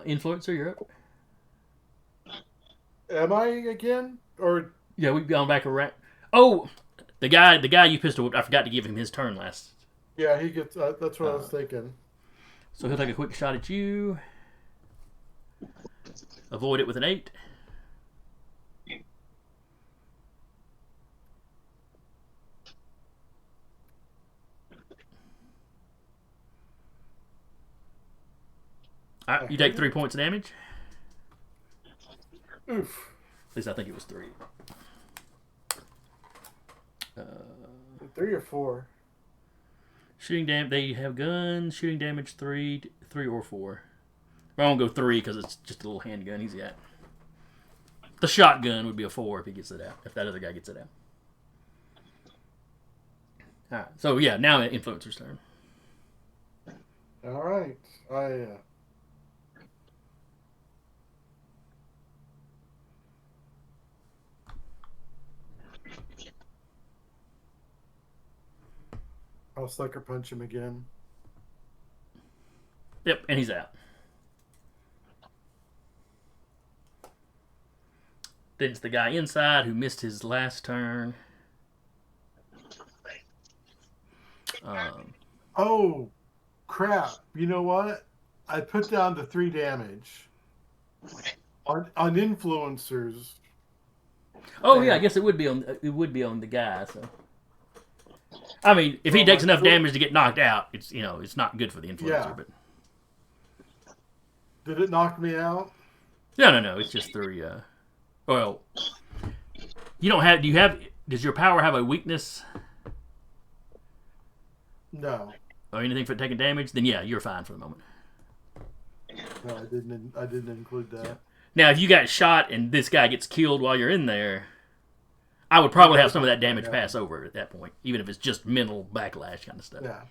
Influencer, you're up. Am I again? Or Yeah, we've gone back around. Oh, the guy you pistol whipped. I forgot to give him his turn last. yeah, he gets. That's what I was thinking. So he'll take a quick shot at you. Avoid it with an 8. All right, you take 3 points of damage. Oof. At least I think it was 3. 3 or 4. Shooting damage. They have guns. Shooting damage 3 or 4. I won't go 3 because it's just a little handgun he's got. The shotgun would be a 4 if he gets it out. If that other guy gets it out. All right. So yeah, now Influencer's turn. All right. I'll sucker punch him again. Yep, and he's out. Then it's the guy inside who missed his last turn. Oh, crap. You know what? I put down to 3 damage. On influencers. Oh yeah, I guess it would be on the guy. So, I mean, if he takes enough damage to get knocked out, it's not good for the influencer. Yeah. But Did it knock me out? no, it's just 3. Well, you don't have. Does your power have a weakness No. or anything for taking damage? Then yeah, you're fine for the moment. No, I didn't include that. Now, if you got shot and this guy gets killed while you're in there, I would probably have some of that damage pass over at that point, even if it's just mental backlash kind of stuff. Yeah.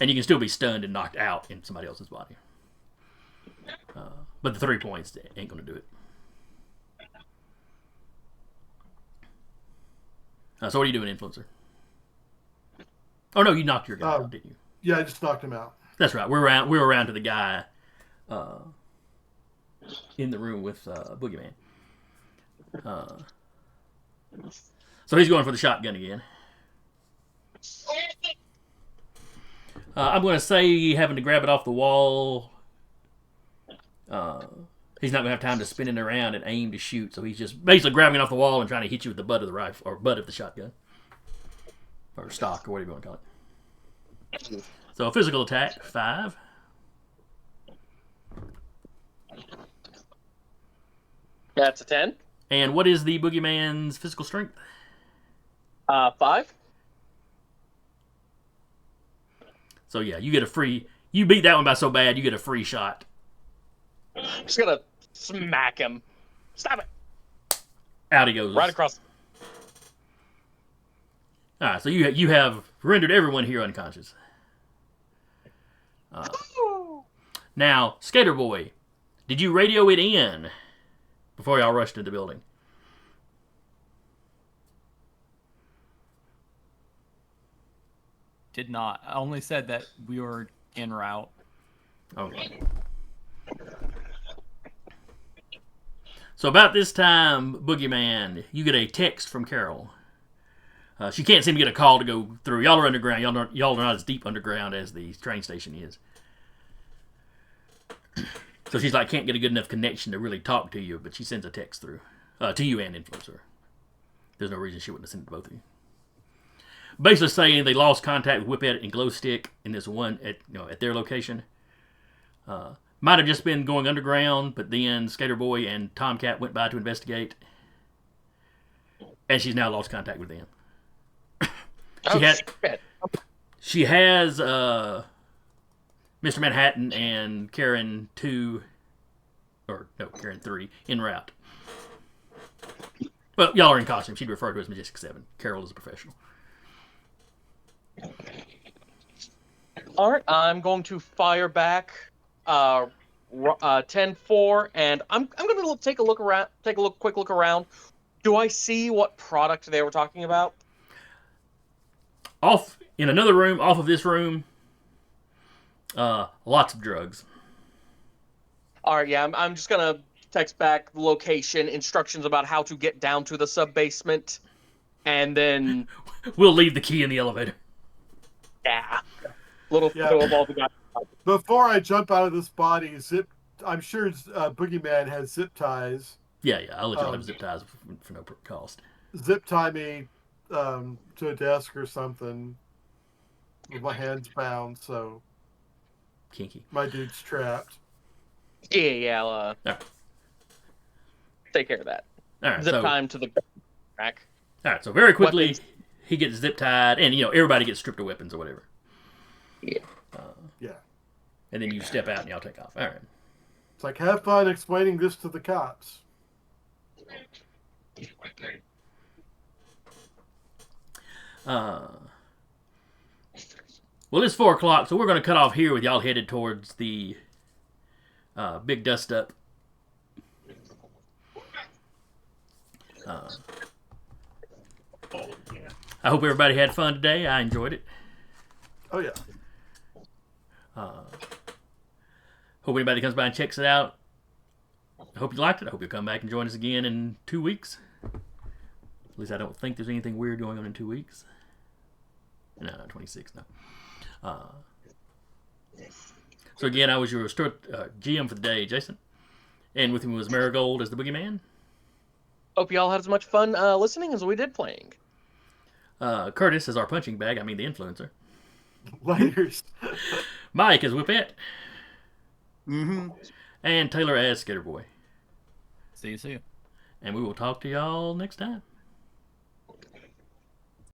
And you can still be stunned and knocked out in somebody else's body. But the 3 points ain't going to do it. So what are you doing, Influencer? Oh, no, you knocked your guy out, didn't you? Yeah, I just knocked him out. That's right. We're around to the guy in the room with Boogeyman. So he's going for the shotgun again. I'm going to say having to grab it off the wall. He's not going to have time to spin it around and aim to shoot, so he's just basically grabbing it off the wall and trying to hit you with the butt of the rifle or butt of the shotgun or stock or whatever you want to call it. So a physical attack, 5. That's a 10. And what is the Boogeyman's physical strength? 5. So yeah, you get a free. You beat that one by so bad, you get a free shot. Just gonna smack him. Stop it! Out he goes. Right across. All right, so you have rendered everyone here unconscious. Now, Skater Boy, did you radio it in before y'all rushed into the building? did not. I only said that we were en route. Okay. So about this time, Boogeyman, you get a text from Carol. She can't seem to get a call to go through. Y'all are underground. Y'all are not as deep underground as the train station is. So she's like, can't get a good enough connection to really talk to you, but she sends a text through. To you and Influencer. There's no reason she wouldn't have sent it to both of you. Basically saying they lost contact with Whippet and Glowstick in this one at their location. Might have just been going underground, but then Skater Boy and Tomcat went by to investigate. And she's now lost contact with them. She has Mr. Manhattan and Karen 2, or no, Karen 3 en route. Well, y'all are in costume. She'd refer to as Majestic 7. Carol is a professional. All right, I'm going to fire back 10-4, and I'm going to take a quick look around. Do I see what product they were talking about? Off in another room, off of this room, lots of drugs. All right, yeah, I'm just going to text back the location, instructions about how to get down to the sub-basement, and then... We'll leave the key in the elevator. Yeah. Little photo of all the guys. Before I jump out of this body, I'm sure Boogeyman has zip ties. Yeah, I'll let y'all have zip ties for no cost. Zip tie me to a desk or something with my hands bound, so Kinky. my dude's trapped. Yeah, I'll take care of that. All right, Zip time to the rack. All right, so very quickly, Weapons. he gets zip tied, and everybody gets stripped of weapons or whatever. Yeah. Yeah. And then you step out and y'all take off. All right. It's like, have fun explaining this to the cops. Well, it's 4 o'clock, so we're going to cut off here with y'all headed towards the big dust up. I hope everybody had fun today. I enjoyed it. Oh, yeah. Hope anybody comes by and checks it out. I hope you liked it. I hope you'll come back and join us again in 2 weeks. At least I don't think there's anything weird going on in 2 weeks. No, 26, no. So again, I was your GM for the day, Jason. And with me was Marigold as the Boogeyman. Hope y'all had as much fun listening as we did playing. Curtis as our punching bag, the influencer. Layers. Mike as Whippet. Mm-hmm. And Taylor as Skater Boy. See you. And we will talk to y'all next time.